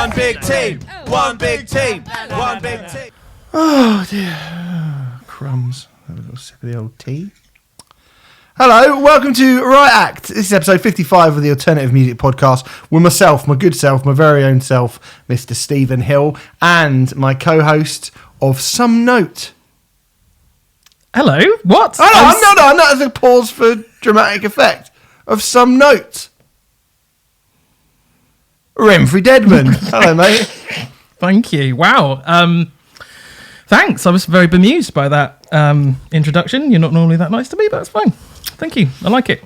One big team. One big team. One big team. Oh dear. Crumbs. Have a little sip of the old tea. Hello, welcome to Riot. This is episode 55 of the Alternative Music Podcast with myself, my good self, my very own self, Mr. Stephen Hill, and my co-host of some note. Hello, what? Oh, no, that's a pause for dramatic effect. Of some note. Remfry Deadman. Hello, mate. Thank you. Wow. Thanks. I was very bemused by that introduction. You're not normally that nice to me, but it's fine. Thank you. I like it.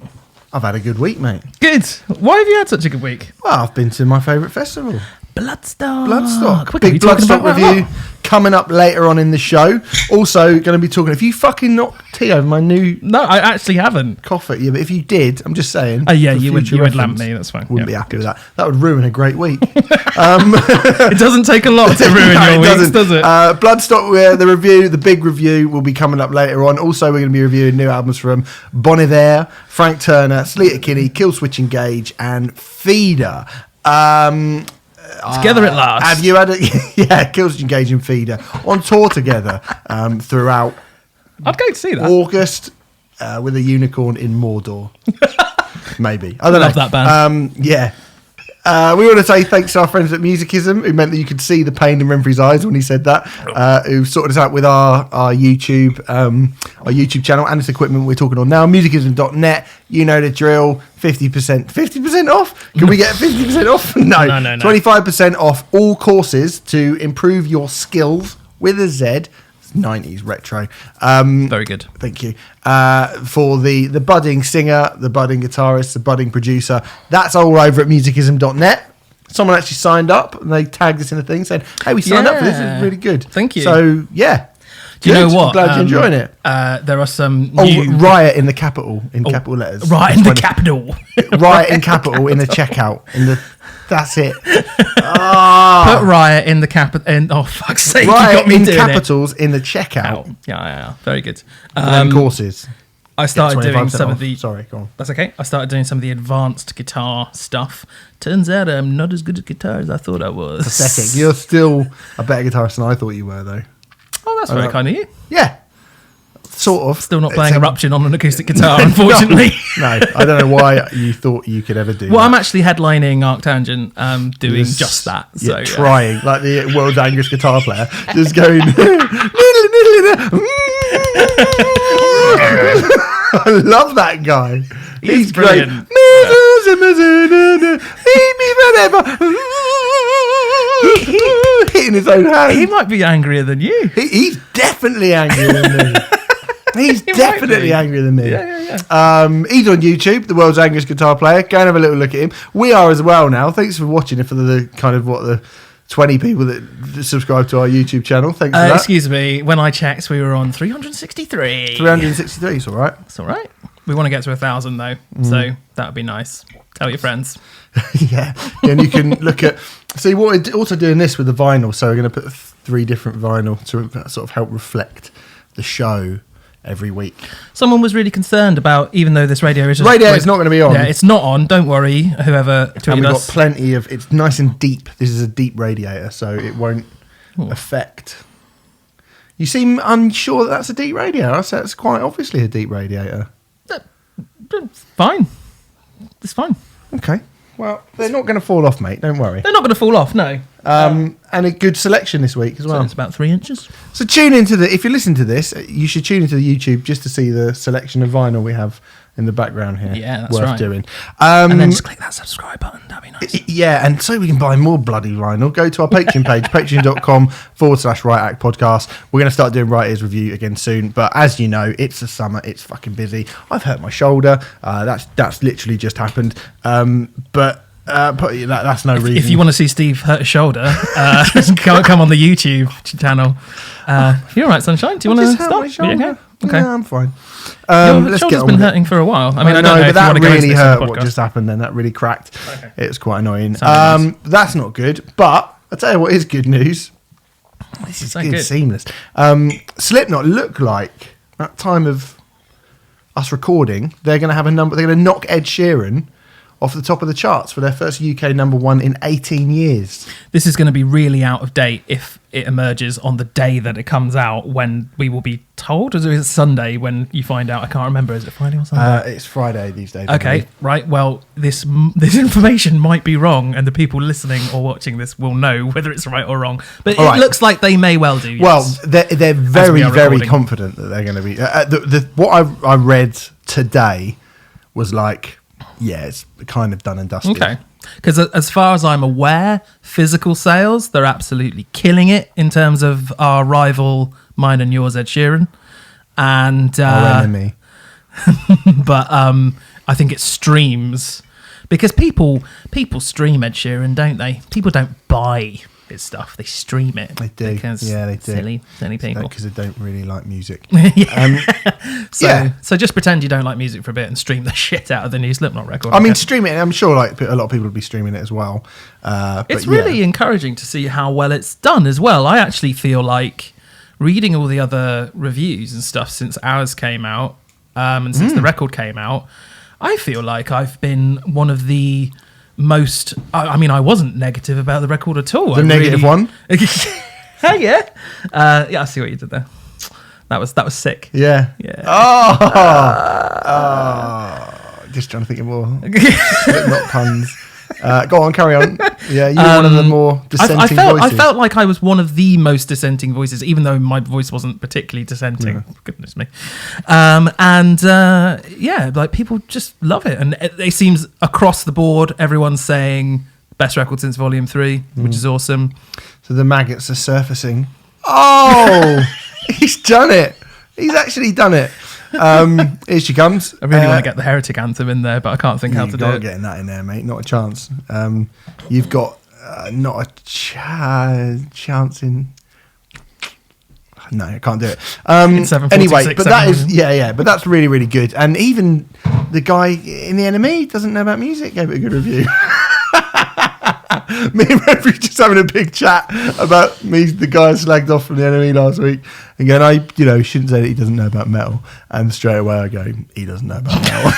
I've had a good week, mate. Good. Why have you had such a good week? Well, I've been to my favourite festival. Bloodstock. Big Bloodstock review coming up later on in the show. Also, going to be talking. If you fucking knocked tea over my new... No, I actually haven't. Cough at you, but if you did, I'm just saying. Oh, yeah, you would lamp me. That's fine. Wouldn't be happy with that. That would ruin a great week. It doesn't take a lot to ruin your weeks, does it? Bloodstock, the big review, will be coming up later on. Also, we're going to be reviewing new albums from Bon Iver, Frank Turner, Sleater-Kinney, Killswitch Engage and Feeder. Together at last. Have you had Killswitch Engage and Feeder on tour together throughout I'd go to see that. August with a unicorn in Mordor. Maybe. I don't know. Love that band. Yeah. We want to say thanks to our friends at Musicism, who meant that you could see the pain in Remfry's eyes when he said that, who sorted us out with our YouTube channel and this equipment we're talking on now. Musicism.net, you know the drill. 50% off? Can we get 50% off? No. 25% off all courses to improve your skills with a Z. 90s retro. Very good. Thank you. For the budding singer, the budding guitarist, the budding producer. That's all over at musicism.net. Someone actually signed up and they tagged us in a thing saying, hey, we signed up for this. It's really good. Thank you. So, yeah. Do you know what? I'm glad you're enjoying it. There are some new... Riot in the capital, in capital letters. Riot in the capital. Riot in capital in the checkout. That's it. Put Riot in the capital. Oh, fuck's sake. Riot you got me in doing capitals in the checkout. Yeah. Very good. Courses. I started doing some off. of the... Sorry, go on. That's okay. I started doing some of the advanced guitar stuff. Turns out I'm not as good at guitar as I thought I was. Pathetic. You're still a better guitarist than I thought you were, though. Oh, that's very kind of you. Yeah. Sort of. Still not playing Eruption on an acoustic guitar, unfortunately. No, I don't know why you thought you could ever do that. Well, I'm actually headlining Arctangent, doing just that. So, trying, like the world's angriest guitar player, just going... I love that guy. He's great. Hitting his own hand. He might be angrier than you. He's definitely angrier than me. He's definitely angrier than me. Yeah. He's on YouTube, the world's angriest guitar player. Go and have a little look at him. We are as well now. Thanks for watching it for the kind of the 20 people that subscribe to our YouTube channel. Thanks for that. Excuse me. When I checked, we were on 363. 363, it's all right. It's all right. We want to get to 1,000 though, so that would be nice. Tell your friends. Yeah, and you can look at... See, what we're also doing this with the vinyl, so we're going to put 3 different vinyl to sort of help reflect the show every week. Someone was really concerned about, even though this radio is just... Radio is not going to be on. Yeah, it's not on. Don't worry, whoever tweeted us. And we've got plenty of... It's nice and deep. This is a deep radiator, so it won't affect... You seem unsure that that's a deep radiator. I said it's quite obviously a deep radiator. It's fine. It's fine. Okay. Well, they're not going to fall off, mate. Don't worry. They're not going to fall off, no. And a good selection this week as well. So it's about 3 inches. So tune into if you listen to this, you should tune into the YouTube just to see the selection of vinyl we have in the background here. Yeah, that's worth right. doing. And then just click that subscribe button. That'd be nice. Yeah, and so we can buy more bloody vinyl, go to our Patreon page, patreon.com/RightAct podcast. We're going to start doing Writer's Review again soon. But as you know, it's the summer. It's fucking busy. I've hurt my shoulder. That's literally just happened. But that's no reason. If you want to see Steve hurt his shoulder, come on the YouTube channel. You're all right, Sunshine. Do you want to stop? Yeah, okay, I'm fine. Your shoulder's been hurting for a while. I mean, I don't know but if that you want to really go hurt. What just happened then? That really cracked. Okay. It was quite annoying. That's not good. But I'll tell you what is good news. This is good. Seamless. Slipknot look like at time of us recording, they're going to have a number. They're going to knock Ed Sheeran off the top of the charts for their first UK number one in 18 years. This is going to be really out of date if it emerges on the day that it comes out, when we will be told. Or is it Sunday when you find out? I can't remember. Is it Friday or Sunday? It's Friday these days. Okay, right. Well, this information might be wrong, and the people listening or watching this will know whether it's right or wrong. But it looks like they may well do. Yes, well, they're very, very confident that they're going to be. What I read today was like, yeah, it's kind of done and dusted. Okay. Because as far as I'm aware, physical sales, they're absolutely killing it in terms of our rival, mine and yours, Ed Sheeran. And our enemy. But I think it streams, because people stream Ed Sheeran, don't they? People don't buy his stuff; they stream it. They do. Yeah, they do. Silly people. Because they don't really like music. So just pretend you don't like music for a bit and stream the shit out of the new Slipknot record. I mean, stream it. I'm sure like a lot of people will be streaming it as well. It's really encouraging to see how well it's done as well. I actually feel like, reading all the other reviews and stuff since ours came out, and since the record came out, I feel like I've been one of the most. I mean, I wasn't negative about the record at all. The negative one. Yeah. I see what you did there. That was sick. Yeah. Just trying to think of more not puns. Go on, carry on. Yeah, you were one of the more dissenting voices. I felt like I was one of the most dissenting voices, even though my voice wasn't particularly dissenting. Yeah. Goodness me. Like people just love it. And it seems across the board, everyone's saying best record since Volume 3, which is awesome. So the maggots are surfacing. Oh, he's done it. He's actually done it. Here she comes. I really want to get the Heretic Anthem in there, but I can't think how to do it. Getting that in there, mate. Not a chance. You've got not a chance in. No, I can't do it. Anyway, but that is but that's really, really good. And even the guy in the NME doesn't know about music gave it a good review. Me and Remfry just having a big chat about me, the guy slagged off from the NME last week, and going, I shouldn't say that he doesn't know about metal. And straight away I go, he doesn't know about metal.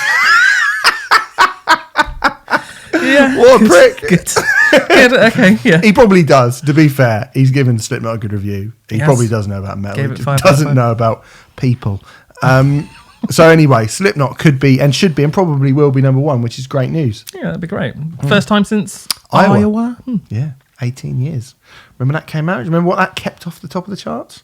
Yeah. What a prick. Good. Okay, yeah. He probably does, to be fair. He's given Slipknot a good review. He probably does know about metal. He just doesn't know about people. So anyway, Slipknot could be and should be and probably will be number one, which is great news. Yeah, that'd be great. First time since Iowa. Yeah, 18 years. Remember that came out? Do you remember what that kept off the top of the charts?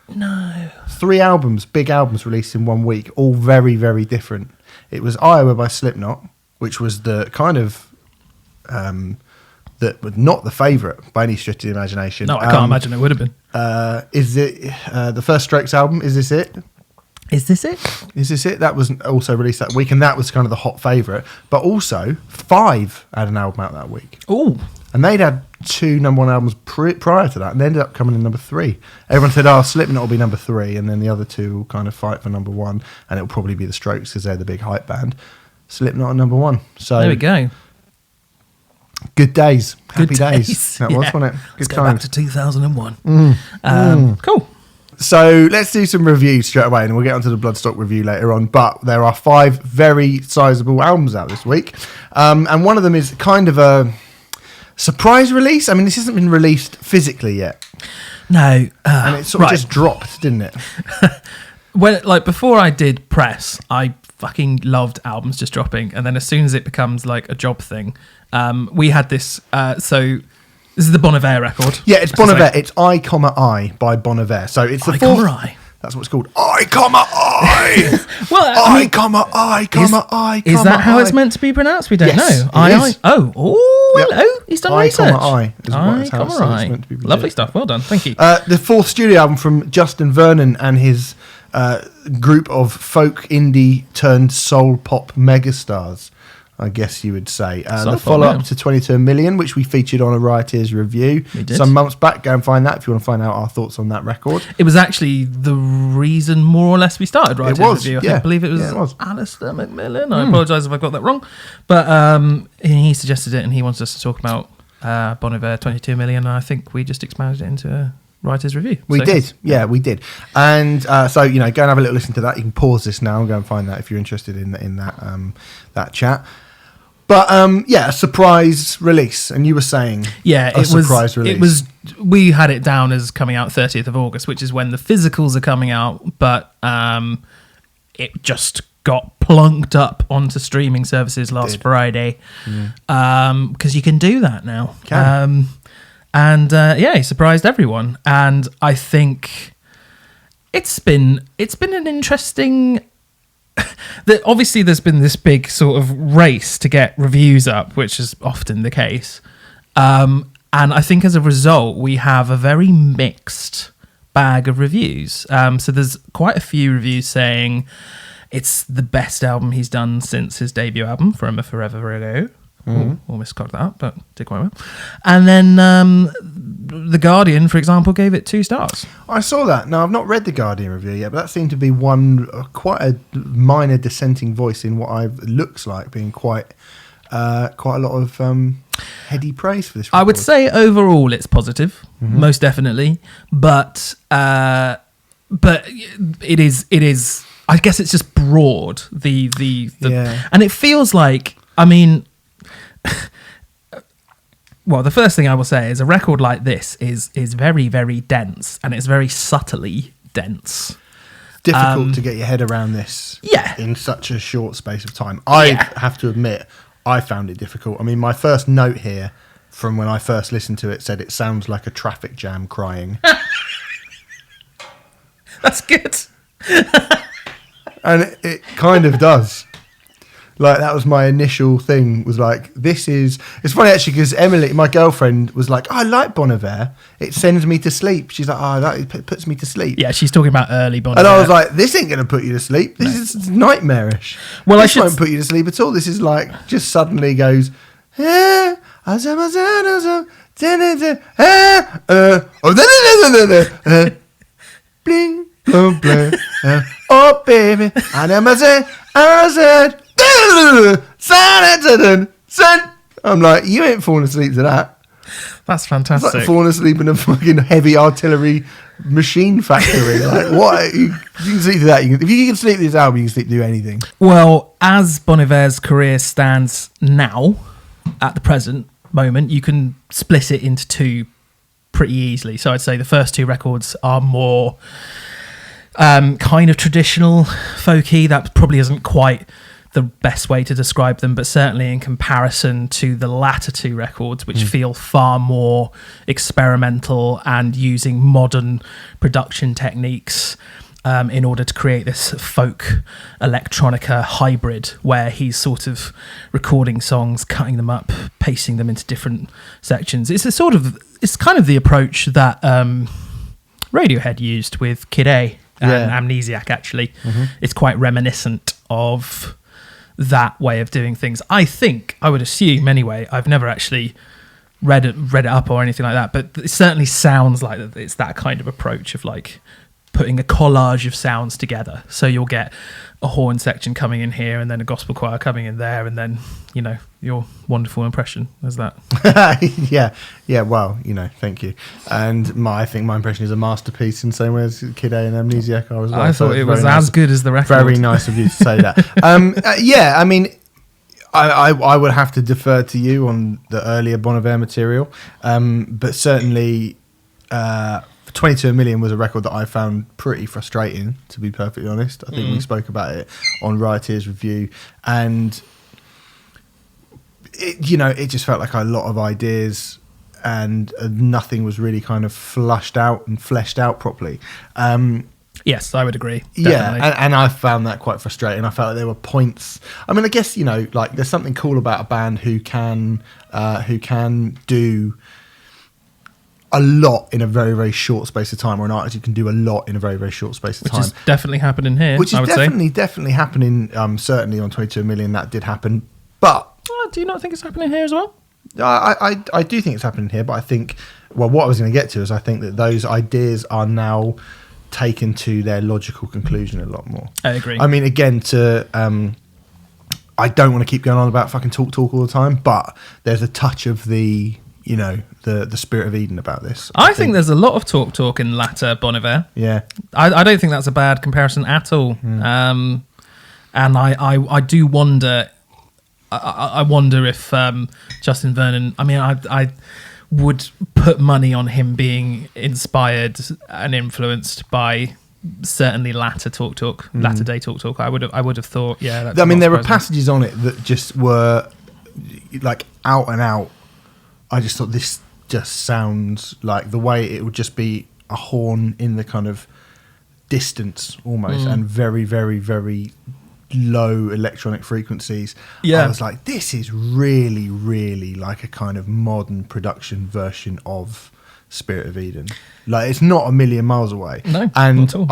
No. 3 albums, big albums released in 1 week, all very, very different. It was Iowa by Slipknot, which was the kind of that was not the favourite by any stretch of the imagination. No, I can't imagine it would have been. Is it the first Strokes album? Is This It? Is This It? Is This It? That was also released that week, and that was kind of the hot favourite. But also, Five had an album out that week. Oh. And they'd had 2 number 1 albums prior to that, and they ended up coming in number 3. Everyone said, Slipknot will be number 3, and then the other 2 will kind of fight for number 1, and it'll probably be the Strokes because they're the big hype band. Slipknot are number 1. So there we go. Good days. Happy days. That was, wasn't it? Let's go back to 2001. Cool. So let's do some reviews straight away, and we'll get onto the Bloodstock review later on. But there are 5 very sizable albums out this week. And one of them is kind of a surprise release. I mean, this hasn't been released physically yet. No. And it sort of just dropped, didn't it? Well, before I did press, I fucking loved albums just dropping. And then as soon as it becomes like a job thing, we had this. So this is the Bon Iver record. Yeah, it's Bon Iver. It's I, I by Bon Iver. So it's the fourth. I. That's what it's called. I, I. Well, I, Is that how it's meant to be pronounced? We don't know. I. Oh, hello. He's done research. I, how it's meant to be. Lovely stuff. Well done. Thank you. The 4th studio album from Justin Vernon and his group of folk indie turned soul pop megastars, I guess you would say. The follow-up to 22 Million, which we featured on a Rioters review some months back. Go and find that if you want to find out our thoughts on that record. It was actually the reason, more or less, we started Rioters review. I believe it was Alistair McMillan. I apologise if I got that wrong. But he suggested it, and he wanted us to talk about Bon Iver 22 Million, and I think we just expanded it into a Writer's review. We did. And so, go and have a little listen to that. You can pause this now and go and find that if you're interested in that that chat. But a surprise release, and you were saying surprise release. It was. We had it down as coming out 30th of August, which is when the physicals are coming out, but it just got plunked up onto streaming services last Friday because you can do that now. He surprised everyone, and I think it's been an interesting. Obviously, there's been this big sort of race to get reviews up, which is often the case. And I think as a result, we have a very mixed bag of reviews. So there's quite a few reviews saying it's the best album he's done since his debut album, From a Forever Ago. Almost got that, but did quite well. And then The Guardian, for example, gave it 2 stars. I saw that. Now, I've not read The Guardian review yet, but that seemed to be quite a minor dissenting voice in what looks like being quite a lot of heady praise for this record. I would say overall it's positive, most definitely, but it is. I guess it's just broad. And it feels like. I mean. Well, the first thing I will say is a record like this is very, very dense, and it's very subtly dense. Difficult to get your head around this in such a short space of time. I have to admit, I found it difficult. I mean, my first note here from when I first listened to it said it sounds like a traffic jam crying. That's good. And it kind of does. Like, that was my initial thing, was like, it's funny actually, because Emily, my girlfriend, was like, I like Bon Iver. It sends me to sleep. She's like, that puts me to sleep. Yeah, she's talking about early Bon Iver. And I was like, this ain't going to put you to sleep. This is nightmarish. Well, this won't put you to sleep at all. This is like, just suddenly goes, bling, boom, bling, oh baby, I said, I'm like, you ain't falling asleep to that. That's fantastic. It's like falling asleep in a fucking heavy artillery machine factory. Like, what? You can sleep to that. If you can sleep to this album, you can sleep to anything. Well, as Bon Iver's career stands now, at the present moment, you can split it into 2 pretty easily. So I'd say the first 2 records are more kind of traditional folky. That probably isn't quite the best way to describe them, but certainly in comparison to the latter 2 records, which feel far more experimental and using modern production techniques in order to create this folk electronica hybrid where he's sort of recording songs, cutting them up, pasting them into different sections. It's kind of the approach that Radiohead used with Kid A and Amnesiac, actually. It's quite reminiscent of that way of doing things. I would assume anyway, I've never actually read it up or anything like that, but it certainly sounds like it's that kind of approach of like putting a collage of sounds together. So you'll get a horn section coming in here and then a gospel choir coming in there, and then, you know, your wonderful impression is that. yeah, well, you know, thank you. And I think my impression is a masterpiece in the same way as Kid A and Amnesiac are as well. I thought it was as good as the record. Very nice of you to say that. I mean, I would have to defer to you on the earlier Bon Iver material, but certainly 22 Million was a record that I found pretty frustrating, to be perfectly honest. I think we spoke about it on Riot's review, and it just felt like a lot of ideas and nothing was really kind of flushed out and fleshed out properly. Yes, I would agree. Definitely. Yeah, and I found that quite frustrating. I felt like there were points. I mean, I guess, like there's something cool about a band who can do a lot in a very, very short space of time, or an artist who can do a lot in a very, very short space of time. Which is definitely happening here, Which is I would definitely happening, certainly on 22 Million, that did happen. But do you not think it's happening here as well? I do think it's happening here, but I think, well, what I was going to get to is I think that those ideas are now taken to their logical conclusion a lot more. I agree. I mean, again, I don't want to keep going on about fucking talk all the time, but there's a touch of the spirit of Eden about this. I think there's a lot of talk in latter Bon Iver. Yeah. I don't think that's a bad comparison at all. And I do wonder I wonder if Justin Vernon. I mean, I would put money on him being inspired and influenced by certainly latter day Talk. I would have thought, yeah. That's there were passages on it that just were like out and out. I just thought this just sounds like the way it would just be a horn in the kind of distance almost, and very, very, very low electronic frequencies. Yeah. I was like, this is really, really like a kind of modern production version of Spirit of Eden. Like, it's not a million miles away. No, and not at all.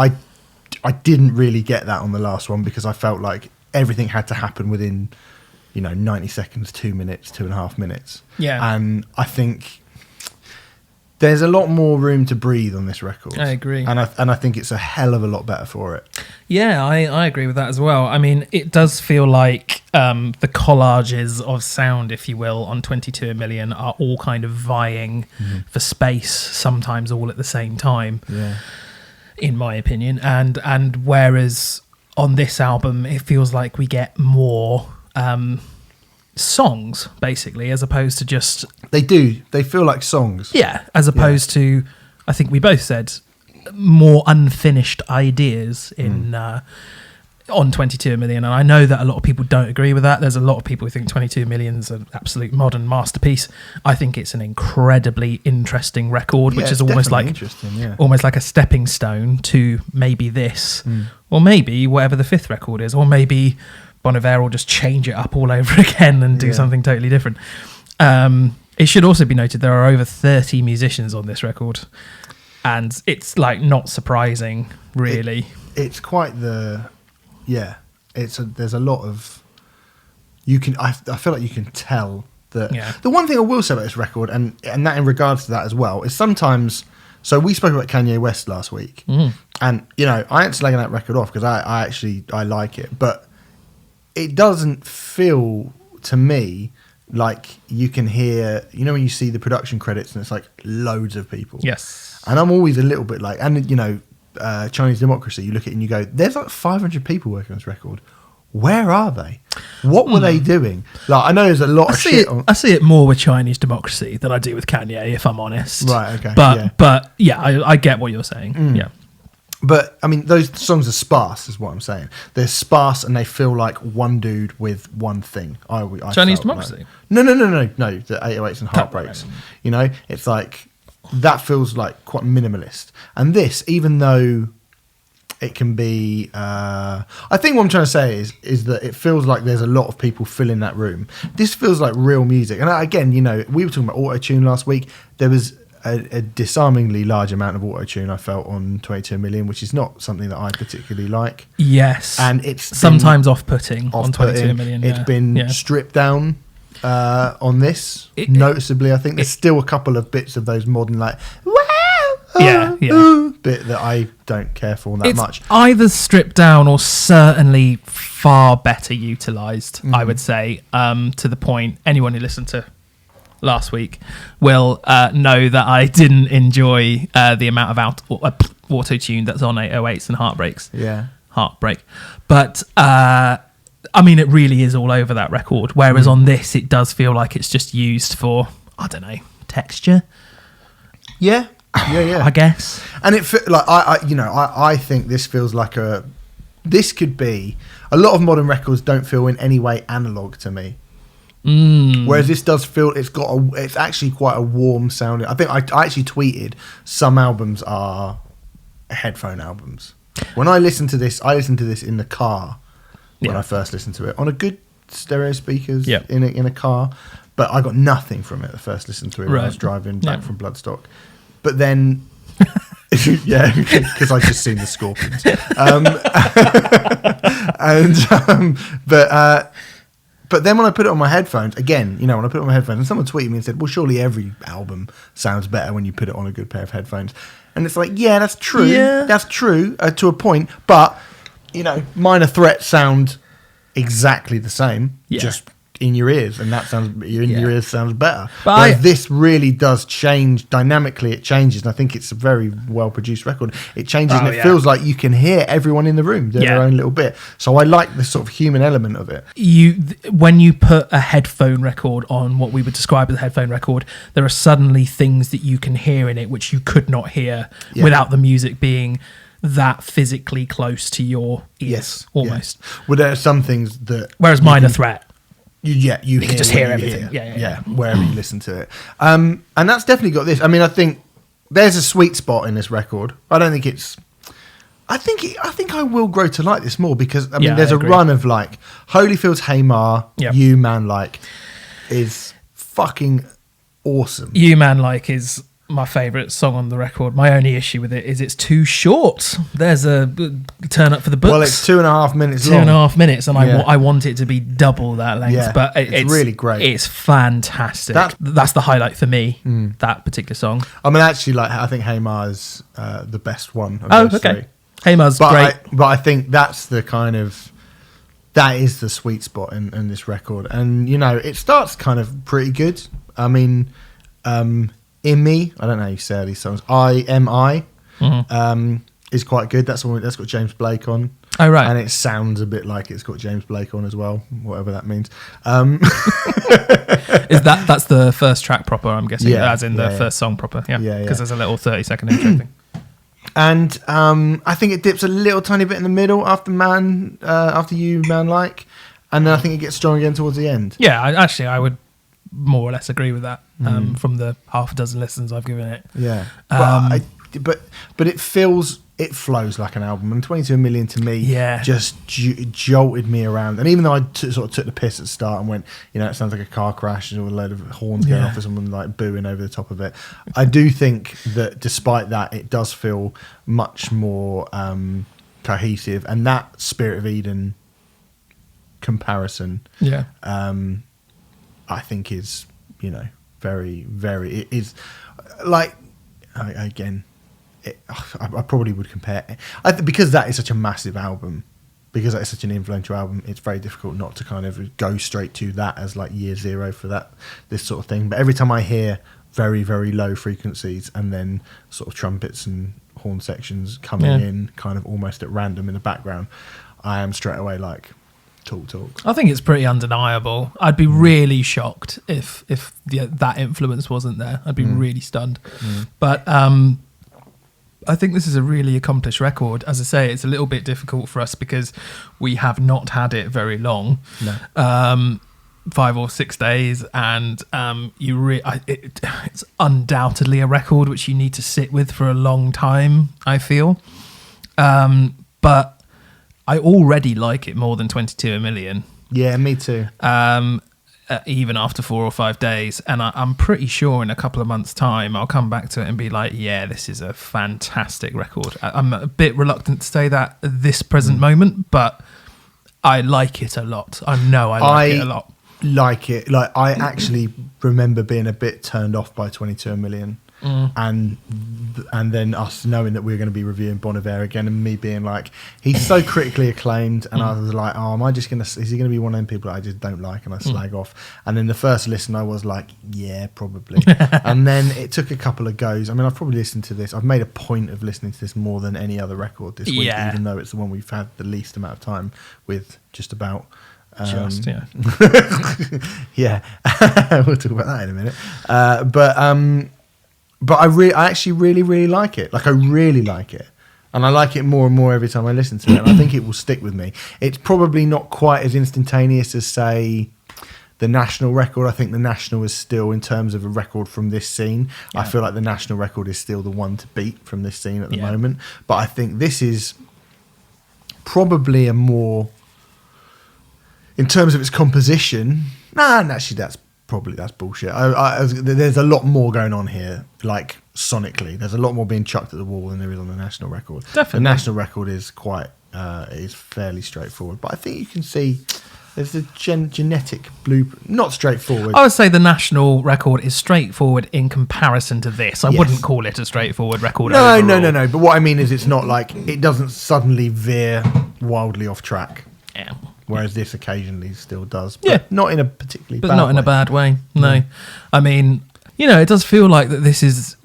I didn't really get that on the last one because I felt like everything had to happen within 90 seconds, 2 minutes, 2.5 minutes. Yeah. And I think there's a lot more room to breathe on this record. I agree. And I think it's a hell of a lot better for it. Yeah, I agree with that as well. I mean, it does feel like the collages of sound, if you will, on 22 Million are all kind of vying for space, sometimes all at the same time, in my opinion. And whereas on this album, it feels like we get more songs, basically, as opposed to just... They feel like songs. Yeah, as opposed to, I think we both said, more unfinished ideas in on 22 Million. And I know that a lot of people don't agree with that. There's a lot of people who think 22 Million's an absolute modern masterpiece. I think it's an incredibly interesting record, which is almost like a stepping stone to maybe this, or maybe whatever the fifth record is, or maybe Bon Iver will just change it up all over again and do something totally different. It should also be noted there are over 30 musicians on this record, and it's like not surprising, really. It's quite the... Yeah, there's a lot of... I feel like you can tell that... Yeah. The one thing I will say about this record, and that in regards to that as well, is sometimes... So we spoke about Kanye West last week, and, I ain't slagging that record off because I like it, but it doesn't feel to me like you can hear... when you see the production credits and it's like loads of people. Yes. And I'm always a little bit like... And, Chinese Democracy, you look at it and you go, there's like 500 people working on this record. Where are they? What were they doing? Like, I know there's a lot of shit on... I see it more with Chinese Democracy than I do with Kanye, if I'm honest. Right, okay. But I get what you're saying. Yeah. But, I mean, those songs are sparse, is what I'm saying. They're sparse and they feel like one dude with one thing. Chinese Democracy? No. The 808s and Heartbreaks. It's like... That feels like quite minimalist. And this, even though it can be... I think what I'm trying to say is that it feels like there's a lot of people filling that room. This feels like real music. And again, we were talking about auto-tune last week. There was a disarmingly large amount of auto-tune I felt on 22 Million, which is not something that I particularly like. Yes. And it's sometimes off-putting on 22 Million. It's been stripped down on this, noticeably. I think there's still a couple of bits of those modern like bit that I don't care for that much. Either stripped down or certainly far better utilised, I would say, to the point anyone who listened to last week will know that I didn't enjoy the amount of auto-tune that's on 808s and Heartbreaks. Yeah. Heartbreak. But I mean, it really is all over that record. Whereas on this, it does feel like it's just used for, I don't know, texture. Yeah. I guess. And it like I think this feels like this could be... A lot of modern records don't feel in any way analog to me. Whereas this does feel it's actually quite a warm sounding. I think I actually tweeted some albums are headphone albums. When I listened to this in the car. When I first listened to it on a good stereo speakers in a car, but I got nothing from it the first listen to it when I was driving back from Bloodstock. But then, because I just seen the Scorpions. But then when I put it on my headphones, again, when I put it on my headphones, and someone tweeted me and said, well, surely every album sounds better when you put it on a good pair of headphones. And it's like, yeah, that's true. Yeah. That's true to a point, but... Minor Threat sound exactly the same, just in your ears, and that sounds your ears sounds better. But whereas this really does change dynamically. It changes, and I think it's a very well produced record. It changes, and it feels like you can hear everyone in the room doing their own little bit. So I like the sort of human element of it. When you put a headphone record on what we would describe as a headphone record, there are suddenly things that you can hear in it which you could not hear without the music being that physically close to your ears, almost. Well, there are some things that, whereas Minor Threat, you can just hear everything. Yeah, wherever you listen to it. And that's definitely got this. I mean, I think there's a sweet spot in this record. I don't think it's. I think I will grow to like this more because there's a run of like Holyfield's Hey Ma, You Man Like is fucking awesome. You Man Like is my favourite song on the record. My only issue with it is it's too short. There's a turn up for the books. Well, it's 2.5 minutes long. 2.5 minutes, and I want it to be double that length. But it's really great. It's fantastic. That's the highlight for me. That particular song. I mean, actually, I think Hey Ma is the best one. Of those three. Hey Ma's great. But I think that's the kind of. That is the sweet spot in this record, and it starts kind of pretty good. I mean, In Me, I don't know how you say these songs. IMI is quite good. That's got James Blake on. Oh right, and it sounds a bit like it's got James Blake on as well, whatever that means. Is that's the first track proper? I'm guessing, as in the first song proper. Yeah, because there's a little 30-second intro thing. And I think it dips a little tiny bit in the middle after You Man Like, and then I think it gets strong again towards the end. Yeah, I would more or less agree with that from the half a dozen listens I've given it. Yeah, but it flows like an album, and 22 Million to me just jolted me around. And even though I sort of took the piss at the start and went, it sounds like a car crash with a load of horns going off and someone like booing over the top of it, I do think that despite that, it does feel much more cohesive, and that Spirit of Eden comparison, I think is very, very. It is like again. I probably would compare because that is such a massive album, because that is such an influential album. It's very difficult not to kind of go straight to that as like year zero for this sort of thing. But every time I hear very, very low frequencies and then sort of trumpets and horn sections coming in kind of almost at random in the background, I am straight away like, talk. I think it's pretty undeniable. I'd be really shocked if that influence wasn't there. I'd be really stunned. But I think this is a really accomplished record. As I say, it's a little bit difficult for us because we have not had it very long. No. 5 or 6 days, and it's undoubtedly a record which you need to sit with for a long time, I feel. But I already like it more than 22 Million. Yeah, me too. Even after 4 or 5 days, and I'm pretty sure in a couple of months' time I'll come back to it and be like, yeah, this is a fantastic record. I'm a bit reluctant to say that at this present moment, but I like it a lot. I know I like it a lot. I actually remember being a bit turned off by 22 Million. And then us knowing that we were going to be reviewing Bon Iver again, and me being like, he's so critically acclaimed, and I was like, oh, is he going to be one of them people that I just don't like and I slag off? And then the first listen I was like, yeah, probably. And then it took a couple of goes. I mean, I've probably listened to this, I've made a point of listening to this more than any other record this week, even though it's the one we've had the least amount of time with, just about. Yeah. Yeah. We'll talk about that in a minute. But I actually really, really like it. Like, I really like it. And I like it more and more every time I listen to it. And I think it will stick with me. It's probably not quite as instantaneous as, say, the National record. I think the National is still, in terms of a record from this scene, I feel like the National record is still the one to beat from this scene at the moment. But I think this is probably a more, in terms of its composition, actually that's bullshit. There's a lot more going on here, like sonically. There's a lot more being chucked at the wall than there is on the National record. Definitely. The National record is quite, is fairly straightforward. But I think you can see there's a genetic blueprint. Not straightforward. I would say the National record is straightforward in comparison to this. I wouldn't call it a straightforward record. No. But what I mean is, it's not like it doesn't suddenly veer wildly off track. Yeah. Whereas this occasionally still does. But not in a particularly but bad not in way. a bad way. No. I mean, it does feel like that this is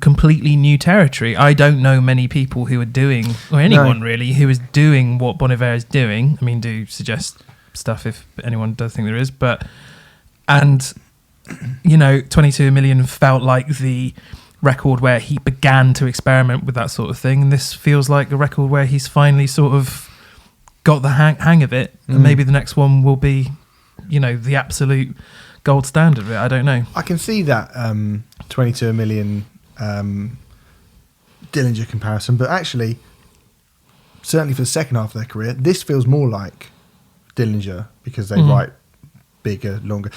completely new territory. I don't know many people who are doing, or anyone really, who is doing what Bon Iver is doing. I mean, do suggest stuff if anyone does think there is. And 22 Million felt like the record where he began to experiment with that sort of thing. And this feels like a record where he's finally sort of got the hang of it. And maybe the next one will be, the absolute gold standard of it. I don't know. I can see that 22 Million Dillinger comparison, but actually, certainly for the second half of their career, this feels more like Dillinger because they write bigger, longer.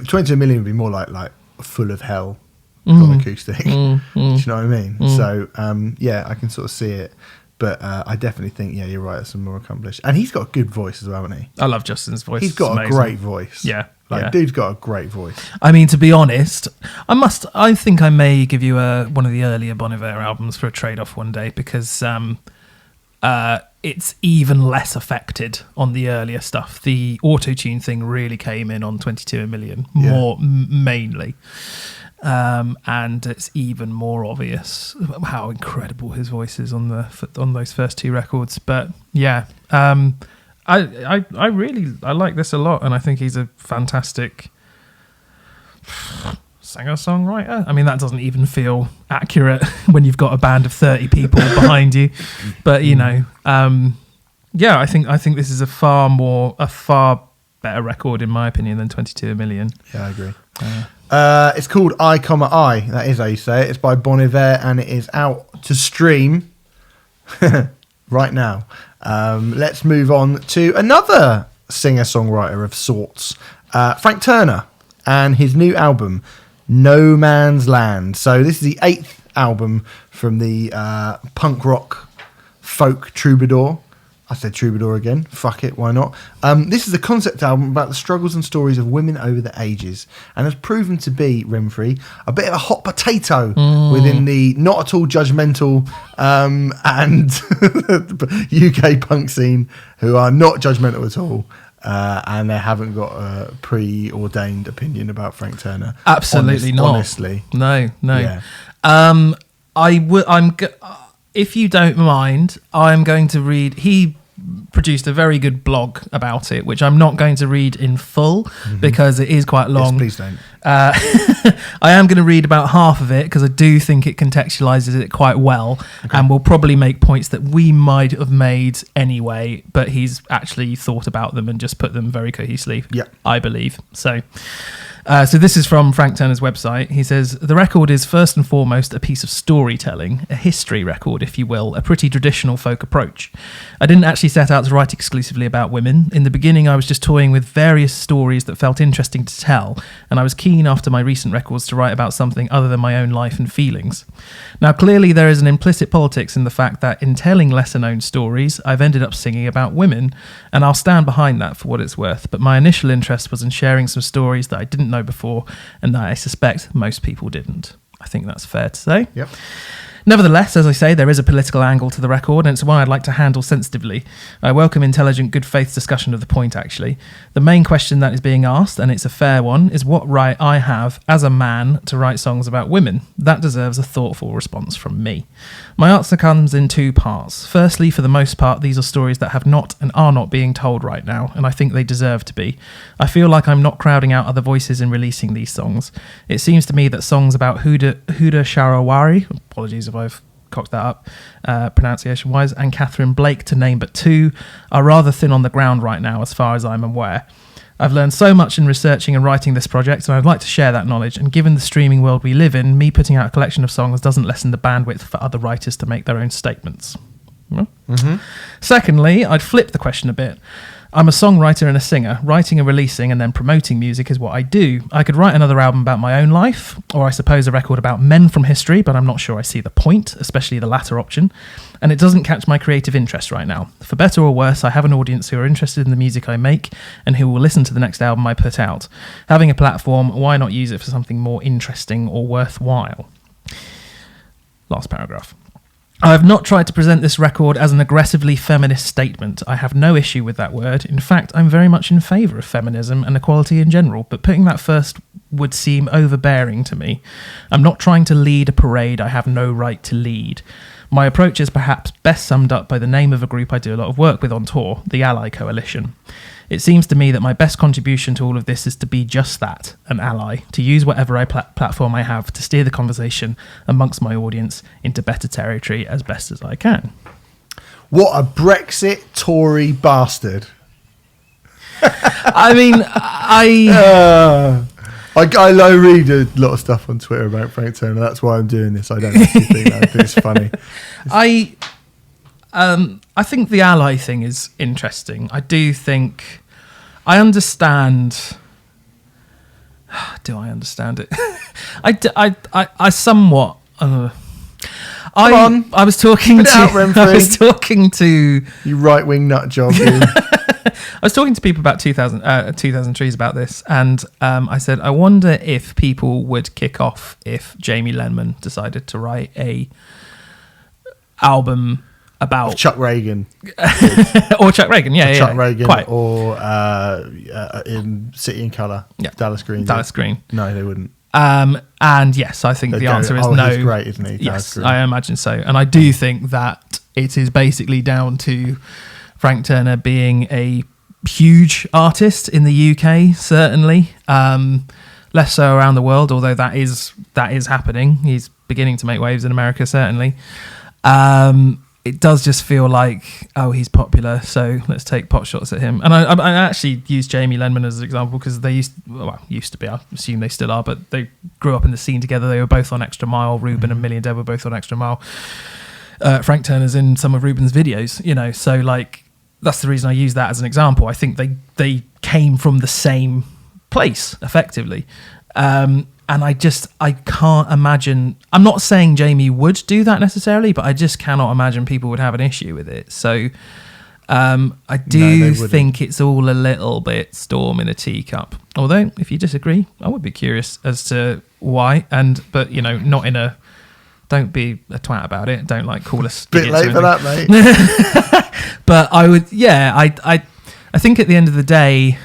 22 Million would be more like Full of Hell on acoustic. Do you know what I mean? So I can sort of see it. But I definitely think, you're right, it's more accomplished. And he's got a good voice as well, hasn't he? I love Justin's voice. He's got a great voice. Yeah. Dude's got a great voice. I mean, to be honest, I think I may give you one of the earlier Bon Iver albums for a trade-off one day, because it's even less affected on the earlier stuff. The auto-tune thing really came in on 22 Million, more mainly. And it's even more obvious how incredible his voice is on those first two records. But I really like this a lot, and I think he's a fantastic singer-songwriter. I mean, that doesn't even feel accurate when you've got a band of 30 people behind you. But I think this is a far better record in my opinion than 22 Million. Yeah, I agree. It's called I, I. That is how you say it. It's by Bon Iver, and it is out to stream right now. Let's move on to another singer-songwriter of sorts, Frank Turner, and his new album, No Man's Land. So this is the 8th album from the punk rock folk troubadour. I said troubadour again. Fuck it, why not? This is a concept album about the struggles and stories of women over the ages, and has proven to be, Remfry, a bit of a hot potato within the not at all judgmental and UK punk scene, who are not judgmental at all. And they haven't got a preordained opinion about Frank Turner. Absolutely not. Honestly, no. Yeah. If you don't mind, I'm going to read. He produced a very good blog about it, which I'm not going to read in full because it is quite long. Yes, please don't. I am going to read about half of it because I do think it contextualizes it quite well, and will probably make points that we might have made anyway, but he's actually thought about them and just put them very cohesively, I believe. So this is from Frank Turner's website. He says, the record is first and foremost a piece of storytelling, a history record, if you will, a pretty traditional folk approach. I didn't actually set out to write exclusively about women. In the beginning, I was just toying with various stories that felt interesting to tell, and I was keen after my recent records to write about something other than my own life and feelings. Now, clearly there is an implicit politics in the fact that in telling lesser-known stories, I've ended up singing about women, and I'll stand behind that for what it's worth, but my initial interest was in sharing some stories that I didn't know before, and that I suspect most people didn't. I think that's fair to say. Yep. Nevertheless, as I say, there is a political angle to the record, and it's one I'd like to handle sensitively. I welcome intelligent, good faith discussion of the point, actually. The main question that is being asked, and it's a fair one, is what right I have, as a man, to write songs about women. That deserves a thoughtful response from me. My answer comes in two parts. Firstly, for the most part, these are stories that have not and are not being told right now, and I think they deserve to be. I feel like I'm not crowding out other voices in releasing these songs. It seems to me that songs about Huda Sharawari, apologies if I've cocked that up pronunciation-wise, and Catherine Blake, to name but two, are rather thin on the ground right now as far as I'm aware. I've learned so much in researching and writing this project, and I'd like to share that knowledge, and given the streaming world we live in, me putting out a collection of songs doesn't lessen the bandwidth for other writers to make their own statements. Secondly, I'd flip the question a bit. I'm a songwriter and a singer. Writing and releasing and then promoting music is what I do. I could write another album about my own life, or I suppose a record about men from history, but I'm not sure I see the point, especially the latter option. And it doesn't catch my creative interest right now. For better or worse, I have an audience who are interested in the music I make and who will listen to the next album I put out. Having a platform, why not use it for something more interesting or worthwhile? Last paragraph. I have not tried to present this record as an aggressively feminist statement. I have no issue with that word. In fact, I'm very much in favour of feminism and equality in general, but putting that first would seem overbearing to me. I'm not trying to lead a parade I have no right to lead. My approach is perhaps best summed up by the name of a group I do a lot of work with on tour, the Ally Coalition. It seems to me that my best contribution to all of this is to be just that, an ally, to use whatever platform I have to steer the conversation amongst my audience into better territory as best as I can. What a Brexit Tory bastard. I mean, I low read a lot of stuff on Twitter about Frank Turner. That's why I'm doing this. I don't actually think that. I think it's funny. I think the ally thing is interesting. I do think I understand. Do I understand it? I somewhat. I was talking to I was talking to you right wing nut job. I was talking to people about 2000 Trees about this, and I said, I wonder if people would kick off if Jamie Lenman decided to write a album about Chuck Reagan or Chuck Reagan, Chuck Reagan, quite. or in City and Colour, Dallas Green. No, they wouldn't. And yes, I think the answer is no. He's great, isn't he? Yes, I imagine so, and I do think that it is basically down to Frank Turner being a huge artist in the UK, certainly. Less so around the world, although that is happening. He's beginning to make waves in America, certainly. It does just feel like, oh, he's popular, so let's take pot shots at him. And I actually use Jamie Lenman as an example because they used to be, I assume they still are, but they grew up in the scene together. They were both on Extra Mile. Ruben and Million Dead were both on Extra Mile. Frank Turner's in some of Ruben's videos, so like that's the reason I use that as an example. I think they came from the same place, effectively. And I can't imagine. I'm not saying Jamie would do that necessarily, but I just cannot imagine people would have an issue with it. So I do think it's all a little bit storm in a teacup. Although, if you disagree, I would be curious as to why. But not in a. Don't be a twat about it. Don't call us. Bit late for that, mate. But I would. Yeah, I think at the end of the day.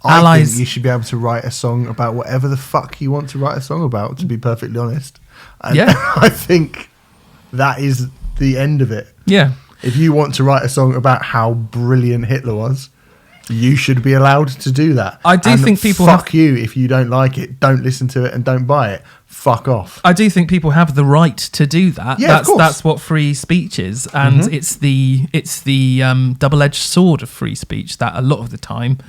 I think you should be able to write a song about whatever the fuck you want to write a song about, to be perfectly honest. And I think that is the end of it. Yeah. If you want to write a song about how brilliant Hitler was, you should be allowed to do that. I do think people fuck you if you don't like it, don't listen to it and don't buy it. Fuck off. I do think people have the right to do that. Yeah, that's what free speech is, and it's the double-edged sword of free speech that a lot of the time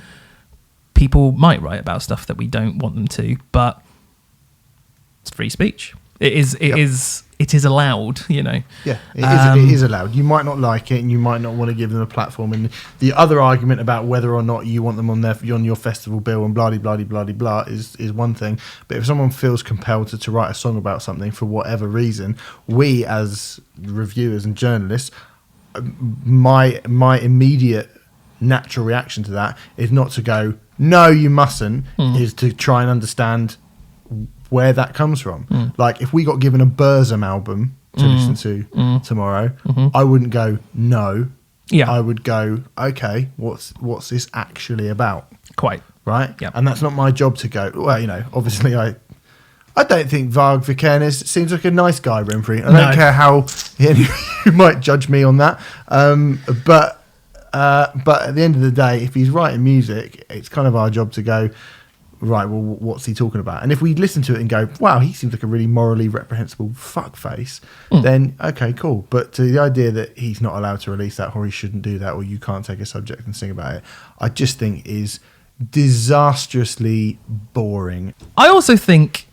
people might write about stuff that we don't want them to, but it's free speech. It is allowed, Yeah, it is allowed. You might not like it, and you might not want to give them a platform. And the other argument about whether or not you want them on your festival bill and blah blah blah blah blah is one thing. But if someone feels compelled to write a song about something for whatever reason, we as reviewers and journalists, my immediate natural reaction to that is not to go, no, you mustn't, is to try and understand where that comes from. Like, if we got given a Burzum album to listen to tomorrow, I wouldn't go, no. Yeah. I would go, okay, what's this actually about? Quite. Right? Yeah. And that's not my job to go, well, obviously I don't think Varg Vikernes seems like a nice guy, Remfry. I don't care how you might judge me on that. But at the end of the day, if he's writing music, it's kind of our job to go, right, well, what's he talking about? And if we listen to it and go, wow, he seems like a really morally reprehensible fuckface, then okay, cool. But to the idea that he's not allowed to release that, or he shouldn't do that, or you can't take a subject and sing about it, I just think is disastrously boring. I also think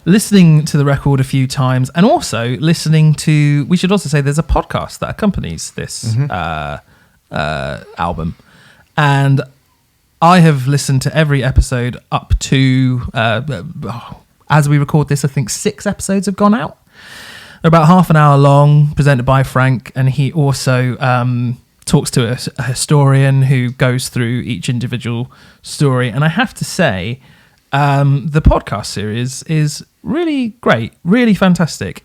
listening to the record a few times, and also listening to, we should also say there's a podcast that accompanies this album, and I have listened to every episode up to as we record this, I think 6 episodes have gone out. They're about half an hour long, presented by Frank, and he also talks to a historian who goes through each individual story. And I have to say, the podcast series is really great, really fantastic.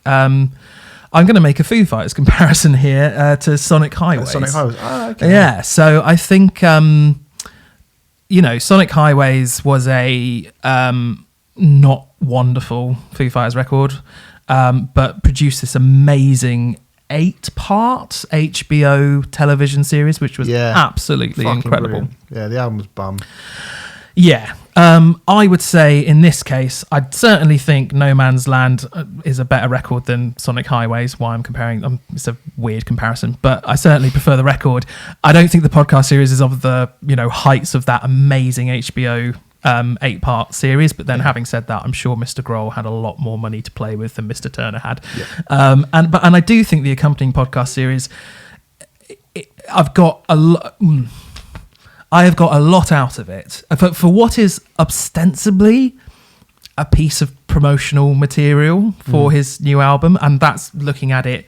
I'm going to make a Foo Fighters comparison here to Sonic Highways. Sonic Highways. Oh, okay. Yeah, so I think Sonic Highways was a not wonderful Foo Fighters record, but produced this amazing 8-part HBO television series, which was absolutely incredible. Brilliant. Yeah, the album was bum. Yeah. I would say in this case, I'd certainly think No Man's Land is a better record than Sonic Highways. Why I'm comparing them, it's a weird comparison, but I certainly prefer the record. I don't think the podcast series is of the heights of that amazing HBO 8-part series, but then having said that, I'm sure Mr. Grohl had a lot more money to play with than Mr. Turner had. Yeah. And I do think the accompanying podcast series, I have got a lot out of it for what is ostensibly a piece of promotional material for his new album, and that's looking at it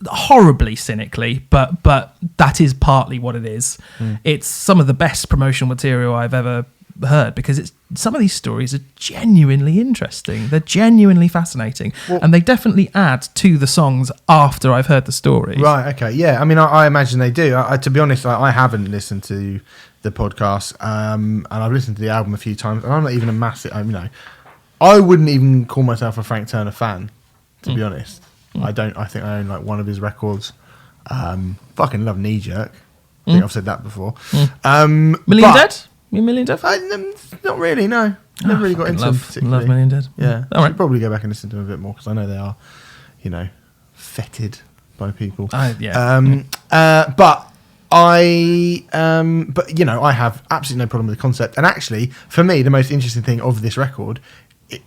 horribly cynically, but that is partly what it is. It's some of the best promotional material I've ever heard, because some of these stories are genuinely interesting, they're genuinely fascinating, and they definitely add to the songs after I've heard the story. Right, okay, yeah. I mean, I imagine they do. To be honest, I haven't listened to the podcast, and I've listened to the album a few times, and I'm not even a massive, I wouldn't even call myself a Frank Turner fan, to be honest. I think I own like one of his records. Fucking love Knee Jerk. I think I've said that before. Million Dead? You Million Dead? Not really, no. Never really got into them particularly. Love Million Dead. Yeah. I should probably go back and listen to them a bit more, because I know they are, feted by people. Yeah. But I have absolutely no problem with the concept. And actually, for me, the most interesting thing of this record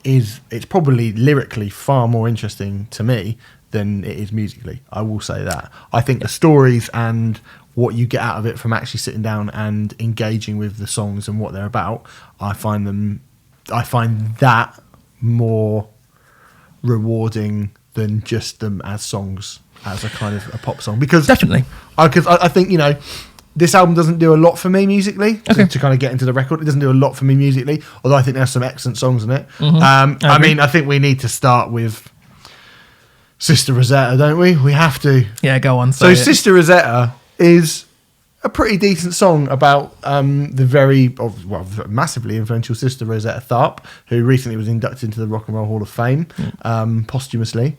is it's probably lyrically far more interesting to me than it is musically. I will say that. I think the stories and what you get out of it from actually sitting down and engaging with the songs and what they're about, I find that more rewarding than just them as songs, as a kind of a pop song. Because definitely, because I think this album doesn't do a lot for me musically. To kind of get into the record, it doesn't do a lot for me musically. Although I think there's some excellent songs in it. I think we need to start with Sister Rosetta, don't we? We have to. Yeah, go on. So Sister Rosetta is a pretty decent song about the massively influential Sister Rosetta Tharpe, who recently was inducted into the Rock and Roll Hall of Fame posthumously.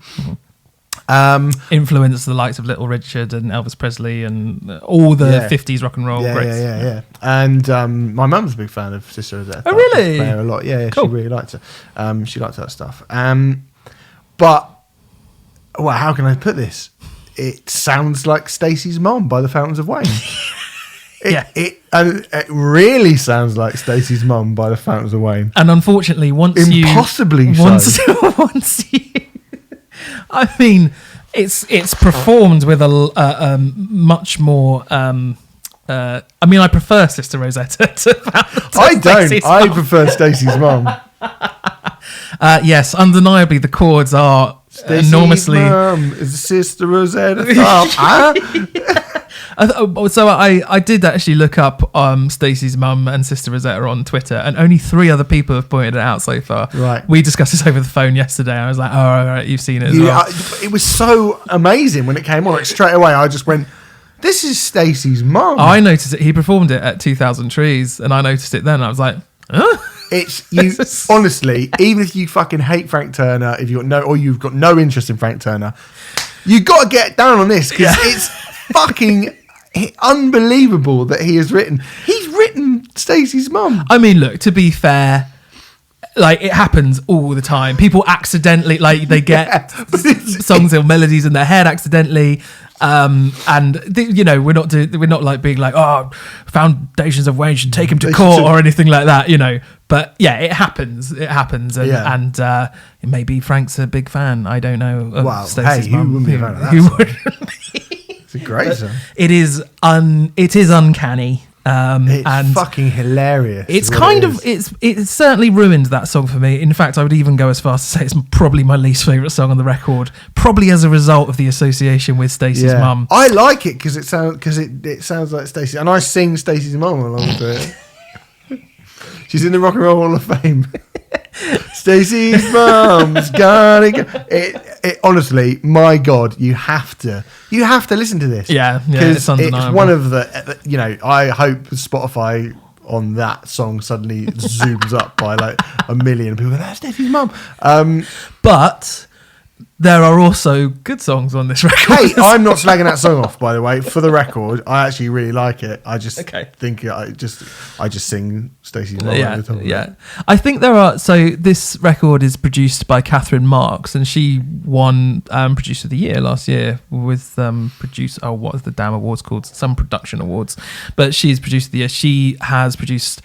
Influenced the likes of Little Richard and Elvis Presley and all the 50s rock and roll greats. Yeah. And my mum was a big fan of Sister Rosetta Tharpe. Oh, really? She played her a lot. Yeah, cool. She really liked her. She liked that stuff. But how can I put this? It sounds like Stacey's Mom by the Fountains of Wayne. It really sounds like Stacey's Mom by the Fountains of Wayne. And unfortunately, once I mean, it's performed with a much more. I prefer Sister Rosetta to I don't. I prefer Stacey's Mom. Yes, undeniably, the chords are Stacey's enormously. Mom is Sister Rosetta Tharpe. So I did actually look up Stacey's mum and Sister Rosetta on Twitter, and only 3 other people have pointed it out so far. Right. We discussed this over the phone yesterday. I was like, oh, all right, you've seen it as well. It was so amazing when it came on. Like, straight away, I just went, this is Stacey's mum. I noticed it. He performed it at 2000 Trees, and I noticed it then. I was like, huh? It's you. Honestly, even if you fucking hate Frank Turner, if you've got no interest in Frank Turner, you got to get down on this, because it's fucking unbelievable that he's written Stacey's Mum. I mean, look, to be fair, like, it happens all the time. People accidentally, like, they get songs or melodies in their head accidentally. We're not like being like, oh, Foundations of Wayne should take him to court or anything like that, But yeah, it happens, and maybe Frank's a big fan. I don't know. Of Stacey's mum. Who wouldn't be a fan of that? Who wouldn't be? It's a great song. It is uncanny. It's fucking hilarious. It's certainly ruined that song for me. In fact, I would even go as far as to say it's probably my least favourite song on the record, probably as a result of the association with Stacey's mum. I like it because it sounds like Stacey, and I sing Stacey's mum along to it. She's in the Rock and Roll Hall of Fame. Stacey's mum's gotta go. honestly, my God, you have to listen to this. Yeah, because it's one of the, I hope Spotify on that song suddenly zooms up by like 1 million people. That's Stacey's mum. But there are also good songs on this record. Hey, I'm not slagging that song off, by the way. For the record, I actually really like it. I just think I just sing Stacey's mum over the top. Yeah, I think there are. So this record is produced by Catherine Marks, and she won Producer of the Year last year with what is the damn awards called? Some production awards. But she's Producer of the Year. She has produced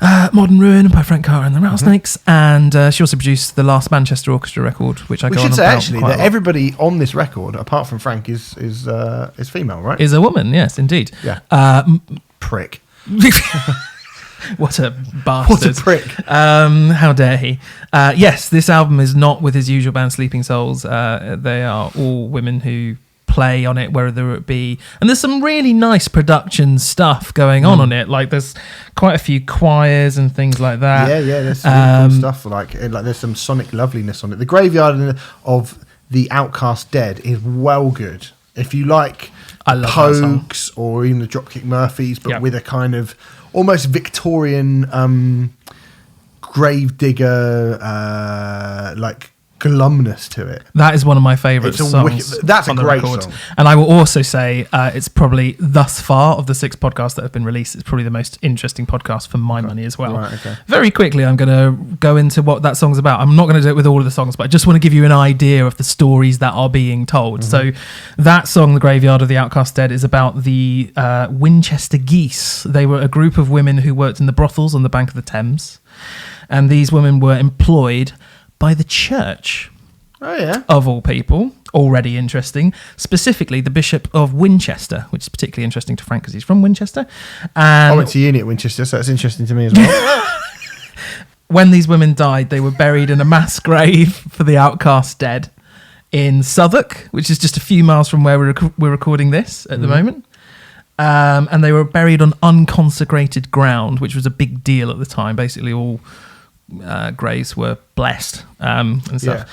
Modern Ruin by Frank Carr and the Rattlesnakes, and she also produced the last Manchester Orchestra record, which I we go should on say about actually quite that everybody on this record, apart from Frank, is female, right? is a woman. Yes, indeed. Yeah. Prick. What a bastard. What a prick. How dare he? Yes, this album is not with his usual band Sleeping Souls. They are all women who play on it, whether it be, and there's some really nice production stuff going on it. Like there's quite a few choirs and things like that. Yeah, there's some really cool stuff. Like there's some sonic loveliness on it. The Graveyard of the Outcast Dead is well good. If you like Pogues or even the Dropkick Murphys, but with a kind of almost Victorian gravedigger like glumness to it. That is one of my favourite songs. That's a on the great record. song. And I will also say it's probably thus far of the 6 podcasts that have been released, it's probably the most interesting podcast for my money as well. Right, okay. Very quickly, I'm going to go into what that song's about. I'm not going to do it with all of the songs, but I just want to give you an idea of the stories that are being told. So that song, The Graveyard of the Outcast Dead, is about the Winchester Geese. They were a group of women who worked in the brothels on the bank of the Thames. And these women were employed by the church, of all people. Already interesting. Specifically, the Bishop of Winchester, which is particularly interesting to Frank because he's from Winchester. And I went to uni at Winchester, so that's interesting to me as well. When these women died, they were buried in a mass grave for the outcast dead in Southwark, which is just a few miles from where we're recording this at the moment. And they were buried on unconsecrated ground, which was a big deal at the time. Basically, all graves were blessed and stuff.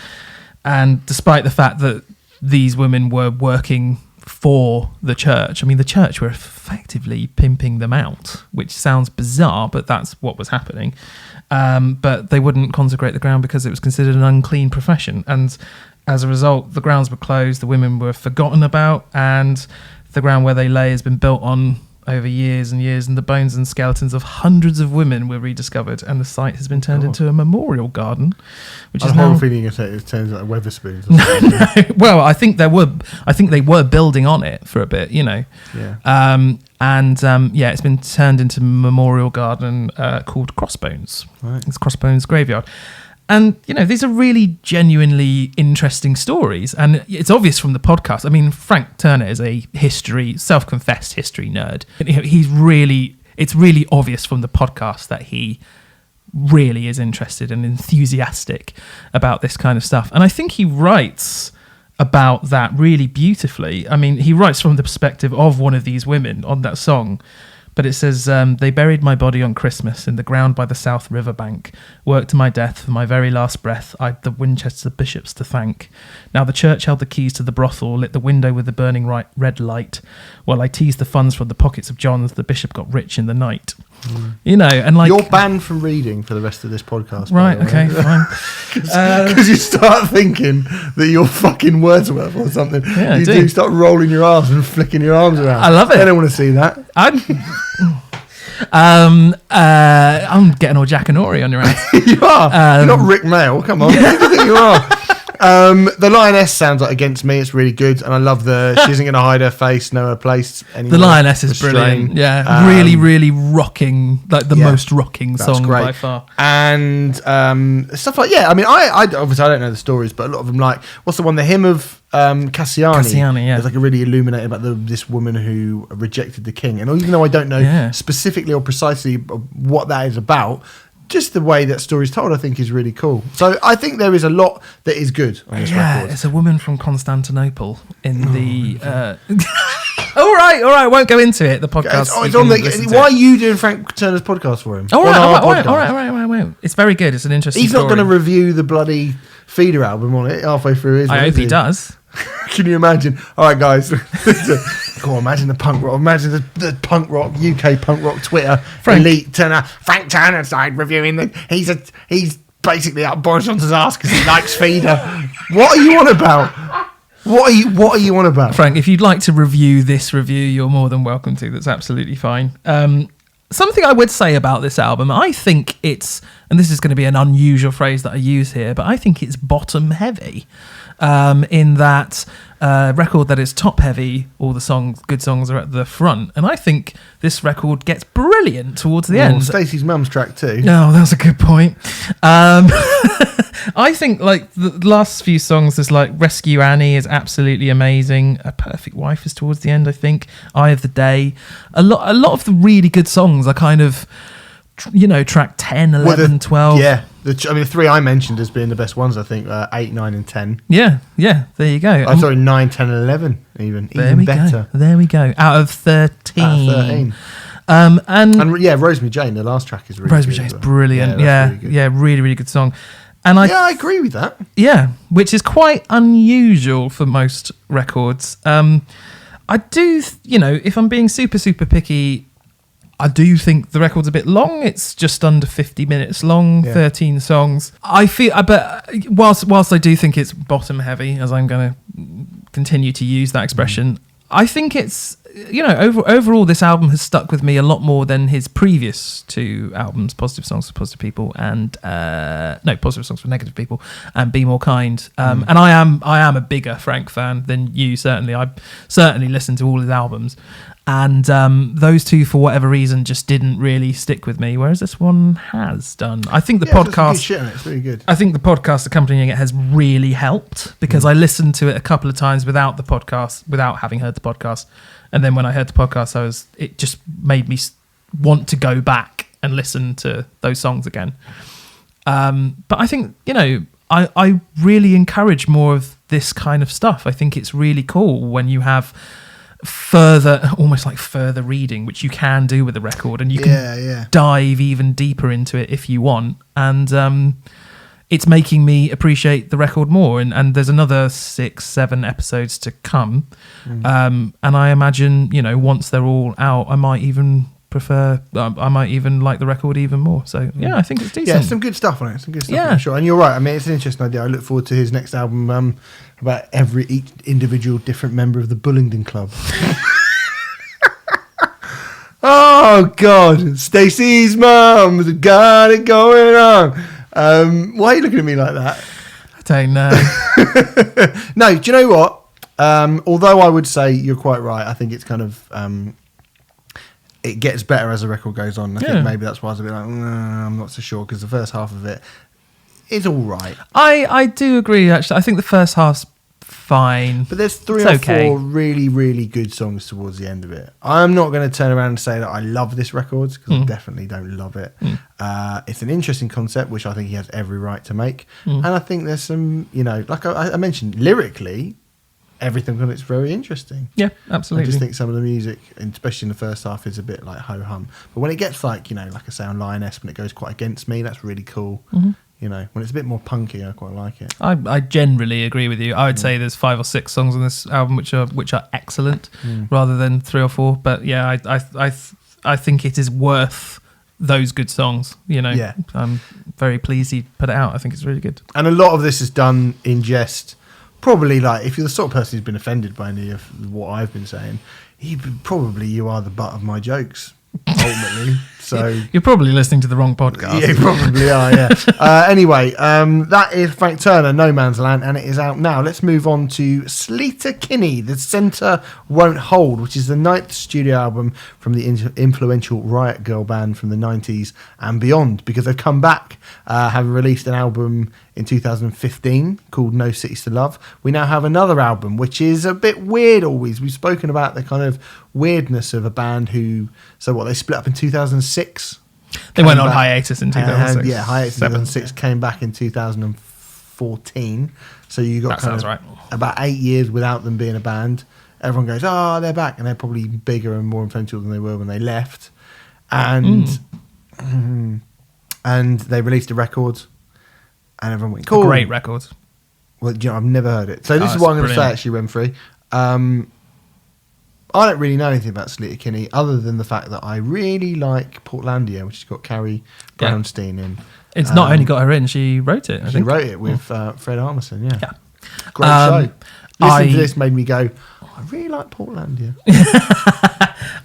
And despite the fact that these women were working for the church, I mean, the church were effectively pimping them out, which sounds bizarre, but that's what was happening. But they wouldn't consecrate the ground because it was considered an unclean profession. And as a result, the grounds were closed, the women were forgotten about, and the ground where they lay has been built on over years and years, and the bones and skeletons of hundreds of women were rediscovered, and the site has been turned into a memorial garden, which is now... feeling it turns like Weatherspoons. No. Well, I think they were building on it for a bit, you know. Yeah. It's been turned into a memorial garden called Crossbones. Right. It's Crossbones Graveyard. And, you know, these are really genuinely interesting stories. And it's obvious from the podcast. I mean, Frank Turner is a self-confessed history nerd. It's really obvious from the podcast that he really is interested and enthusiastic about this kind of stuff. And I think he writes about that really beautifully. I mean, he writes from the perspective of one of these women on that song. But it says, they buried my body on Christmas in the ground by the South River bank. Worked to my death for my very last breath. I'd the Winchester bishops to thank. Now the church held the keys to the brothel, lit the window with the burning red light. While I teased the funds from the pockets of John's, the bishop got rich in the night. You know, and like... You're banned from reading for the rest of this podcast. Right, okay, fine. Because you start thinking that you're fucking Wordsworth or something. Yeah, you do start rolling your arms and flicking your arms around. I love it. I don't want to see that. I'm getting all Jack and Ori on your ass. You are. You're not Rick Mail. Come on. Who do you think you are? The Lioness sounds like Against Me. It's really good, and I love she isn't going to hide her face, know her place anymore. The Lioness is brilliant. Yeah, really, really rocking, like the most rocking song by far. And stuff like I mean, I obviously I don't know the stories, but a lot of them, like what's the one, the Hymn of Cassiani. Yeah, it's like a really illuminating about this woman who rejected the king, and even though I don't know specifically or precisely what that is about, just the way that story's told, I think, is really cool. So I think there is a lot that is good on this record. It's a woman from Constantinople in the... All right, won't go into it. The podcast. Why are you doing Frank Turner's podcast for him? All right. It's very good. It's an interesting story. He's not going to review the bloody Feeder album on it halfway through his. I hope he does. Can you imagine? All right, guys. Go on, imagine the punk rock. Imagine the punk rock, UK punk rock Twitter. Elite Turner. Frank Turner side reviewing that. He's basically up Boris Johnson's ass because he likes Feeder. What are you on about? What are you on about? Frank, if you'd like to review this review, you're more than welcome to. That's absolutely fine. Something I would say about this album, I think it's, and this is going to be an unusual phrase that I use here, but I think it's bottom heavy. In that record that is top heavy, all the good songs are at the front, and I think this record gets brilliant towards the end. Stacey's mum's track too. No, that's a good point. I think like the last few songs, there's like Rescue Annie is absolutely amazing. A Perfect Wife is towards the end, I think. Eye of the Day. A lot of the really good songs are kind of, track 10, 11, 12. Yeah. The 3 I mentioned as being the best ones, I think, 8, 9 and 10. Yeah, there you go. I'm sorry, 9, 10 and 11 even better. There we go. Out of 13. And Rosemary Jane, the last track is really Rosemary Jane's brilliant. Really, really good song. And I agree with that. Yeah, which is quite unusual for most records. I do, if I'm being super, super picky, I do think the record's a bit long. It's just under 50 minutes long, 13 songs. I feel, but whilst I do think it's bottom heavy, as I'm going to continue to use that expression, I think it's, overall this album has stuck with me a lot more than his previous 2 albums, Positive Songs for Positive People and Positive Songs for Negative People and Be More Kind. And I am a bigger Frank fan than you, certainly. I certainly listened to all his albums. And those 2, for whatever reason, just didn't really stick with me, whereas this one has done. I think the podcast... It's really good. I think the podcast accompanying it has really helped, because I listened to it a couple of times without having heard the podcast. And then when I heard the podcast, it just made me want to go back and listen to those songs again. But I think, I really encourage more of this kind of stuff. I think it's really cool when you have almost like further reading, which you can do with a record, and you can dive even deeper into it if you want. And it's making me appreciate the record more. And there's another 6-7 episodes to come. And I imagine, once they're all out, I might even like the record even more. So I think it's decent. Yeah, some good stuff on it. Some good stuff, I'm sure. And you're right. I mean, it's an interesting idea. I look forward to his next album about each individual different member of the Bullingdon Club. Oh God, Stacey's mum's got it going on. Why are you looking at me like that? I don't know. No, do you know what? Although I would say you're quite right. I think it's kind of it gets better as the record goes on. I think maybe that's why I was a bit like, I'm not so sure, because the first half of it is all right. I do agree, actually. I think the first half's fine. But there's 3 or 4 really, really good songs towards the end of it. I'm not going to turn around and say that I love this record, because I definitely don't love it. It's an interesting concept, which I think he has every right to make. And I think there's some, like I mentioned, lyrically, everything on it's very interesting. Yeah, absolutely. I just think some of the music, especially in the first half, is a bit like ho-hum. But when it gets like, like I say on Lioness, when it goes quite against me, that's really cool. When it's a bit more punky, I quite like it. I generally agree with you. I would say there's 5 or 6 songs on this album which are excellent, rather than 3 or 4. But yeah, I think it is worth those good songs. I'm very pleased he put it out. I think it's really good. And a lot of this is done in jest. Probably, like, if you're the sort of person who's been offended by any of what I've been saying, you are the butt of my jokes, ultimately. So you're probably listening to the wrong podcast. Yeah, you probably are, yeah. Anyway, that is Frank Turner, No Man's Land, and it is out now. Let's move on to Sleater-Kinney, The Centre Won't Hold, which is the 9th studio album from the influential Riot girl band from the 90s and beyond, because they've come back, having released an album in 2015 called No Cities to Love. We now have another album, which is a bit weird always. We've spoken about the kind of weirdness of a band they split up in 2006. They went on hiatus in 2006. Hiatus in 2006, came back in 2014. So you got about 8 years without them being a band. Everyone goes, they're back. And they're probably bigger and more influential than they were when they left. And they released a record. And everyone went, cool. Great record. Well, I've never heard it. So this is what I'm going to say, actually, Remfry. I don't really know anything about Sleater-Kinney other than the fact that I really like Portlandia, which has got Carrie Brownstein in. It's not only got her in, she wrote it, I think. She wrote it with Fred Armisen, yeah. Great show. Listening to this made me go, I really like Portlandia.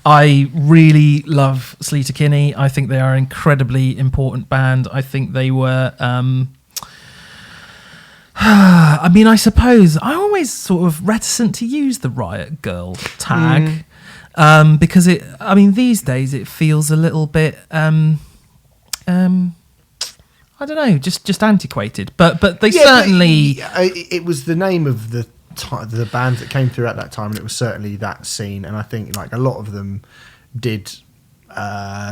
I really love Sleater-Kinney. I think they are an incredibly important band. I think they were... I mean, I suppose I'm always sort of reticent to use the Riot Girl tag because these days it feels a little bit, I don't know, just antiquated. But they certainly. It was the name of the bands that came through at that time, and it was certainly that scene. And I think like a lot of them did.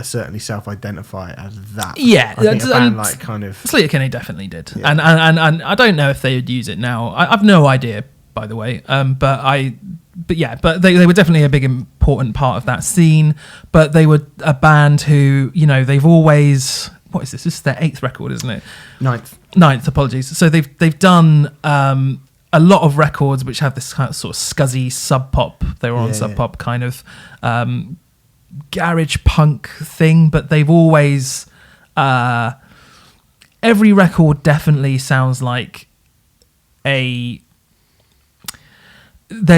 Certainly self-identify as that. Yeah, I think a band like kind of Sleater-Kinney definitely did, and I don't know if they would use it now. I've no idea, by the way. But they were definitely a big important part of that scene. But they were a band who, they've always. What is this? This is their 8th record, isn't it? 9th. Apologies. So they've done a lot of records which have this kind of sort of scuzzy sub pop. They were on sub pop kind of. Garage punk thing, but they've always every record definitely sounds like they're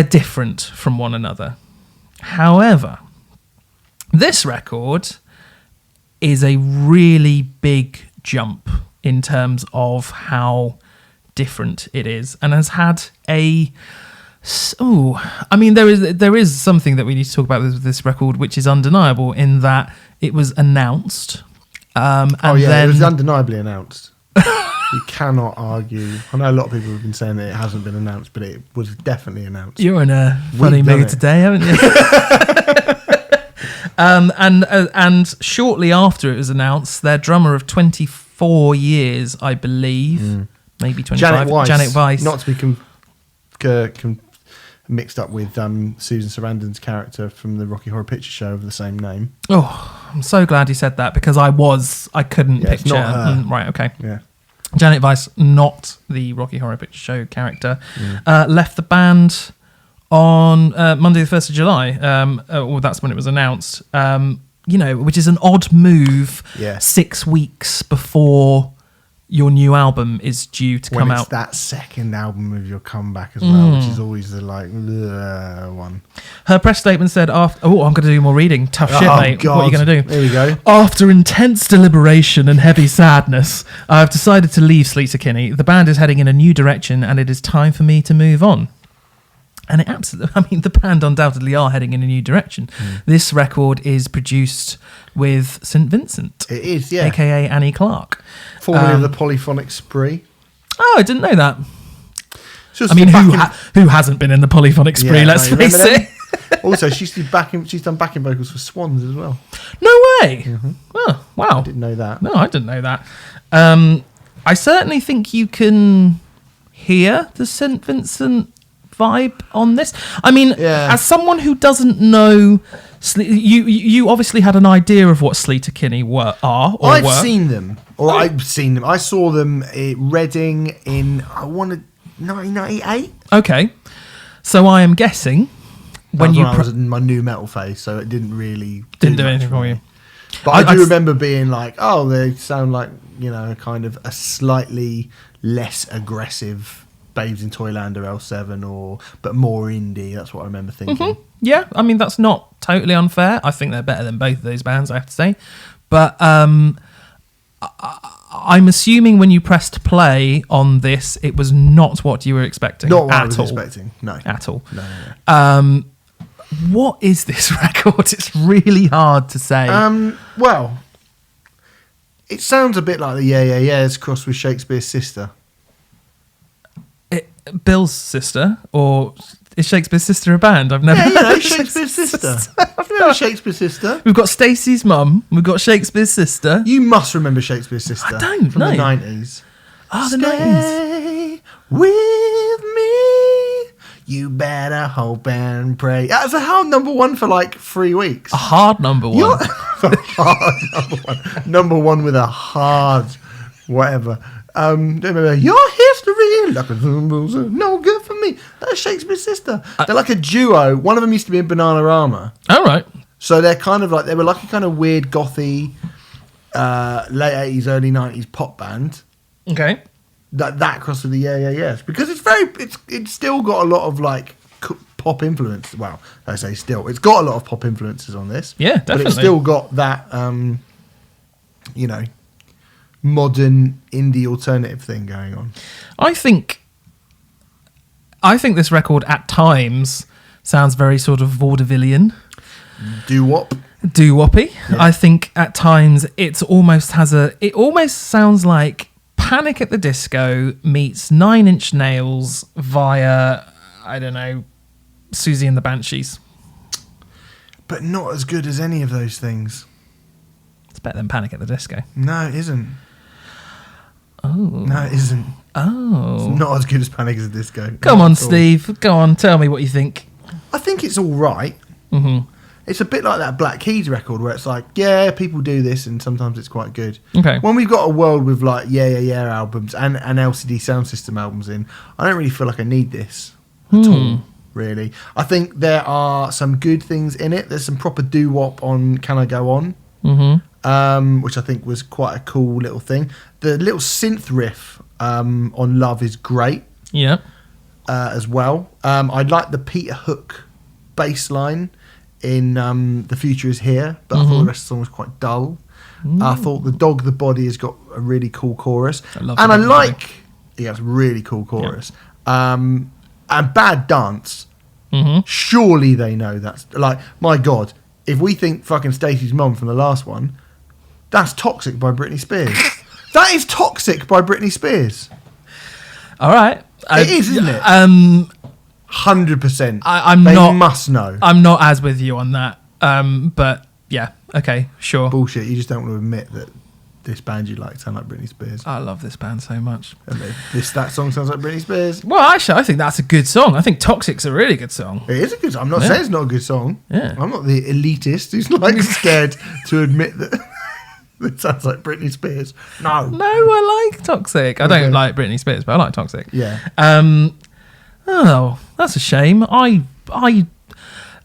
different from one another. However, this record is a really big jump in terms of how different it is, and has had there is something that we need to talk about with this record, which is undeniable in that it was announced. It was undeniably announced. You cannot argue. I know a lot of people have been saying that it hasn't been announced, but it was definitely announced. You're in a funny mood today, haven't you? And shortly after it was announced, their drummer of 24 years, I believe, maybe 25, Janet Weiss, not to be mixed up with Susan Sarandon's character from the Rocky Horror Picture Show of the same name. Oh, I'm so glad you said that because I couldn't picture. It's not her. Right, okay. Yeah. Janet Weiss, not the Rocky Horror Picture Show character, left the band on Monday the 1st of July. That's when it was announced. Which is an odd move 6 weeks before your new album is due to come out. It's that second album of your comeback as well, which is always the one. Her press statement said, I'm going to do more reading. Tough shit, mate. God. What are you going to do? There we go. After intense deliberation and heavy sadness, I've decided to leave Sleater-Kinney. The band is heading in a new direction and it is time for me to move on. And the band undoubtedly are heading in a new direction. This record is produced with St. Vincent. It is, yeah. AKA Annie Clark. Formerly of the Polyphonic Spree. Oh, I didn't know that. Just who hasn't been in the Polyphonic Spree, let's face it. Also, she's done backing vocals for Swans as well. No way. Mm-hmm. Oh, wow. I didn't know that. No, I didn't know that. I certainly think you can hear the St. Vincent vibe on this. As someone who doesn't know, you obviously had an idea of what Sleater-Kinney I've seen them. I saw them at Reading in 1998. Okay, so I am guessing when I was in my new metal phase, so it didn't really do anything for you. But I do remember being like, they sound like kind of a slightly less aggressive Babes in Toyland or L7 but more indie. That's what I remember thinking. Mm-hmm. Yeah, that's not totally unfair. I think they're better than both of those bands, I have to say. But I'm assuming when you pressed play on this, it was not what you were expecting. Not what I was expecting, no. At all. No. What is this record? It's really hard to say. Well, it sounds a bit like the Yeah Yeah Yeahs crossed with Shakespeare's Sister. Bill's sister, or is Shakespeare's Sister a band? I've never heard Shakespeare's Sister. I've remember Shakespeare's Sister. We've got Stacey's mum. We've got Shakespeare's Sister. You must remember Shakespeare's Sister. I don't from know. the 90s. Oh, the 90s. Stay with me. You better hope and pray. That was a hard number one for like 3 weeks. A hard number one. A hard number one. Number one with a hard whatever. Remember, your history, like a no good for me. That's Shakespeare's sister. They're like a duo. One of them used to be in Bananarama. All right. So they're kind of like, they were like a kind of weird gothy, late 80s, early 90s pop band. Okay. That crossed with the Yes. Because it's still got a lot of like pop influence. Well, I say still. It's got a lot of pop influences on this. Yeah, definitely. But it's still got that, modern indie alternative thing going on. I think this record at times sounds very sort of vaudevillian. Doo-wop. Doo-woppy. Yeah. I think at times it almost sounds like Panic at the Disco meets Nine Inch Nails via, I don't know, Susie and the Banshees. But not as good as any of those things. It's better than Panic at the Disco. No, it isn't. Oh. No, it isn't. Oh. It's not as good as Panic at the Disco. Come on, Steve. Go on. Tell me what you think. I think it's all right. Mm-hmm. It's a bit like that Black Keys record where it's like, yeah, people do this and sometimes it's quite good. Okay. When we've got a world with like Yeah albums and LCD Sound System albums in, I don't really feel like I need this at all, really. I think there are some good things in it. There's some proper doo-wop on Can I Go On, which I think was quite a cool little thing. The little synth riff on Love is great. Yeah. As well. I like the Peter Hook bass line in The Future Is Here, but I thought the rest of the song was quite dull. I thought The Dog the Body has got a really cool chorus. I like it's a really cool chorus. Yeah. And Bad Dance, surely they know that's like, my God, if we think fucking Stacey's mum from the last one, that's Toxic by Britney Spears. That is Toxic by Britney Spears. All right. It is, isn't it? 100%. They must know. I'm not as with you on that. But yeah, okay, sure. Bullshit. You just don't want to admit that this band you like sound like Britney Spears. I love this band so much. And that song sounds like Britney Spears. Well, actually, I think that's a good song. I think Toxic's a really good song. It is a good song. I'm not saying it's not a good song. Yeah. I'm not the elitist who's like scared to admit that it sounds like Britney Spears. No, I like Toxic. I don't like Britney Spears, but I like Toxic. Yeah. Oh, that's a shame. I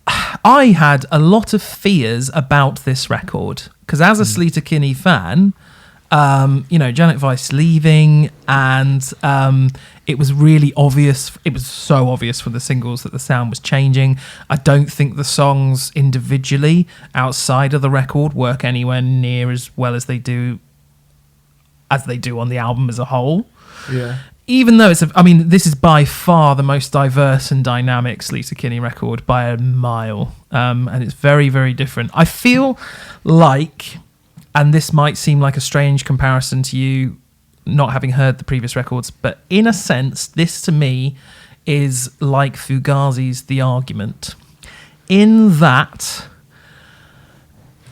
had a lot of fears about this record because as a Sleater-Kinney fan, Janet Weiss leaving, and it was really obvious. It was so obvious from the singles that the sound was changing. I don't think the songs individually outside of the record work anywhere near as well as they do on the album as a whole. Yeah. Even though this is by far the most diverse and dynamic Sleater-Kinney record by a mile, and it's very, very different. I feel like, and this might seem like a strange comparison to you not having heard the previous records, but in a sense, this to me is like Fugazi's The Argument, in that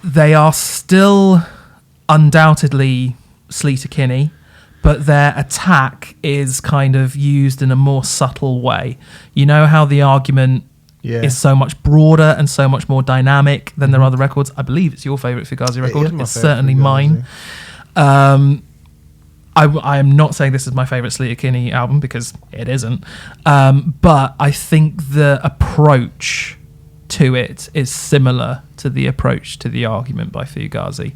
they are still undoubtedly Sleater-Kinney, but their attack is kind of used in a more subtle way. You know how The Argument is so much broader and so much more dynamic than their other records? I believe it's your favourite Fugazi record. It's certainly mine. I am not saying this is my favourite Sleater-Kinney album because it isn't. But I think the approach to it is similar to the approach to The Argument by Fugazi.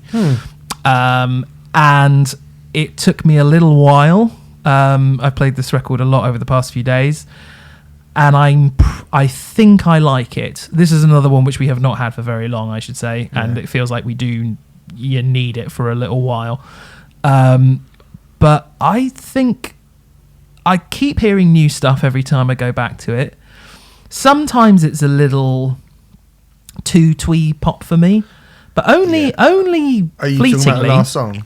And it took me a little while. I played this record a lot over the past few days, and I think I like it. This is another one which we have not had for very long, I should say, and it feels like you need it for a little while. But I think I keep hearing new stuff every time I go back to it. Sometimes it's a little too twee pop for me, but only Are you fleetingly. talking about the last song?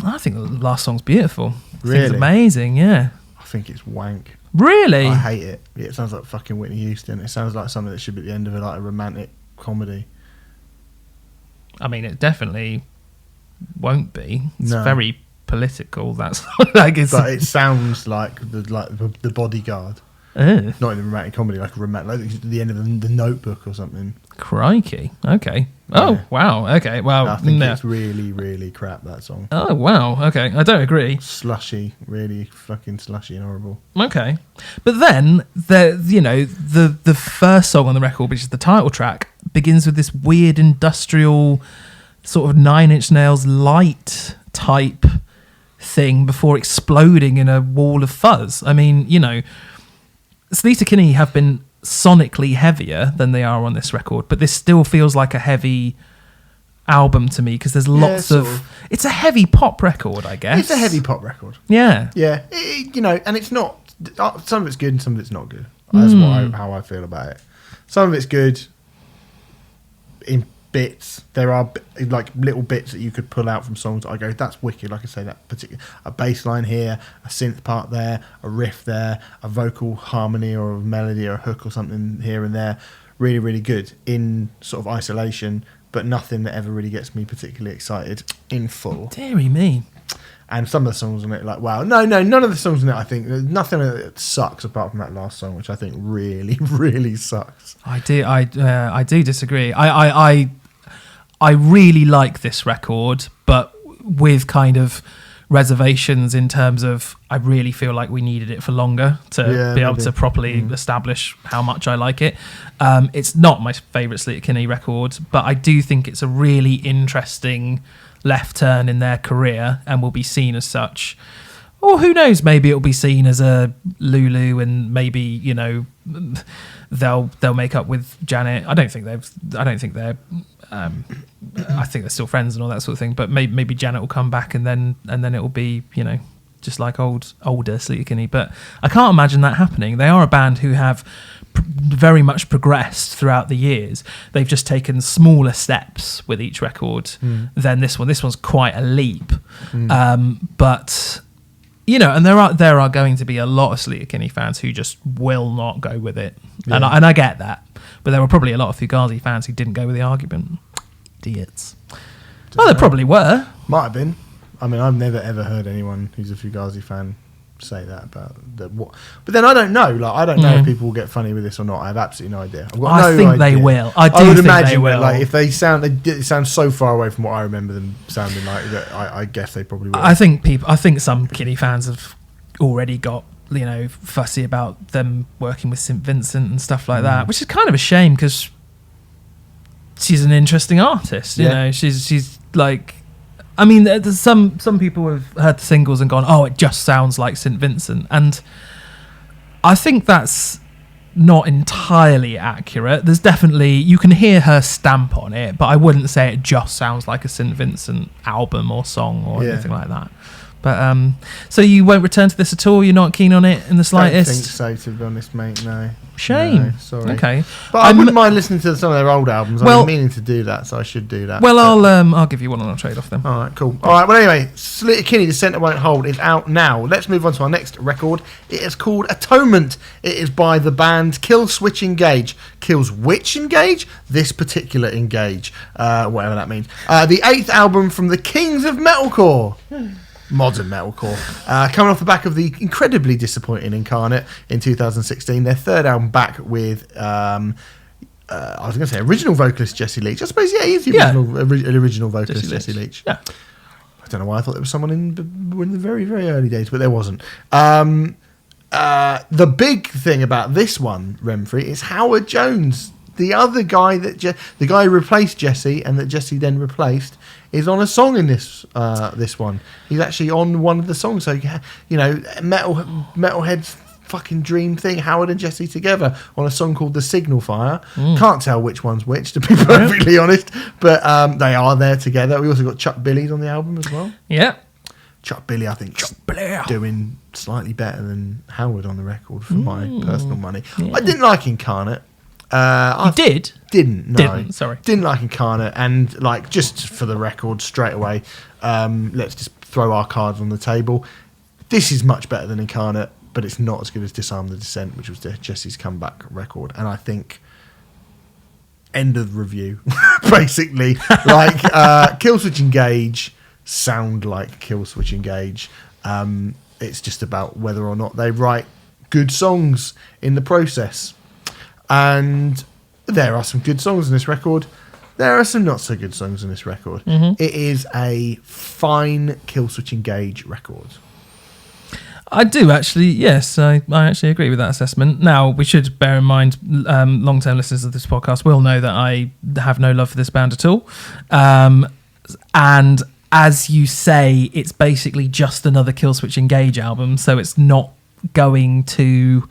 I think the last song's beautiful. I think Really? it's amazing, yeah. I think it's wank. Really? I hate it. Yeah, it sounds like fucking Whitney Houston. It sounds like something that should be at the end of a romantic comedy. I mean, it definitely won't be. It's No. very political. That's like it's. But it sounds like the Bodyguard. Ugh, Not in a romantic comedy, like the end of the Notebook or something. crikey. Okay. Oh, wow. Okay. Well, I think no. it's really, really crap, that song. Oh, wow. Okay. I don't agree. Slushy, really fucking slushy and horrible. Okay. But then, the first song on the record, which is the title track, begins with this weird industrial sort of Nine Inch Nails light type thing before exploding in a wall of fuzz. I mean, Sleater-Kinney have been sonically heavier than they are on this record, but this still feels like a heavy album to me because there's lots of... It's a heavy pop record, I guess. It's a heavy pop record. Yeah. Yeah. And it's not... Some of it's good and some of it's not good. That's how I feel about it. Some of it's good in bits. There are like little bits that you could pull out from songs that I go, that's wicked. Like I say, that particular... A bass line here, a synth part there, a riff there, a vocal harmony or a melody or a hook or something here and there. Really, really good in sort of isolation, but nothing that ever really gets me particularly excited in full. Deary me. And some of the songs on it, like, wow. No, none of the songs on it, I think, nothing that sucks apart from that last song, which I think really, really sucks. I do disagree. I really like this record, but with kind of reservations in terms of I really feel like we needed it for longer to be able to properly establish how much I like it. It's not my favourite Sleater-Kinney record, but I do think it's a really interesting left turn in their career and will be seen as such. Or who knows, maybe it'll be seen as a Lulu and maybe, they'll make up with Janet. I think they're still friends and all that sort of thing, but maybe Janet will come back and then it will be, just like older Sleater-Kinney. But I can't imagine that happening. They are a band who have very much progressed throughout the years. They've just taken smaller steps with each record than this one. This one's quite a leap. But and there are going to be a lot of Sleater-Kinney fans who just will not go with it. Yeah. And I get that. But there were probably a lot of Fugazi fans who didn't go with the argument. Idiots. Well, there probably were. Might have been. I mean, I've never ever heard anyone who's a Fugazi fan say that about what. But then I don't know. Like, I don't know if people will get funny with this or not. I have absolutely no idea. I think they will. I would think imagine they will. Like, if they sound so far away from what I remember them sounding like, that I guess they probably will. I think some Kinney fans have already got fussy about them working with St. Vincent and stuff like that, which is kind of a shame because she's an interesting artist. She's like. I mean, there's some people have heard the singles and gone, oh, it just sounds like St. Vincent. And I think that's not entirely accurate. There's definitely, you can hear her stamp on it, but I wouldn't say it just sounds like a St. Vincent album or song or anything like that. But so you won't return to this at all? You're not keen on it in the slightest? I don't think so, to be honest, mate, no. Shame. No, sorry. Okay. But I wouldn't mind listening to some of their old albums. I've been meaning to do that, so I should do that. Well, I'll give you one on a trade-off then. All right, cool. All right, well, anyway, Sleater-Kinney, The Centre Won't Hold, is out now. Let's move on to our next record. It is called Atonement. It is by the band Killswitch Engage. Killswitch Engage? This particular Engage. Whatever that means. The 8th album from the Kings of Metalcore. Modern metalcore, coming off the back of the incredibly disappointing Incarnate in 2016, their 3rd album back with I was going to say original vocalist Jesse Leach. I suppose he is the original vocalist Jesse Leach. Yeah. I don't know why I thought there was someone in the very, very early days, but there wasn't. The big thing about this one, Remfry, is Howard Jones, the other guy the guy who replaced Jesse and that Jesse then replaced, is on a song in this one. He's actually on one of the songs. So Metalhead's fucking dream thing. Howard and Jesse together on a song called "The Signal Fire." Can't tell which one's which, to be perfectly honest. But they are there together. We also got Chuck Billy's on the album as well. Yeah. Chuck Billy, I think, doing slightly better than Howard on the record for my personal money. Yeah. I didn't like Incarnate. Didn't like Incarnate, and like, just for the record straight away, let's just throw our cards on the table. This is much better than Incarnate, but it's not as good as Disarm the Descent, which was Jesse's comeback record. And I think end of review basically. Like Killswitch Engage sound like Killswitch Engage. It's just about whether or not they write good songs in the process. And there are some good songs in this record. There are some not so good songs on this record. Mm-hmm. It is a fine Killswitch Engage record. I do actually, yes, I actually agree with that assessment. Now, we should bear in mind, long-term listeners of this podcast will know that I have no love for this band at all. And as you say, it's basically just another Killswitch Engage album, so it's not going to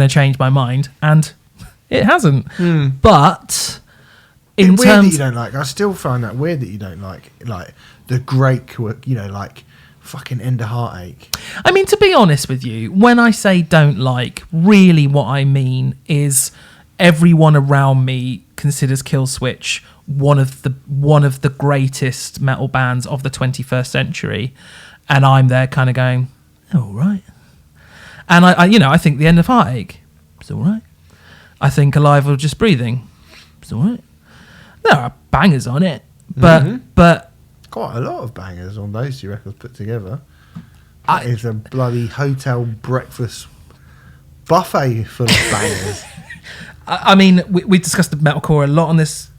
change my mind, and it hasn't. But in It's weird that terms, you don't like. I still find that weird that you don't like the great, like fucking End of Heartache. I mean, to be honest with you, when I say don't like, really what I mean is everyone around me considers Killswitch one of the greatest metal bands of the 21st century, and I'm there kind of going, all right. And I think the End of Heartache, it's all right. I think Alive or Just Breathing, it's all right. There are bangers on it, but Quite a lot of bangers on those two records put together. It's a bloody hotel breakfast buffet full of bangers. I mean, we discussed the metalcore a lot on this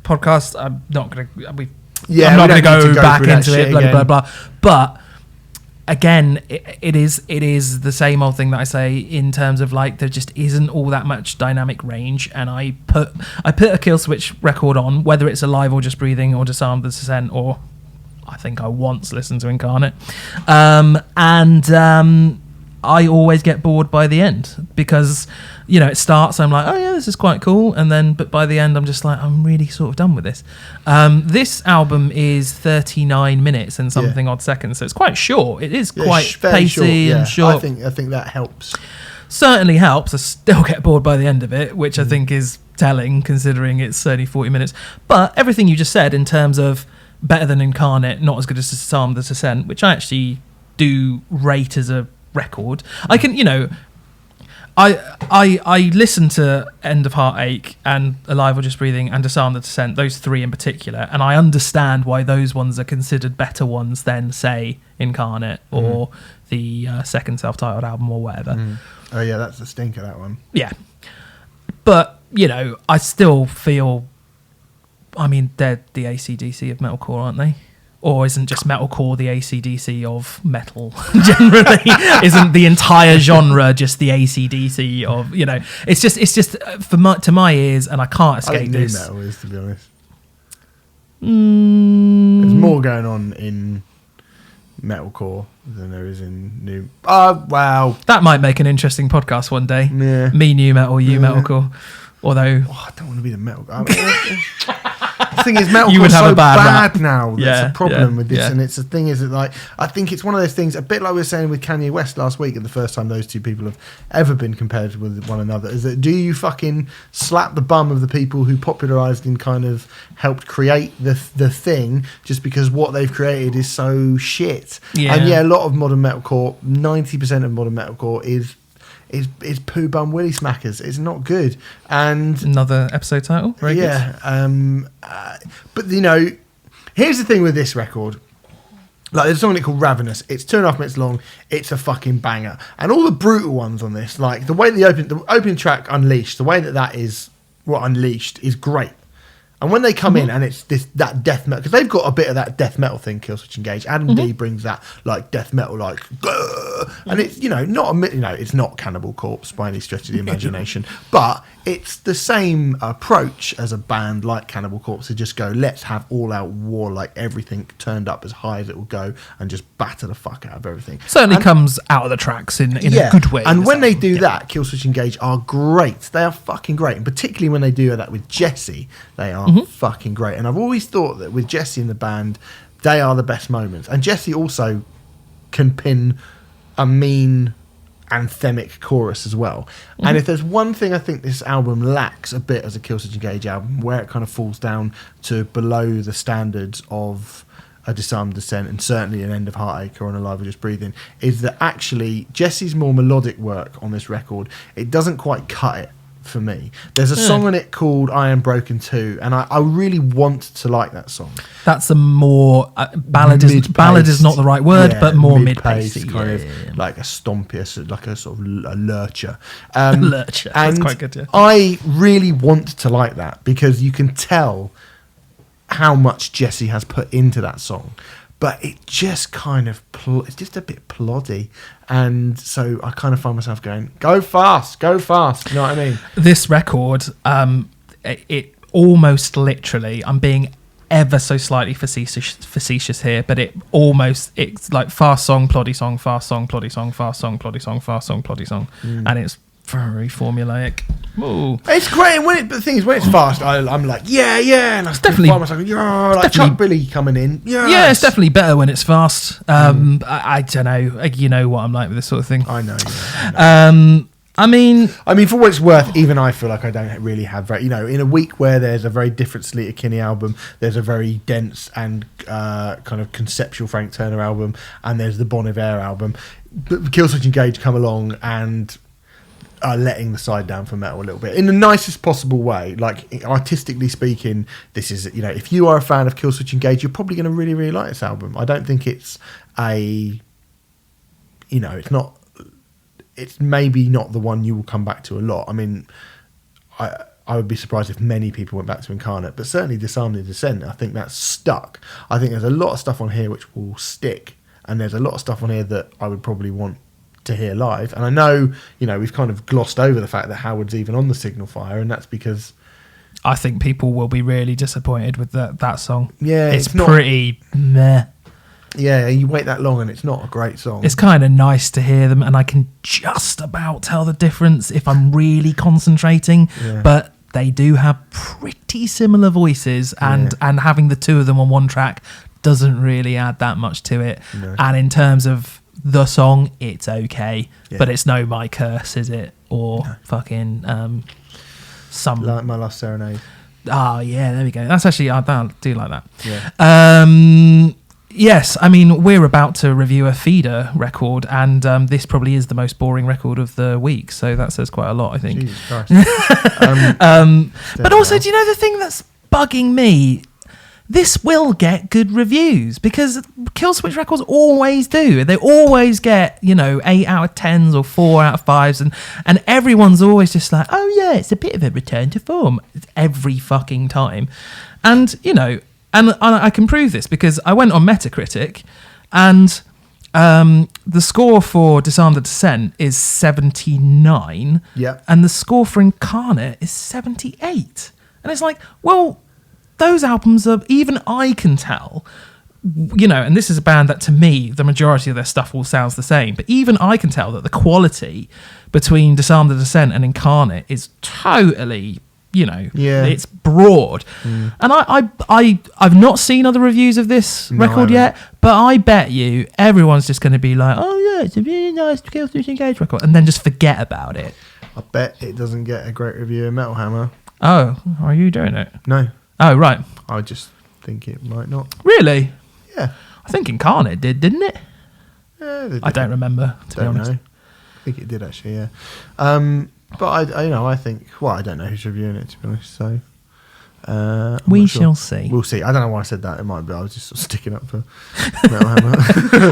podcast. I'm not going to go back into it. Blah blah blah. But again, it is the same old thing that I say in terms of like there just isn't all that much dynamic range. And I put a Killswitch record on, whether it's Alive or Just Breathing or Disarm the Descent, or I think I once listened to Incarnate, and I always get bored by the end because, it starts, I'm like, oh yeah, this is quite cool. And then, but by the end, I'm just like, I'm really sort of done with this. This album is 39 minutes and something odd seconds. So it's quite short. It is quite pacey and short. I think that helps. Certainly helps. I still get bored by the end of it, which I think is telling considering it's only 40 minutes. But everything you just said in terms of better than Incarnate, not as good as Disarm the Descent, which I actually do rate as a record. I can, I listen to End of Heartache and Alive or Just Breathing and Disarm the Descent, those three in particular, and I understand why those ones are considered better ones than, say, Incarnate or the second self-titled album or whatever. Oh yeah, that's the stinker, that one. Yeah. But, I still feel, I mean, they're the AC/DC of metalcore, aren't they? Or isn't just metalcore the AC/DC of metal generally? Isn't the entire genre just the AC/DC of, it's just to my ears, and I can't escape I think this. new metal is, to be honest. There's more going on in metalcore than there is in new. Oh wow, that might make an interesting podcast one day. Yeah. Me new metal, you metalcore. Although I don't want to be the metal guy. The thing is, metalcore's You would have so a bad bad now. That's Yeah, a problem with this, yeah. and it's the thing is that I think it's one of those things. A bit like we were saying with Kanye West last week, and the first time those two people have ever been compared with one another, is that do you fucking slap the bum of the people who popularised and kind of helped create the thing just because what they've created is so shit? Yeah. And a lot of modern metalcore, 90% of modern metalcore is poo bum willy smackers. It's not good. And another episode title. Very good. But here's the thing with this record. Like, there's something called Ravenous. It's 2.5 minutes long. It's a fucking banger. And all the brutal ones on this, like the way the opening track Unleashed, the way that is what Unleashed is great. And when they come in and it's that death metal, because they've got a bit of that death metal thing, Killswitch Engage. Adam D brings that like death metal, like, and it's it's not Cannibal Corpse by any stretch of the imagination, but it's the same approach as a band like Cannibal Corpse to just go, let's have all out war, like everything turned up as high as it will go, and just batter the fuck out of everything. Certainly comes out of the tracks in a good way. And when they do that, Killswitch Engage are great. They are fucking great. And particularly when they do that with Jesse, they are fucking great. And I've always thought that with Jesse in the band, they are the best moments. And Jesse also can pin a mean anthemic chorus as well. And if there's one thing I think this album lacks a bit as a Killswitch Engage album, where it kind of falls down to below the standards of a Disarm Descent and certainly an End of Heartache or an Alive or Just Breathing, is that actually Jesse's more melodic work on this record, it doesn't quite cut it for me. There's a song on it called I Am Broken Too, and I really want to like that song. That's a more ballad is not the right word, but more mid-paced, kind of like a stompier, like a sort of a lurcher. Lurcher, that's quite good. Yeah. I really want to like that because you can tell how much Jesse has put into that song. But it just kind of, it's just a bit ploddy. And so I kind of find myself going, go fast. You know what I mean? This record, it almost literally, I'm being ever so slightly facetious here, but it's like fast song, ploddy song, fast song, ploddy song, fast song, ploddy song, fast song, ploddy song. And it's very formulaic. Ooh. It's great, and the thing is, when it's fast, I'm like, and I definitely find myself, like Chuck Billy coming in. Yeah, it's definitely better when it's fast. I don't know. You know what I'm like with this sort of thing. I know. I mean, for what it's worth, even I feel like I don't really have in a week where there's a very different Sleater-Kinney album, there's a very dense and kind of conceptual Frank Turner album, and there's the Bon Iver album. But Killswitch Engage come along and are letting the side down for metal a little bit in the nicest possible way. Like, artistically speaking, this is, if you are a fan of Killswitch Engage, you're probably going to really, really like this album. I don't think it's it's maybe not the one you will come back to a lot. I mean, I would be surprised if many people went back to Incarnate, but certainly Disarm the Descent, I think that's stuck. I think there's a lot of stuff on here which will stick, and there's a lot of stuff on here that I would probably want to hear live. And I know, we've kind of glossed over the fact that Howard's even on the Signal Fire, and that's because I think people will be really disappointed with that song. Yeah, it's pretty meh. Yeah, you wait that long and it's not a great song. It's kind of nice to hear them, and I can just about tell the difference if I'm really concentrating. Yeah. But they do have pretty similar voices, and having the two of them on one track doesn't really add that much to it. No. And in terms of the song, it's okay, but it's no My Curse, is it? Or fucking some like My Last Serenade. Oh yeah, there we go. That's actually I do like that. Yeah. Yes, I mean, we're about to review a Feeder record, and this probably is the most boring record of the week, so that says quite a lot, I think. Jesus Christ. But also, do you know the thing that's bugging me? This will get good reviews, because Killswitch records always do. They always get, 8 out of 10s or 4 out of 5s, and everyone's always just like, oh yeah, it's a bit of a return to form. It's every fucking time. And, and I can prove this because I went on Metacritic, and the score for Disarm the Descent is 79, and the score for Incarnate is 78. And it's like, well, those albums are, even I can tell, and this is a band that to me, the majority of their stuff all sounds the same, but even I can tell that the quality between Disarm the Descent and Incarnate is totally, it's broad. And I've not seen other reviews of this record yet, but I bet you everyone's just going to be like, oh yeah, it's a really nice Killswitch Engage record, and then just forget about it. I bet it doesn't get a great review in Metal Hammer. Oh, are you doing it? No. Oh, right. I just think it might not. Really? Yeah. I think Incarnate did, didn't it? Yeah, I don't remember, to be honest. I think it did, actually, yeah. But I think, I don't know who's reviewing it, to be honest, so we shall see. We'll see. I don't know why I said that. It might be I was just sort of sticking up for Metal Hammer.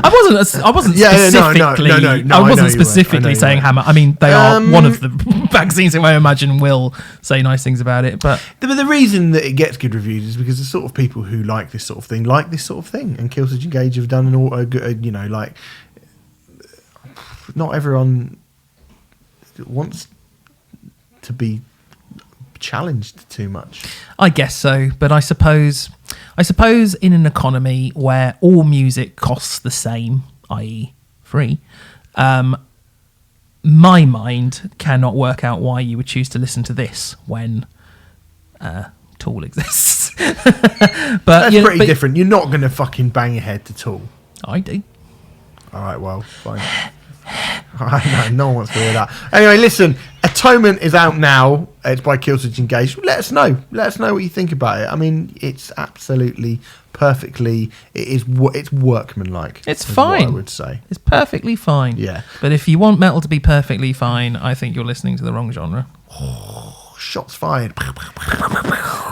I wasn't specifically. I wasn't specifically saying Hammer. I mean, they are one of the magazines who I imagine will say nice things about it. But the reason that it gets good reviews is because the sort of people who like this sort of thing, and Killswitch Engage have done not everyone wants to be challenged too much. I guess so, but I suppose in an economy where all music costs the same, i.e. free, my mind cannot work out why you would choose to listen to this when Tool exists. But that's pretty different. You're not going to fucking bang your head to Tool. I do. All right, well, fine. No one wants to hear that. Anyway, listen, Atonement is out now. It's by Killswitch Engage. Let us know what you think about it. I mean, it's absolutely perfectly. It's workmanlike. It's fine. I would say it's perfectly fine. Yeah. But if you want metal to be perfectly fine, I think you're listening to the wrong genre. shots fired.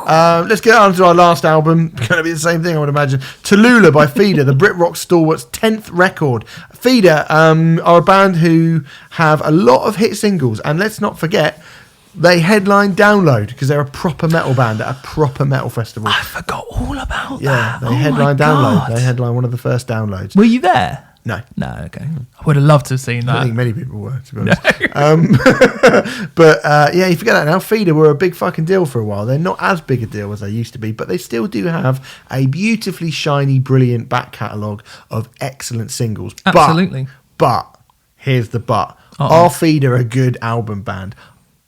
Let's get on to our last album. Going to be the same thing, I would imagine. Tallulah by Feeder, the Brit rock stalwart's 10th record. Feeder are a band who have a lot of hit singles, and let's not forget, they headline Download because they're a proper metal band at a proper metal festival. I forgot all about that. Yeah, they headline Download. They headline one of the first Downloads. Were you there? No. No, okay. I would have loved to have seen that. I think many people were, to be honest. But yeah, you forget that now. Feeder were a big fucking deal for a while. They're not as big a deal as they used to be, but they still do have a beautifully shiny, brilliant back catalogue of excellent singles. Absolutely. But here's the but. Uh-oh. Are Feeder a good album band?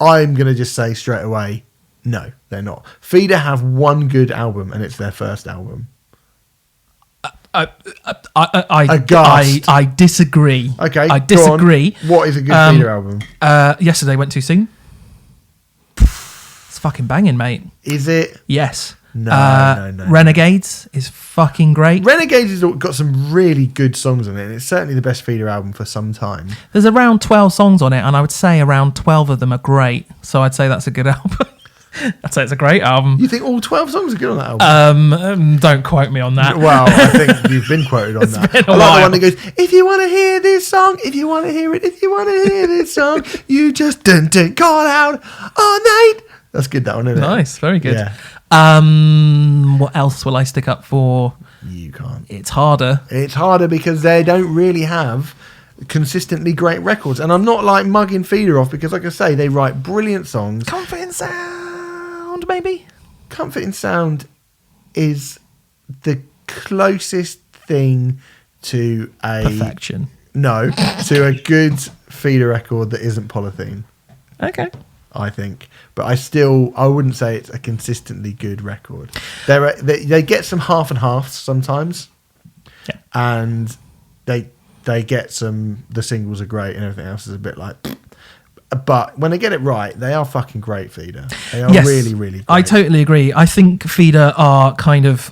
I'm going to just say straight away, no, they're not. Feeder have one good album, and it's their first album. I disagree. Okay, I disagree. What is a good Feeder album? Yesterday Went Too Soon. It's fucking banging, mate. Is it? Yes. No. Renegades is fucking great. Renegades has got some really good songs on it, and it's certainly the best Feeder album for some time. There's around 12 songs on it, and I would say around 12 of them are great. So I'd say that's a good album. I'd say it's a great album. You think all 12 songs are good on that album? Don't quote me on that. Well, I think you've been quoted on that. Been I like the one that goes, if you want to hear this song, if you want to hear it, if you want to hear this song, you just dun call out all night. That's good, that one, isn't it? Nice, very good. Yeah. What else will I stick up for? You can't. It's harder. It's harder because they don't really have consistently great records. And I'm not like mugging Feeder off because, like I say, they write brilliant songs. Comfort in Sound, maybe? Comfort in Sound is the closest thing to a... Perfection. No, to a good Feeder record that isn't Polythene. Okay. I think, but I wouldn't say it's a consistently good record. They get some half and halves sometimes, yeah. And they get some. The singles are great, and everything else is a bit like. But when they get it right, they are fucking great, Feeder. They are really, really great. I totally agree. I think Feeder are kind of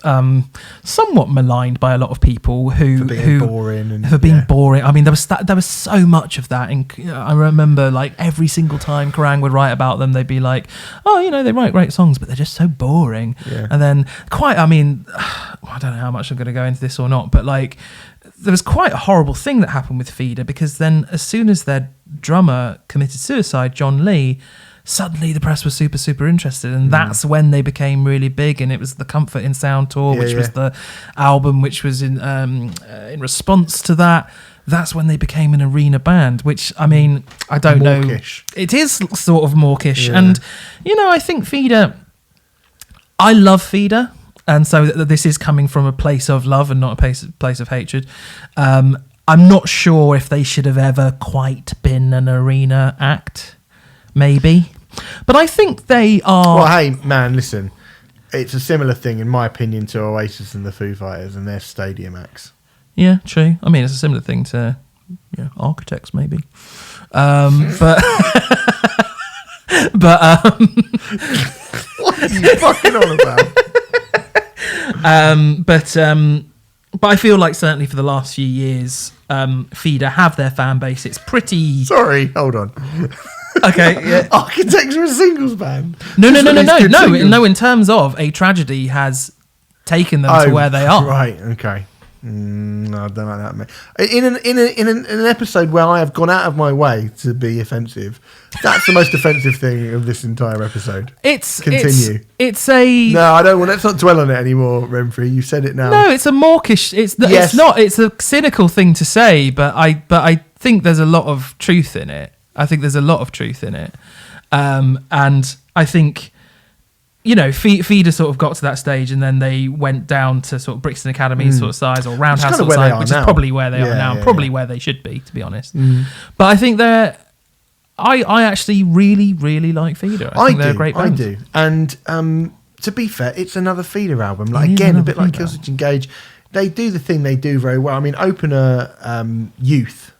somewhat maligned by a lot of people who boring. For being boring. I mean, there was so much of that. And I remember, like, every single time Kerrang would write about them, they'd be like, oh, they write great songs, but they're just so boring. Yeah. And then I don't know how much I'm going to go into this or not, but, like, there was quite a horrible thing that happened with Feeder because then as soon as their drummer committed suicide, John Lee, suddenly the press was super, super interested. And that's when they became really big. And it was the Comfort in Sound tour, which was the album which was in response to that. That's when they became an arena band, which, I mean, I don't mawkish. know. It is sort of mawkish. Yeah. And, I think Feeder... I love Feeder. And so this is coming from a place of love and not a place of hatred. I'm not sure if they should have ever quite been an arena act, maybe. But I think they are... Well, hey, man, listen. It's a similar thing, in my opinion, to Oasis and the Foo Fighters and their stadium acts. Yeah, true. I mean, it's a similar thing to Architects, maybe. But... What are you fucking on about? But I feel like certainly for the last few years, Feeder have their fan base. It's pretty... Sorry, hold on. Okay, yeah. Architects are a singles band. No. In terms of a tragedy has taken them to where they are. Right, okay. No, I don't like that, man. In an episode where I have gone out of my way to be offensive, that's the most offensive thing of this entire episode. Continue. It's a... No, I don't want... Let's not dwell on it anymore, Remfry. You said it now. No, it's a mawkish... It's not... It's a cynical thing to say, but I think there's a lot of truth in it. And I think... Feeder sort of got to that stage and then they went down to sort of Brixton Academy sort of size or Roundhouse sort of size, which is probably where they are now, where they should be, to be honest. But I think they're... I actually really, really like Feeder. I think they're a great band. I do. And to be fair, it's another Feeder album. Like, again, a bit like Killswitch Engage. They do the thing they do very well. I mean, opener Youth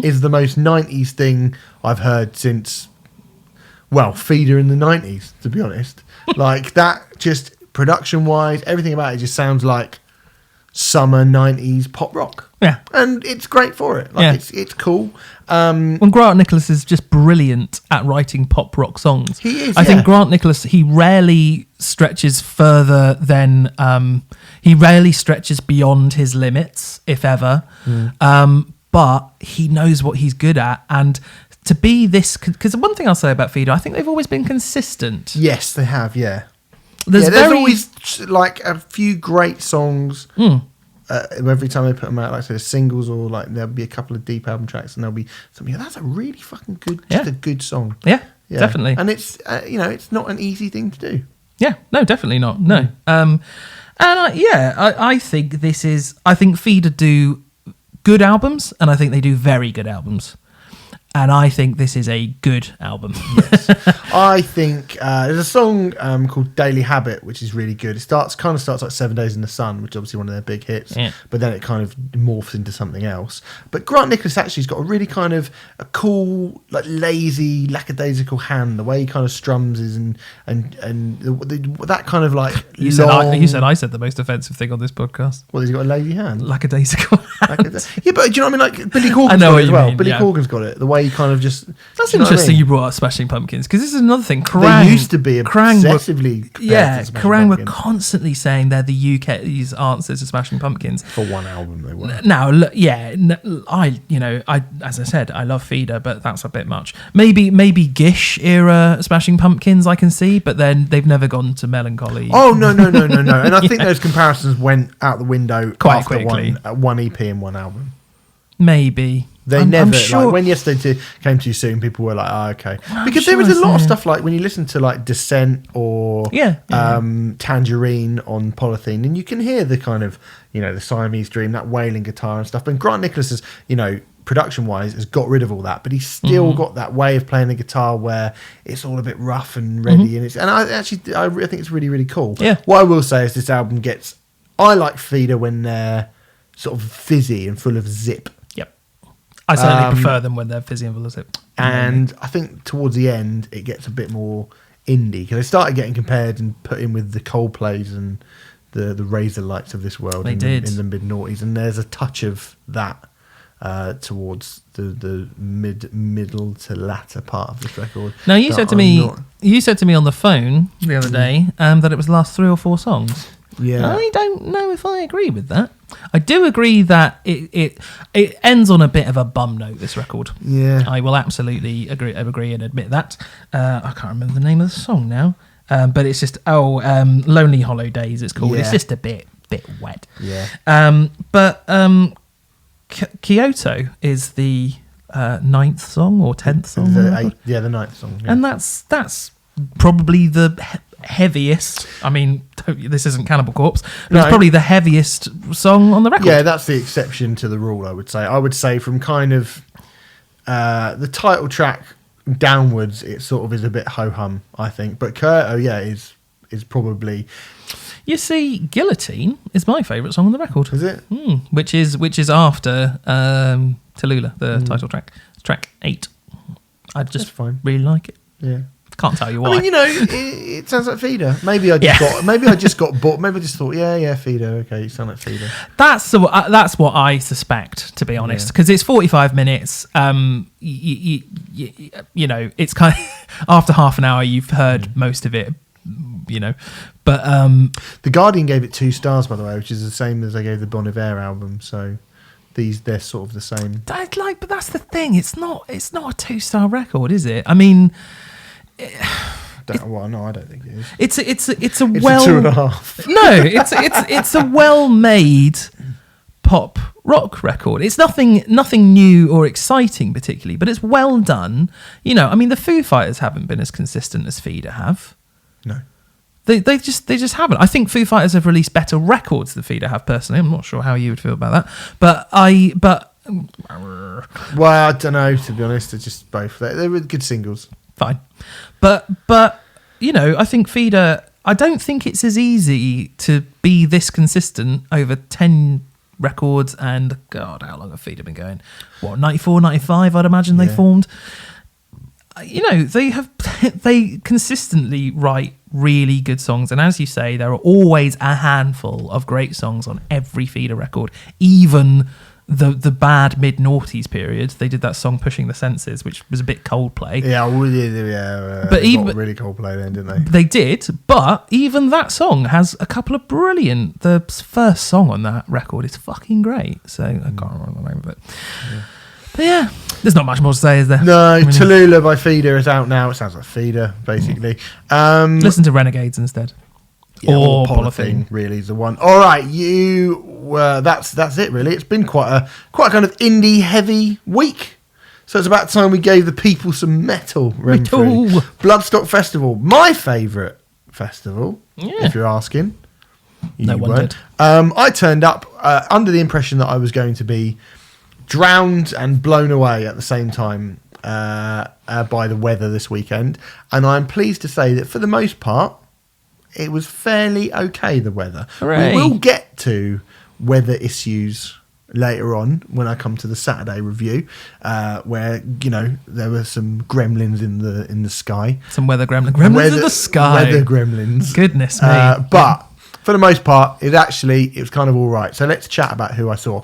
is the most 90s thing I've heard since, Feeder in the 90s, to be honest. Like, that just production-wise, everything about it just sounds like summer 90s pop rock. Yeah. And it's great for it. It's cool. When Grant Nicholas is just brilliant at writing pop rock songs. He is, I think Grant Nicholas, he rarely stretches further than... he rarely stretches beyond his limits, if ever. But he knows what he's good at. And to be this... Because one thing I'll say about Feeder, I think they've always been consistent. Yes, they have, yeah. There's always like a few great songs every time they put them out, like I said, singles, or like there'll be a couple of deep album tracks, and there'll be something. That's a really fucking good, just a good song. Yeah, definitely. And it's it's not an easy thing to do. Yeah, no, definitely not. No, I think this is. I think Feeder do good albums, and I think they do very good albums. And I think this is a good album. Yes. I think there's a song called Daily Habit, which is really good. It kind of starts like 7 Days in the Sun, which is obviously one of their big hits, but then it kind of morphs into something else. But Grant Nicholas actually has got a really kind of a cool, like lazy, lackadaisical hand, the way he kind of strums is and that kind of like you said I said the most offensive thing on this podcast. Well, he's got a lazy hand. Lackadaisical hand. Yeah, but do you know what I mean? Like Billy Corgan's I know got what it as you well. mean, Billy Corgan's got it. The way he kind of just... That's interesting you brought up Smashing Pumpkins, because this is another thing. They used to be obsessively... Kerrang were constantly saying they're the UK's answers to Smashing Pumpkins. For one album they were. Now, as I said, I love Feeder, but that's a bit much. Maybe Gish era Smashing Pumpkins I can see, but then they've never gone to Melancholy. Oh, no. And I think those comparisons went out the window quite after quickly. one EP and one album. Maybe. I'm sure. Like, when Yesterday Came Too Soon, people were like, "Oh, okay," because there was a lot of stuff like when you listen to like Descent or Tangerine on Polythene, and you can hear the kind of the Siamese Dream, that wailing guitar and stuff. And Grant Nicholas is production wise has got rid of all that, but he's still got that way of playing the guitar where it's all a bit rough and ready, and I think it's really, really cool. Yeah. What I will say is this album I like Feeder when they're sort of fizzy and full of zip. I certainly prefer them when they're fizzy and full of zip. And I think towards the end, it gets a bit more indie, because they started getting compared and put in with the Coldplays and the Razor Lights of this world in the mid-noughties. And there's a touch of that towards the middle to latter part of this record. Now, you said to me on the phone the other day that it was the last 3 or 4 songs. Yeah. I don't know if I agree with that. I do agree that it ends on a bit of a bum note, this record. Yeah. I will absolutely agree and admit that. I can't remember the name of the song now, but it's just Lonely Hollow Days it's called. Yeah. It's just a bit wet. Yeah. But Kyoto is the 9th song or 10th song. The 9th song. Yeah. And that's probably the heaviest. I mean, this isn't Cannibal Corpse, but it's probably the heaviest song on the record. Yeah, that's the exception to the rule, I would say. I would say from kind of the title track downwards, it sort of is a bit ho-hum, I think. But Kyoto, is probably... You see, Guillotine is my favourite song on the record. Is it? Which is after Tallulah, the title track. It's track 8. I just really like it. Yeah. Can't tell you why. I mean, it sounds like Feeder. Maybe I just got bored. Maybe I just thought, Feeder. Okay, you sound like Feeder. That's what I suspect, to be honest, because it's 45 minutes. It's kind of after half an hour, you've heard most of it. But The Guardian gave it 2 stars, by the way, which is the same as they gave the Bon Iver album. So they're sort of the same. But that's the thing. It's not a 2-star record, is it? I mean. I don't think it is. It's a 2.5. No, it's a well-made pop rock record. It's nothing new or exciting particularly, but it's well done. I mean, the Foo Fighters haven't been as consistent as Feeder have. No. They just haven't. I think Foo Fighters have released better records than Feeder have personally. I'm not sure how you would feel about that, but well, I don't know, to be honest. They're just both. They were good singles. Fine. But I think Feeder, I don't think it's as easy to be this consistent over 10 records, and God, how long have Feeder been going? 94, 95, I'd imagine they formed. They have they consistently write really good songs, and as you say, there are always a handful of great songs on every Feeder record. Even the bad mid-noughties period, they did that song "Pushing the Senses," which was a bit Coldplay. But even really Coldplay then, didn't they? They did, but even that song has a couple of brilliant. The first song on that record is fucking great. So I can't remember the name of it. But yeah, there's not much more to say, is there? No, Tallulah by Feeder is out now. It sounds like Feeder, basically. Listen to Renegades instead. Or Polythene really is the one. All right, that's it really. It's been quite a kind of indie heavy week. So it's about time we gave the people some metal. Bloodstock Festival, my favourite festival. Yeah. If you're asking, no one did. I turned up under the impression that I was going to be drowned and blown away at the same time by the weather this weekend, and I'm pleased to say that for the most part it was fairly okay, the weather. Hooray. We will get to weather issues later on when I come to the Saturday review, where there were some gremlins in the sky. Some weather gremlins in the sky. Weather gremlins. Goodness me. But for the most part, it was kind of all right. So let's chat about who I saw.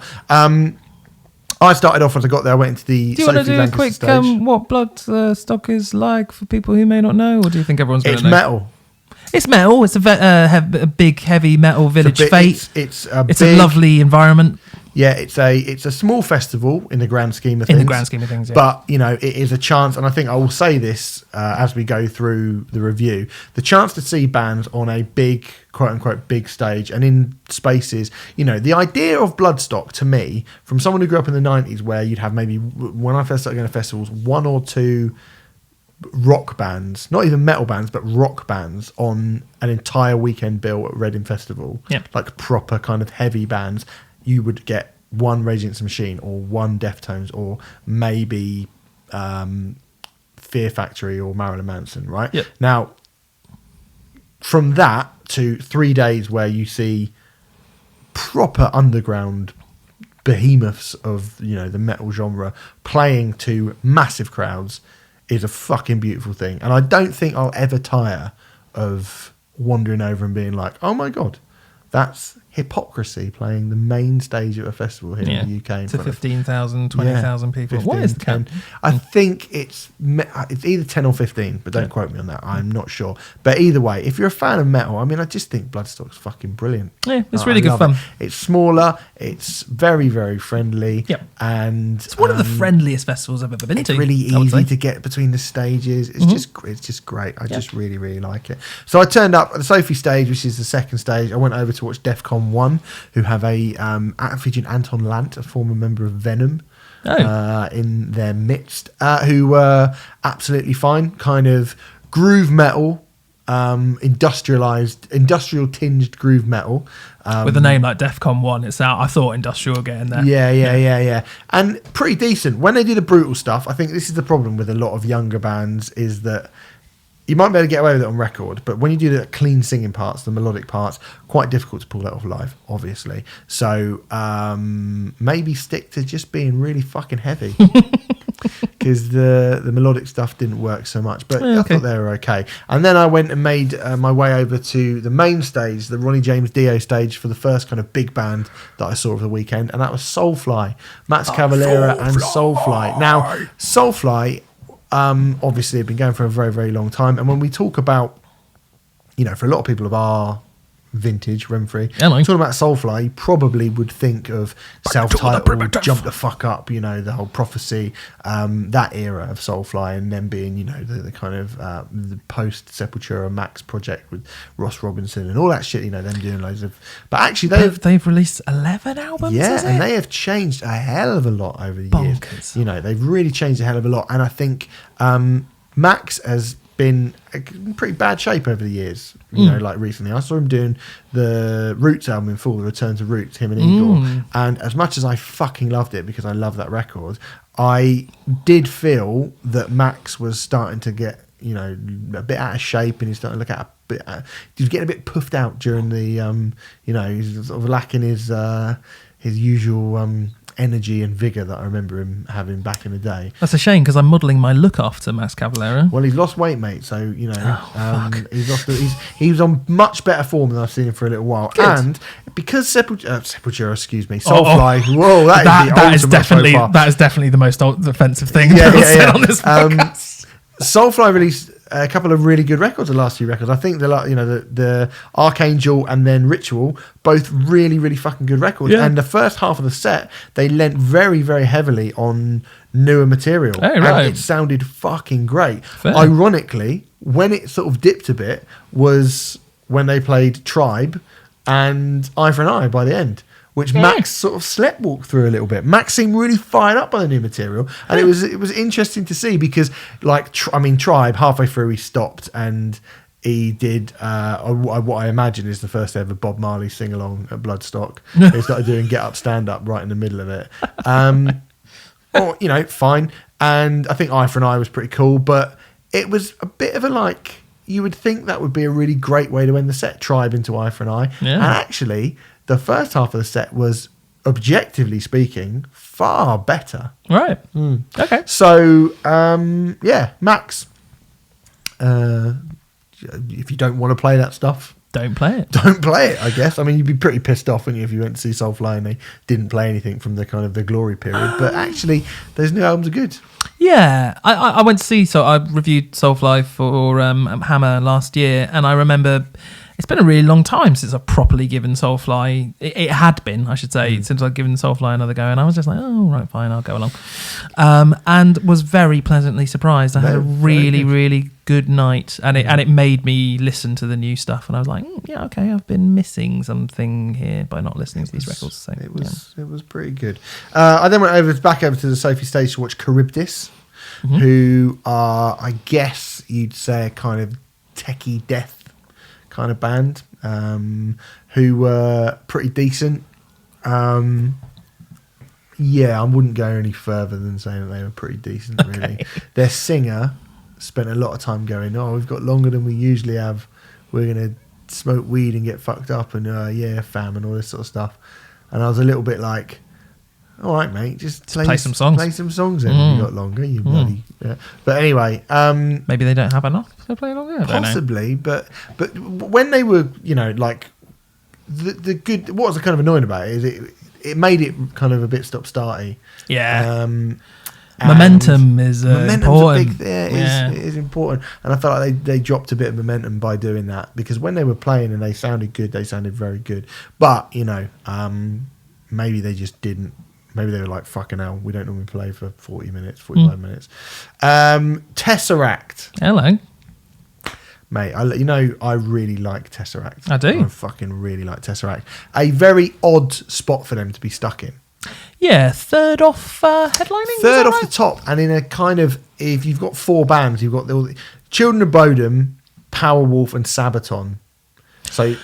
I started off as I got there. I went into the. Do you want to do a quick what Bloodstock is like for people who may not know, or do you think everyone's going to know? It's metal. It's metal. It's a big, heavy metal village fete. It's a lovely environment. Yeah, it's a small festival in the grand scheme of things. In the grand scheme of things, yeah. But, it is a chance, and I think I will say this as we go through the review, the chance to see bands on a big, quote-unquote, big stage and in spaces. The idea of Bloodstock, to me, from someone who grew up in the 90s, where you'd have maybe, when I first started going to festivals, one or two rock bands, not even metal bands, but rock bands on an entire weekend bill at Reading Festival, like proper kind of heavy bands. You would get one Rage Against the Machine or one Deftones or maybe Fear Factory or Marilyn Manson, right? Yep. Now, from that to 3 days where you see proper underground behemoths of the metal genre playing to massive crowds is a fucking beautiful thing. And I don't think I'll ever tire of wandering over and being like, oh my God, that's Hypocrisy playing the main stage of a festival here in the UK. To 15,000, 20,000 people. 15, what is the count? I think it's either 10 or 15, but don't quote me on that. I'm not sure. But either way, if you're a fan of metal, I just think Bloodstock's fucking brilliant. Yeah, it's really good fun. It's smaller. It's very, very friendly. Yep. And it's one of the friendliest festivals I've ever been to. It's really easy to get between the stages. It's just great. I just really, really like it. So I turned up at the Sophie stage, which is the second stage. I went over to watch DEFCON 1, who have a featuring Anton Lant, a former member of Venom, in their midst, who were absolutely fine. Kind of groove metal, industrial tinged groove metal. With a name like DEFCON 1, it's out. I thought industrial getting there. Yeah. And pretty decent. When they do the brutal stuff, I think this is the problem with a lot of younger bands, is that you might be able to get away with it on record, but when you do the clean singing parts, the melodic parts, quite difficult to pull that off live, obviously. So maybe stick to just being really fucking heavy, because the melodic stuff didn't work so much. But I thought they were okay. And then I went and made my way over to the main stage, the Ronnie James Dio stage, for the first kind of big band that I saw over the weekend, and that was Soulfly, Max Cavalera and Soulfly. Now, Soulfly obviously have been going for a very, very long time. And when we talk about, for a lot of people of our vintage, Remfry, talking about Soulfly, you probably would think of self-titled, Jump the Fuck Up, the whole Prophecy, that era of Soulfly, and then being, the kind of the post-Sepultura Max project with Ross Robinson and all that shit, them doing loads of... But actually they've released 11 albums, and they have changed a hell of a lot over the years. They've really changed a hell of a lot, and I think Max has been in pretty bad shape over the years, like recently. I saw him doing the Roots album in full, the Return to Roots, him and Igor. And as much as I fucking loved it, because I love that record, I did feel that Max was starting to get, a bit out of shape, and he's starting to look at he was getting a bit puffed out during the, he's sort of lacking his usual energy and vigor that I remember him having back in the day. That's a shame because I'm modelling my look after Max Cavalera. Well, he's lost weight, mate. So he's lost. He's on much better form than I've seen him for a little while. Good. And because Sepultura, excuse me, Soulfly. Whoa, that is definitely the most offensive thing I've said on this podcast. Soulfly released a couple of really good records, the last few records. I think the Archangel and then Ritual, both really, really fucking good records. Yeah. And the first half of the set, they lent very, very heavily on newer material. Oh, right. And it sounded fucking great. Fair. Ironically, when it sort of dipped a bit was when they played Tribe and Eye for an Eye by the end, which Max sort of sleptwalked through a little bit. Max seemed really fired up by the new material, and it was interesting to see because, Tribe, halfway through he stopped and he did what I imagine is the first ever Bob Marley sing-along at Bloodstock. He started doing Get Up, Stand Up right in the middle of it. Fine. And I think Eye for an Eye was pretty cool, but it was a bit of a you would think that would be a really great way to end the set, Tribe into Eye for an Eye. Yeah. And actually, the first half of the set was, objectively speaking, far better. Right. Okay. So, Max, if you don't want to play that stuff, don't play it. Don't play it, I guess. I mean, you'd be pretty pissed off, wouldn't you, if you went to see Soulfly and they didn't play anything from the kind of the glory period. But actually, those new albums are good. Yeah, I went to see, so I reviewed Soulfly for Hammer last year, and I remember it's been a really long time since I've properly given Soulfly, it had been, I should say, since I'd given Soulfly another go, and I was just like, oh, right, fine, I'll go along. And was very pleasantly surprised. I had a really, really good night, and it made me listen to the new stuff, and I was like, yeah, okay, I've been missing something here by not listening to these records. So, it was pretty good. I then went back over to the Sophie stage to watch Charybdis, who are, I guess you'd say, a kind of techie death kind of band, who were pretty decent. I wouldn't go any further than saying that they were pretty decent, really. Their singer spent a lot of time going, we've got longer than we usually have, we're going to smoke weed and get fucked up and fam and all this sort of stuff. And I was a little bit like, all right, mate, just play some songs. Play some songs then if you got longer, you bloody. Yeah. But anyway, maybe they don't have enough to play longer. Possibly, but when they were, the good. What was kind of annoying about it is it made it kind of a bit stop-starty. Yeah. Momentum is important. It is important, and I felt like they dropped a bit of momentum by doing that, because when they were playing and they sounded good, they sounded very good. But maybe they just didn't. Maybe they were like, fucking hell, we don't normally play for 40 minutes, 45 minutes. TesseracT. Hello. Mate, I really like TesseracT. I do. I fucking really like TesseracT. A very odd spot for them to be stuck in. Yeah, third off headlining? Third off the top, and in a kind of, if you've got four bands, you've got the Children of Bodom, Powerwolf, and Sabaton. So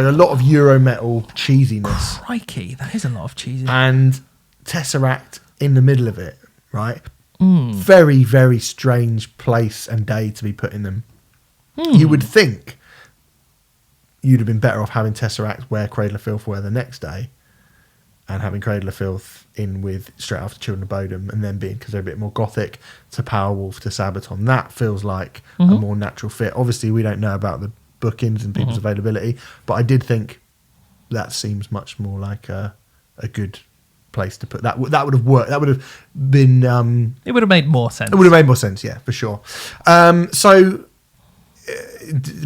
a lot of Euro metal cheesiness. Crikey, that is a lot of cheesiness. And TesseracT in the middle of it, right? Very, very strange place and day to be putting them. You would think you'd have been better off having TesseracT wear Cradle of Filth wear the next day, and having Cradle of Filth in with straight after Children of Bodom, and then being, because they're a bit more gothic, to Powerwolf to Sabaton. That feels like a more natural fit. Obviously, we don't know about the bookings and people's availability, but I did think that seems much more like a good place to put that. That would have worked. That would have been. It would have made more sense. It would have made more sense, yeah, for sure.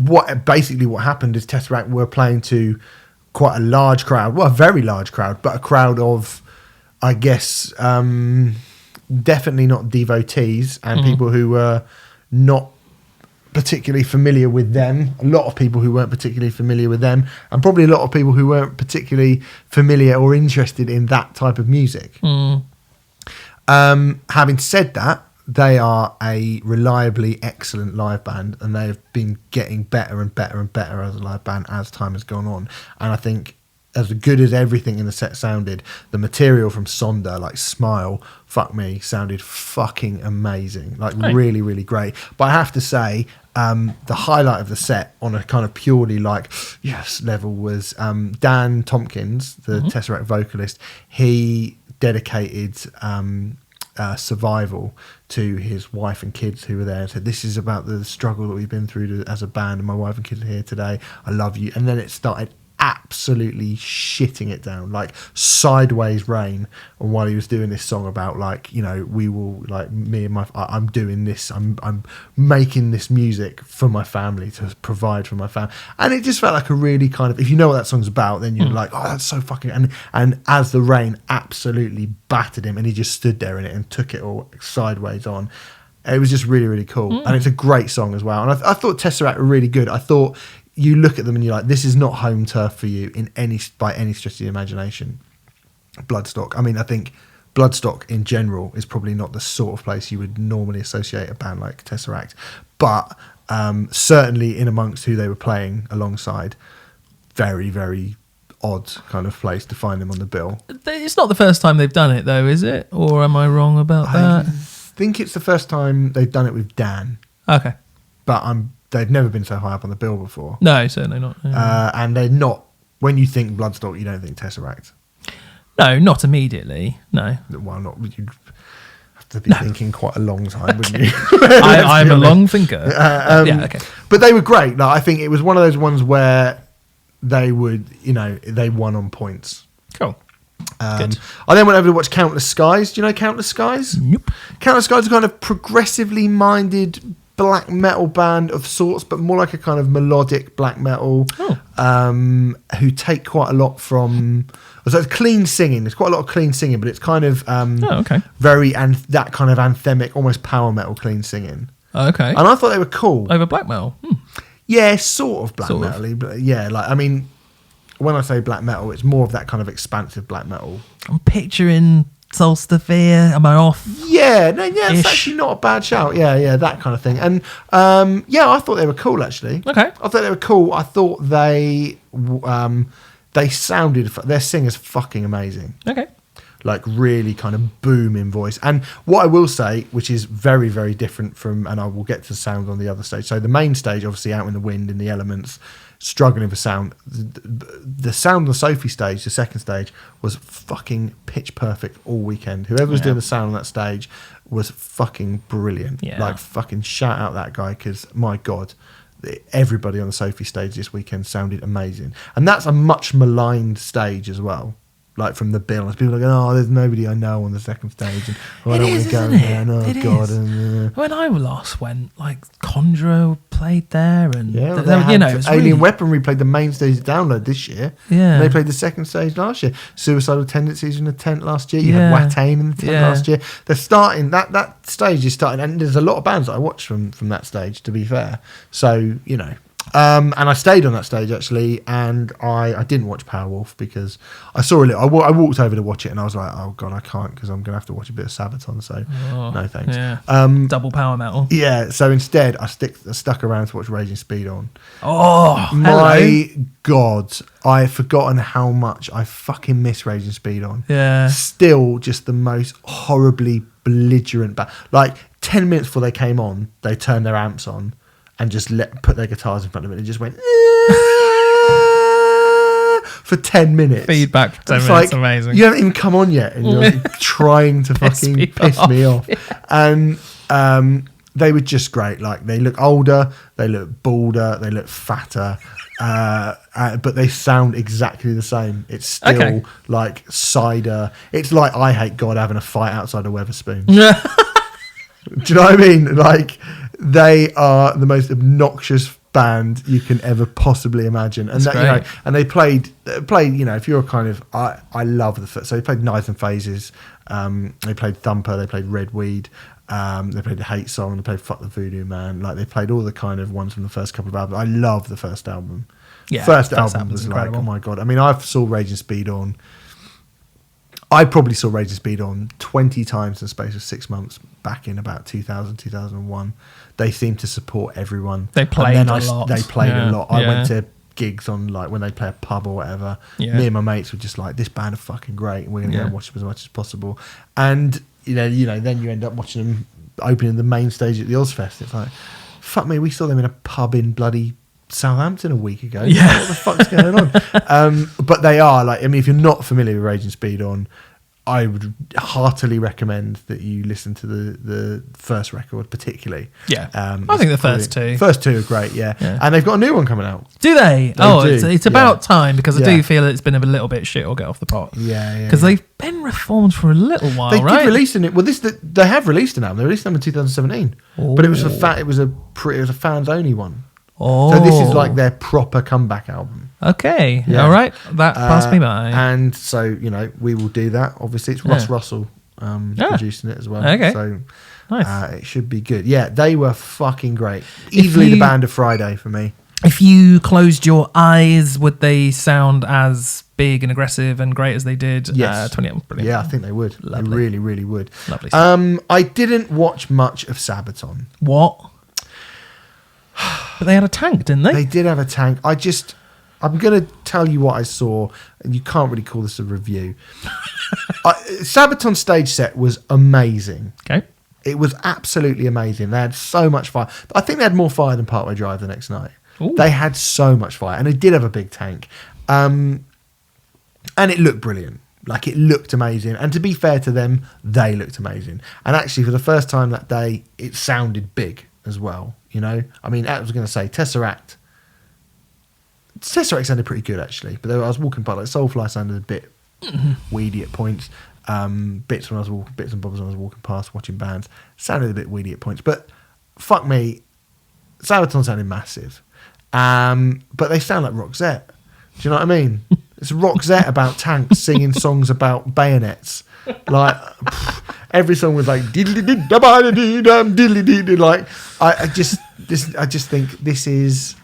What happened is TesseracT were playing to quite a large crowd, well, a very large crowd, but a crowd of, I guess, definitely not devotees and people who were not particularly familiar with them, a lot of people who weren't particularly familiar with them, and probably a lot of people who weren't particularly familiar or interested in that type of music. Having said that, they are a reliably excellent live band, and they've been getting better and better and better as a live band as time has gone on. And I think good as everything in the set sounded, the material from Sonder, like Smile, fuck me, sounded fucking amazing. Like really, really great. But I have to say, the highlight of the set on a kind of purely like level was Dan Tompkins, the TesseracT vocalist. He dedicated Survival to his wife and kids who were there and said, this is about the struggle that we've been through as a band, and my wife and kids are here today. I love you. And then it started absolutely shitting it down, like Sideways Rain. And while he was doing this song about like, you know, we will, like, me and I'm doing this, I'm making this music for my family, to provide for my family. And it just felt like a really kind of, if you know what that song's about, then you're like, oh, that's so fucking, and As the Rain absolutely battered him, and he just stood there in it and took it all sideways on. It was just really, really cool. And it's a great song as well. And I thought TesseracT were really good. I thought, you look at them and you're like, this is not home turf for you by any stretch of the imagination. Bloodstock. I mean, I think Bloodstock in general is probably not the sort of place you would normally associate a band like TesseracT, but certainly in amongst who they were playing alongside, very, very odd kind of place to find them on the bill. It's not the first time they've done it, though, is it? Or am I wrong about that? I think it's the first time they've done it with Dan. Okay. But they've never been so high up on the bill before. No, certainly not. Yeah. And they're not, when you think Bloodstock, you don't think TesseracT. No, not immediately. No. Well, not. You'd have to be thinking quite a long time, wouldn't you? I'm a long thinker. Yeah, okay. But they were great. Like, I think it was one of those ones where they would, you know, they won on points. Cool. Good. I then went over to watch Countless Skies. Do you know Countless Skies? Nope. Countless Skies is a kind of progressively minded black metal band of sorts, but more like a kind of melodic black metal, who take quite a lot from, so it's clean singing. There's quite a lot of clean singing, but it's kind of very, and that kind of anthemic, almost power metal clean singing. Okay. And I thought they were cool. Over black metal? Yeah, sort of black metal-y, but yeah, like, I mean, when I say black metal, it's more of that kind of expansive black metal. I'm picturing Solstice. Am I off? Yeah, it's actually not a bad shout. Yeah, that kind of thing. And I thought they were cool, actually. Okay. I thought they were cool. I thought they sounded, their singer's fucking amazing. Okay. Like really kind of booming voice. And what I will say, which is very, very different from, and I will get to the sound on the other stage. So the main stage, obviously out in the wind, in the elements, struggling for sound. The sound on the Sophie stage, the second stage, was fucking pitch perfect all weekend. Whoever was doing the sound on that stage was fucking brilliant. Yeah. Like, fucking shout out that guy, because my God, everybody on the Sophie stage this weekend sounded amazing. And that's a much maligned stage as well. Like, from the bill, and people are going, oh, there's nobody I know on the second stage, and I don't want to go there, and oh God. And, when I last went, like, Conjuro played there, and yeah, you know, it was Alien really... Weaponry played the main stage download this year. Yeah, and they played the second stage last year. Suicidal Tendencies in the tent last year. You had Watain in the tent last year. They're starting that stage is starting, and there's a lot of bands that I watched from that stage, to be fair. So, you know. And I stayed on that stage, actually, and I didn't watch Powerwolf because I saw a little. I walked over to watch it, and I was like, "Oh God, I can't," because I'm going to have to watch a bit of Sabaton. So no thanks. Yeah. Double power metal. Yeah. So instead, I stuck around to watch Raging Speed on. Oh my God! I had forgotten how much I fucking miss Raging Speed on. Yeah. Still, just the most horribly belligerent. Like 10 minutes before they came on, they turned their amps on and just put their guitars in front of it and just went for 10 minutes. Feedback for 10 minutes, like, amazing. You haven't even come on yet and you're trying to fucking piss me off. And they were just great. Like, they look older, they look balder, they look fatter, but they sound exactly the same. It's still like cider. It's like I Hate God having a fight outside of Wetherspoons. Do you know what I mean? Like, they are the most obnoxious band you can ever possibly imagine, and that, you know, and they played. You know, if you're a kind of, I love so they played Knives and Phases. They played Thumper. They played Red Weed. They played the Hate Song. They played Fuck the Voodoo Man. Like, they played all the kind of ones from the first couple of albums. I love the first album. Yeah, first album was incredible. Like, oh my God. I mean, I saw Raging Speed on. I probably saw Raging Speed on 20 times in the space of 6 months back in about 2000, 2001. They seemed to support everyone. They played a lot. They played a lot. I went to gigs on like when they play a pub or whatever. Yeah. Me and my mates were just like, this band are fucking great, and we're gonna go and watch them as much as possible. And then you end up watching them opening the main stage at the Ozfest. It's like, fuck me, we saw them in a pub in bloody Southampton a week ago. Yeah. What the fuck's going on? But they are like, I mean, if you're not familiar with Raging Speed On, I would heartily recommend that you listen to the first record, particularly. Yeah, I think the first two. First two are great, yeah. And they've got a new one coming out. Do they? do. It's about time, because I Yeah. do feel it's been a little bit shit or get off the pot. Yeah. Because they've been reformed for a little while, They right? did release it. Well, they have released an album. They released them in 2017, but it was it was a fans only one. Oh, So this is like their proper comeback album. okay. Yeah. All right, that passed me by. And so we will do that. Obviously, it's Ross Russell producing it as well. Okay. So Nice. it should be good. Yeah, they were fucking great. Easily the band of Friday for me. If you closed your eyes, would they sound as big and aggressive and great as they did? Yes. 28. Brilliant. Yeah, I think they would. Lovely. They really, really would. Lovely stuff. I didn't watch much of Sabaton. What? But they had a tank, didn't they? They did have a tank. I'm going to tell you what I saw, and you can't really call this a review. Sabaton's stage set was amazing. Okay. It was absolutely amazing. They had so much fire. I think they had more fire than Parkway Drive the next night. Ooh. They had so much fire, and they did have a big tank. And it looked brilliant. Like, it looked amazing. And to be fair to them, they looked amazing. And actually, for the first time that day, it sounded big as well. I mean, I was going to say TesseracT sounded pretty good, actually. But I was walking by, like, Soulfly sounded a bit weedy at points. Bits and bobs when I was walking past watching bands sounded a bit weedy at points. But fuck me, Sabaton sounded massive. But they sound like Roxette. Do you know what I mean? It's Roxette about tanks singing songs about bayonets. Like, every song was like like I just think this is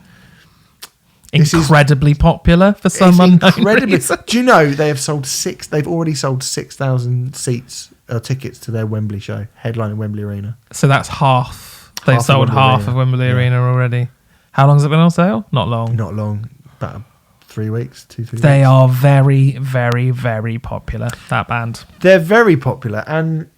Incredibly popular for some unknown reason. Do you know they've already sold 6,000 seats or tickets to their Wembley show, headlining Wembley Arena. So that's half. They've Half of sold Wembley half Arena. of Wembley Yeah. Arena already. How long has it been on sale? Not long. Not long, about 3 weeks, 2-3 weeks. They are very, very, very popular, that band. They're very popular, and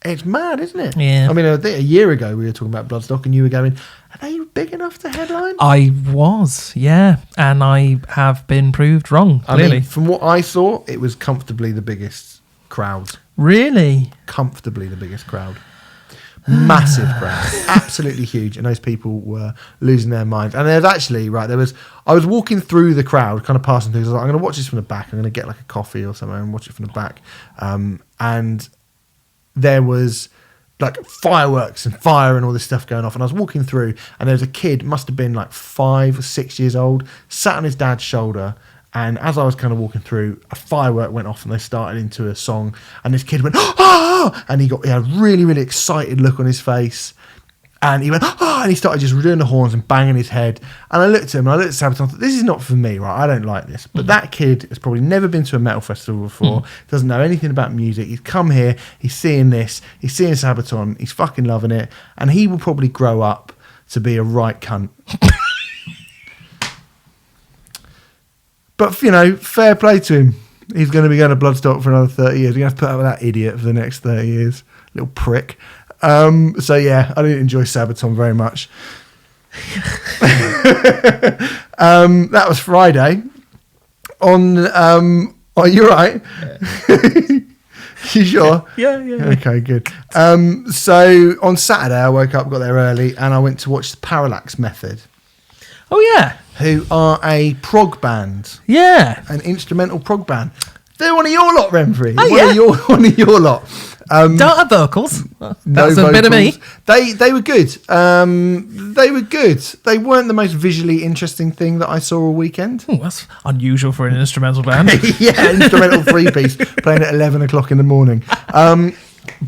it's mad, isn't it? Yeah. I mean, I think a year ago we were talking about Bloodstock, and you were going, "Are they big enough to headline?" I was, yeah. And I have been proved wrong, I clearly. mean, from what I saw, it was comfortably the biggest crowd. Really? Comfortably the biggest crowd. Massive crowd. Absolutely huge. And those people were losing their minds. And there's actually, I was walking through the crowd, kind of passing through. I was like, I'm going to watch this from the back. I'm going to get like a coffee or something and watch it from the back. And there was like fireworks and fire and all this stuff going off. And I was walking through, and there was a kid, must have been like 5 or 6 years old, sat on his dad's shoulder. And as I was kind of walking through, a firework went off and they started into a song. And this kid went, "Ah!" And he had a really, really excited look on his face. And he went, "Ah!" And he started just doing the horns and banging his head. And I looked at him and I looked at Sabaton and thought, this is not for me, right? I don't like this. But that kid has probably never been to a metal festival before, doesn't know anything about music. He's come here, he's seeing this, he's seeing Sabaton, he's fucking loving it. And he will probably grow up to be a right cunt. But, fair play to him. He's going to be going to Bloodstock for another 30 years. You're going to have to put up with that idiot for the next 30 years. Little prick. So, yeah, I didn't enjoy Sabaton very much. That was Friday. Are you right? Yeah. You sure? Yeah. Okay, good. So, on Saturday, I woke up, got there early, and I went to watch the Parallax Method, Oh, yeah. who are a prog band. Yeah. An instrumental prog band. They're one of your lot, Remfry. Oh, yeah. One of your lot. Don't have vocals. That's No a bit of me. vocals. They were good. They were good. They weren't the most visually interesting thing that I saw all weekend. Ooh, that's unusual for an instrumental band. Yeah, instrumental 3-piece playing at 11 o'clock in the morning.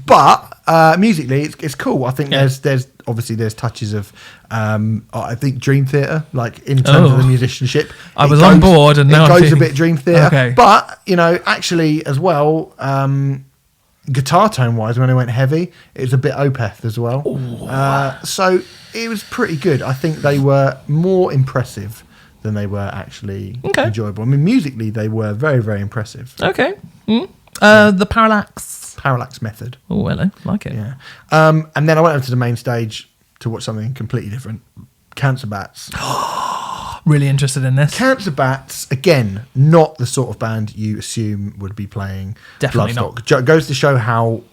But musically, it's cool. I think there's obviously there's touches of I think Dream Theater, like in terms of the musicianship. I was on board, and now it I'm goes a feeling- bit Dream Theater. Okay. But actually as well, guitar tone wise, when I went heavy, it was a bit Opeth as well. So it was pretty good. I think they were more impressive than they were actually Okay. enjoyable. I mean, musically, they were very, very impressive. Okay. The Parallax method. Oh, hello. Like it. Yeah. And then I went over to the main stage to watch something completely different. Cancer Bats. Really interested in this. Cancer Bats, again, not the sort of band you assume would be playing Definitely Bloodstock. Goes to show how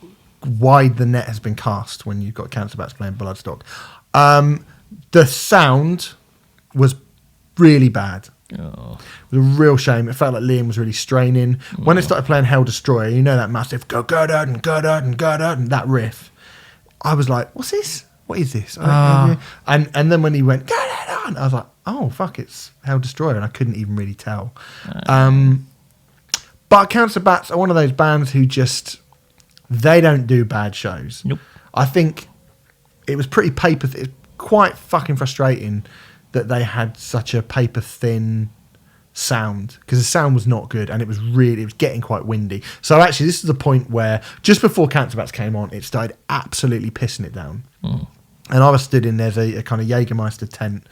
wide the net has been cast when you've got Cancer Bats playing Bloodstock. The sound was really bad. Oh. It was a real shame. It felt like Liam was really straining. When they started playing Hell Destroyer, you know that massive go and that riff. I was like, what's this? What is this? And then when he went, go on, I was like, oh, fuck, it's Hell Destroyer. And I couldn't even really tell. But Cancer Bats are one of those bands who just, they don't do bad shows. Nope. I think it was pretty quite fucking frustrating that they had such a paper thin sound, because the sound was not good and it was getting quite windy. So actually this is the point where just before Cancer Bats came on, it started absolutely pissing it down. And I was stood in, there's a kind of Jägermeister tent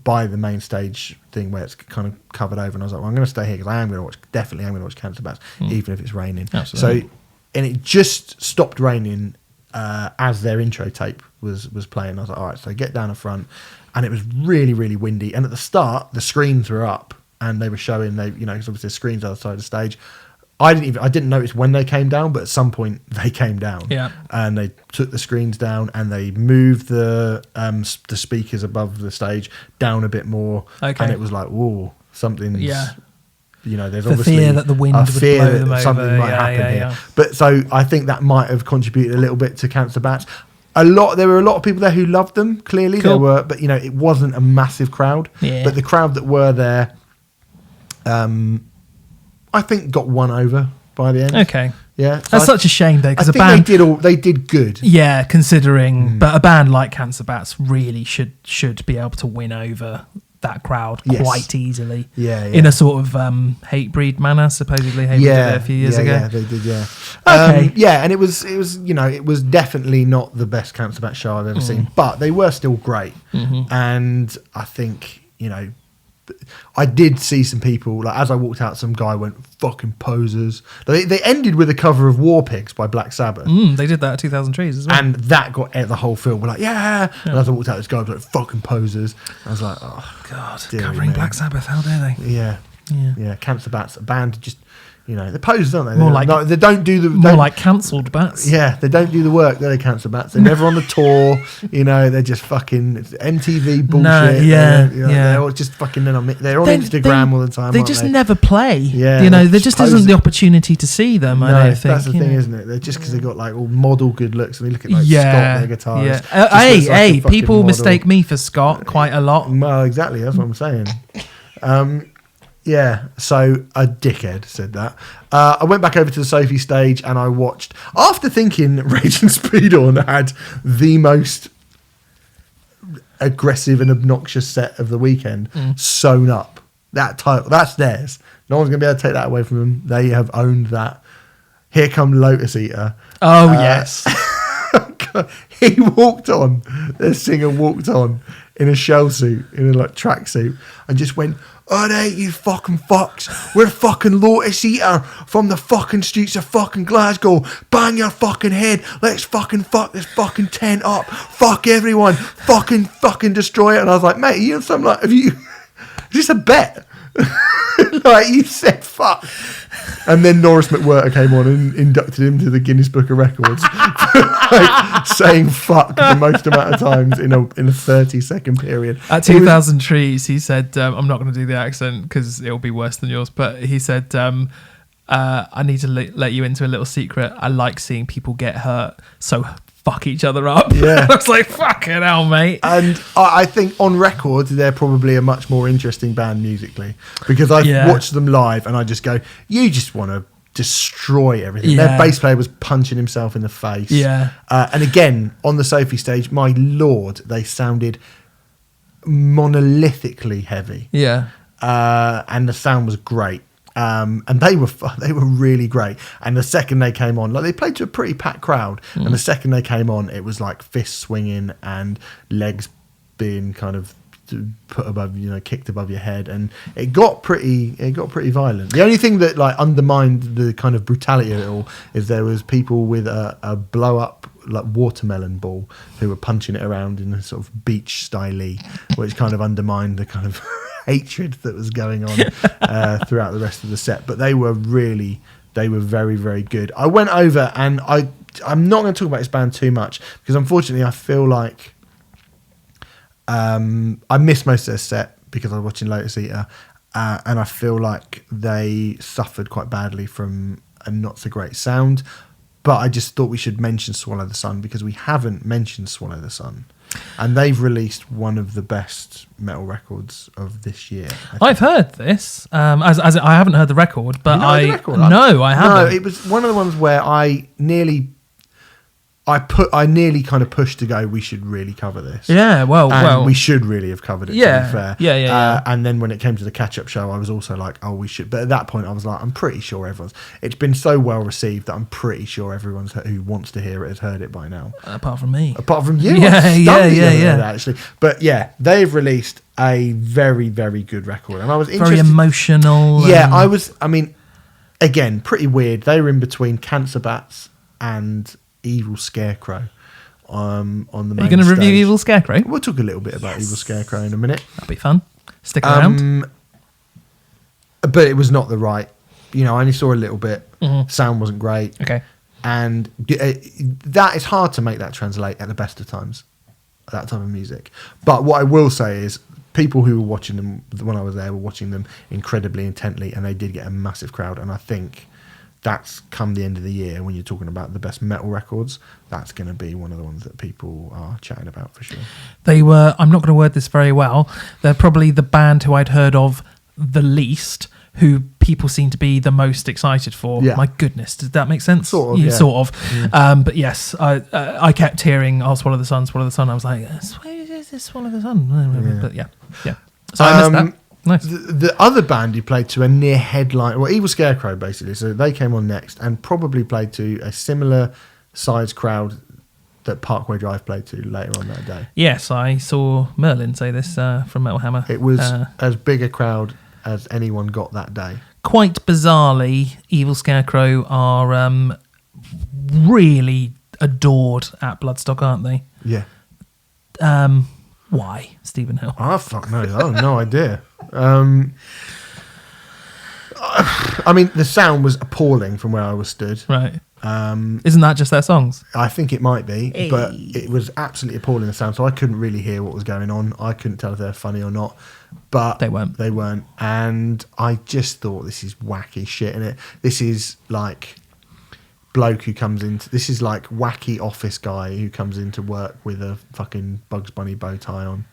by the main stage thing where it's kind of covered over, and I was like, well, I'm going to stay here because I am going to watch Cancer Bats even if it's raining. Absolutely. So, and it just stopped raining as their intro tape was playing. I was like, all right, so get down the front, and it was really, really windy. And at the start, the screens were up, and they were showing, because obviously the screens outside the stage. I didn't notice when they came down, but at some point they came down. Yeah. And they took the screens down and they moved the speakers above the stage down a bit more. Okay. And it was like, whoa, something's. Yeah. There's The obviously fear that the wind would blow them over. something might happen here. Yeah. But so I think that might have contributed a little bit to Cancer Bats. There were a lot of people there who loved them. Clearly, Cool. there were, but it wasn't a massive crowd. Yeah. But the crowd that were there, I think got won over by the end. Okay. Yeah, That's such a shame though, because I a think band they did good. Yeah, considering, but a band like Cancer Bats really should be able to win over that crowd quite easily. Yeah. In a sort of Hatebreed manner, supposedly Hatebreed did it a few years ago. Yeah, they did. Yeah. Okay. And it was it was definitely not the best Cancer Bats show I've ever seen, but they were still great. And I think I did see some people, like as I walked out, some guy went, fucking posers. They ended with a cover of War Pigs by Black Sabbath. They did that at 2000 Trees as well. And that got the whole film. We're like, yeah. And as I walked out, this guy was like, fucking posers. I was like, oh, God, dearie covering me. Black Sabbath, how dare they? Yeah. Cancer Bats, a band just, they're posers, aren't they? More like- they don't do the... More like cancelled bats. Yeah, they don't do the work, they're Cancer Bats. They're never on the tour, they're just fucking MTV bullshit. They're all just fucking, they're on Instagram all the time. They aren't just they? never play. Yeah, there just isn't the opportunity to see them, I don't think. That's the thing, isn't it? They're just because they got like all model good looks, and they look at like Scott, their guitarist. Hey, people mistake me for Scott quite a lot. Well, exactly, that's what I'm saying. Yeah, so a dickhead said that. I went back over to the Sophie stage and I watched, after thinking Raging Speedhorn had the most aggressive and obnoxious set of the weekend, Sewn Up. That title, that's theirs. No one's going to be able to take that away from them. They have owned that. Here Come Lotus Eater. Oh, yes. He walked on, the singer walked on in a shell suit, in a tracksuit, and just went, alright, you fucking fucks. We're fucking Lotus Eater from the fucking streets of fucking Glasgow. Bang your fucking head. Let's fucking fuck this fucking tent up. Fuck everyone. Fucking destroy it. And I was like, mate, you know something like, is this a bet? Like, you said fuck. And then Norris McWhirter came on and inducted him to the Guinness Book of Records like, saying fuck the most amount of times in a 30-second period. At 2000 Trees, he said, I'm not going to do the accent because it'll be worse than yours, but he said, I need to let you into a little secret. I like seeing people get hurt, so fuck each other up. Yeah. I was like, fucking hell, mate. And I think on record, they're probably a much more interesting band musically, because I've watched them live and I just go, you just want to destroy everything. Yeah. Their bass player was punching himself in the face. Yeah. And again, on the Sophie stage, my lord, they sounded monolithically heavy. Yeah. And the sound was great. And they were really great. And the second they came on, like they played to a pretty packed crowd, and the second they came on, it was like fists swinging and legs being kind of put above, kicked above your head, and it got pretty violent. The only thing that like undermined the kind of brutality of it all is there was people with a blow up like watermelon ball who were punching it around in a sort of beach style-y, which kind of undermined the kind of hatred that was going on throughout the rest of the set. But they were very, very good. I went over, and I'm not going to talk about this band too much because unfortunately I feel like I missed most of their set because I was watching Lotus Eater, and I feel like they suffered quite badly from a not so great sound. But I just thought we should mention Swallow the Sun because we haven't mentioned Swallow the Sun. And they've released one of the best metal records of this year. I've heard this. As I haven't heard the record, but I haven't. No, it was one of the ones where I nearly kind of pushed to go, we should really cover this. Yeah, well, we should really have covered it, to be fair. Yeah. And then when it came to the catch-up show, I was also like, oh, we should. But at that point, I was like, I'm pretty sure it's been so well received that I'm pretty sure everyone who wants to hear it has heard it by now. Apart from me. Apart from you. Yeah. Actually. But yeah, they've released a very, very good record. And I was interested. Very emotional. Yeah, again, pretty weird. They were in between Cancer Bats and Evil Scarecrow on the main Are you going to review stage. Evil Scarecrow? We'll talk a little bit about Evil Scarecrow in a minute. That'll be fun. Stick around. But it was not the right. I only saw a little bit. Sound wasn't great. Okay. And that is hard to make that translate at the best of times, that type of music. But what I will say is people who were watching them when I was there were watching them incredibly intently, and they did get a massive crowd. And I think that's come the end of the year when you're talking about the best metal records. That's going to be one of the ones that people are chatting about for sure. They were, I'm not going to word this very well, they're probably the band who I'd heard of the least, who people seem to be the most excited for. Yeah. My goodness, does that make sense? Sort of, yeah. Sort of. Mm. But yes, I kept hearing, Swallow the Sun, Swallow the Sun. I was like, is this Swallow the Sun? Yeah. But yeah. So I missed that. Nice. The other band who played to a near headline, Evil Scarecrow basically, so they came on next and probably played to a similar size crowd that Parkway Drive played to later on that day. Yes, I saw Merlin say this from Metal Hammer. It was as big a crowd as anyone got that day. Quite bizarrely, Evil Scarecrow are really adored at Bloodstock, aren't they? Yeah. Why, Stephen Hill? Oh, fuck no. I have no idea. I mean, the sound was appalling from where I was stood. Right. Isn't that just their songs? I think it might be, but it was absolutely appalling, the sound, so I couldn't really hear what was going on. I couldn't tell if they were funny or not, but They weren't. And I just thought, this is wacky shit, and this is like bloke who comes into, this is like wacky office guy who comes into work with a fucking Bugs Bunny bow tie on.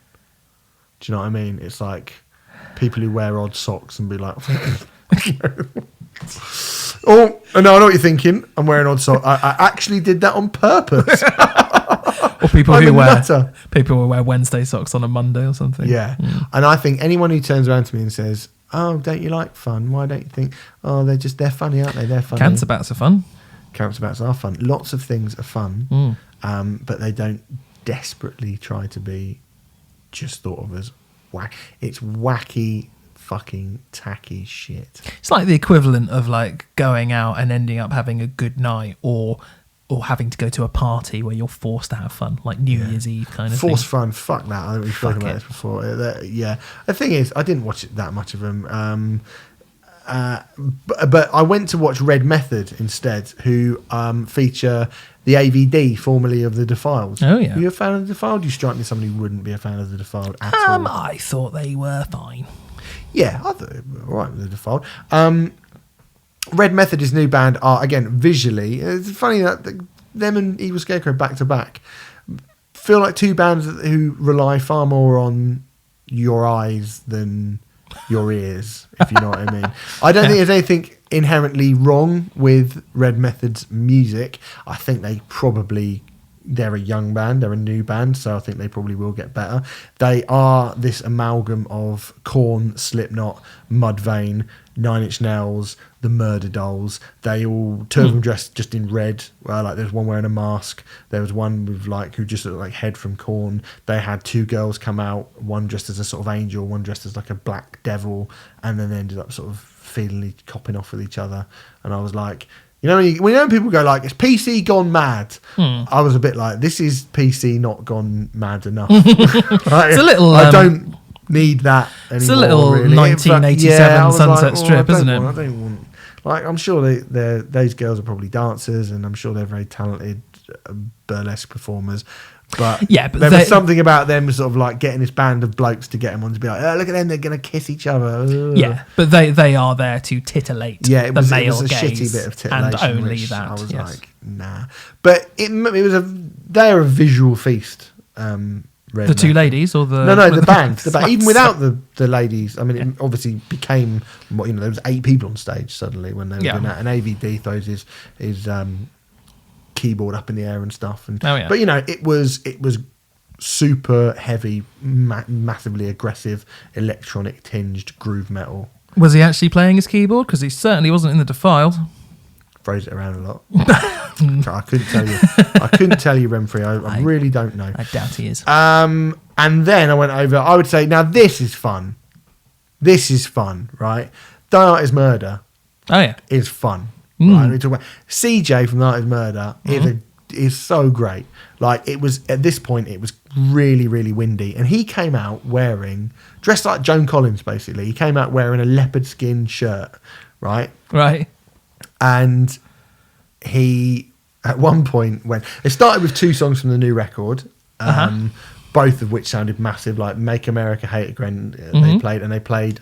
Do you know what I mean? It's like people who wear odd socks and be like, oh, no, I know what you're thinking. I'm wearing odd socks. I actually did that on purpose. Or people who wear Wednesday socks on a Monday or something. Yeah. And I think anyone who turns around to me and says, oh, don't you like fun? Why don't you think, oh, they're funny, aren't they? They're funny. Cancer bats are fun. Cancer bats are fun. Lots of things are fun, but they don't desperately try to be just thought of as whack. It's wacky, fucking tacky shit. It's like the equivalent of like going out and ending up having a good night, or having to go to a party where you're forced to have fun, like New Year's Eve kind of forced thing. fun. Fuck that. I think we've spoken about this before. Yeah. The thing is, I didn't watch it that much of them. But I went to watch Red Method instead, who feature the AVD, formerly of the Defiled. Oh yeah. Are you a fan of the Defiled? You strike me as somebody who wouldn't be a fan of the Defiled at all. I thought they were fine. Yeah, I thought they were all right with the Defiled. Red Method's new band are, again, visually, it's funny that them and Evil Scarecrow back to back feel like two bands who rely far more on your eyes than your ears, if you know what I mean. I don't think there's anything inherently wrong with Red Method's music. I think they're a young band, they're a new band, so I think they probably will get better. They are this amalgam of Korn, Slipknot, Mudvayne, Nine Inch Nails, the Murder Dolls. They all, two of them dressed just in red. Like there's one wearing a mask. There was one with like who just looked like Head from Korn. They had two girls come out, one dressed as a sort of angel, one dressed as like a black devil, and then they ended up sort of feelingly copping off with each other. And I was like, when people go like, it's PC gone mad, I was a bit like, this is PC not gone mad enough. It's a little. I don't need that anymore. It's a little really. 1987 Sunset Strip, isn't it? I don't want. Like, I'm sure those girls are probably dancers, and I'm sure they're very talented burlesque performers. But there was something about them sort of like getting this band of blokes to get them on to be like, oh, look at them, they're going to kiss each other. Ugh. Yeah, but they are there to titillate the male it was a gaze. shitty bit of titillation. And only which that. I was like, nah. But they're a visual feast. The two ladies or the... No, the band. Even without the ladies, I mean, it obviously became, there was 8 people on stage suddenly when they were doing that. And AVD throws his keyboard up in the air and stuff. But it was super heavy, massively aggressive, electronic tinged groove metal. Was he actually playing his keyboard? Because he certainly wasn't in the Defiled. Throws it around a lot. I couldn't tell you. Remfry. I really don't know. I doubt he is. And then I went over. I would say, now this is fun. This is fun, right? Die Artist Murder. Oh yeah, is fun. Right? We talk about CJ from Die Artist Murder is so great. Like, it was at this point, it was really, really windy, and he came out dressed like Joan Collins. Basically, he came out wearing a leopard skin shirt, right? Right. And he, at one point, it started with 2 songs from the new record, both of which sounded massive, like Make America Hate Again. They played,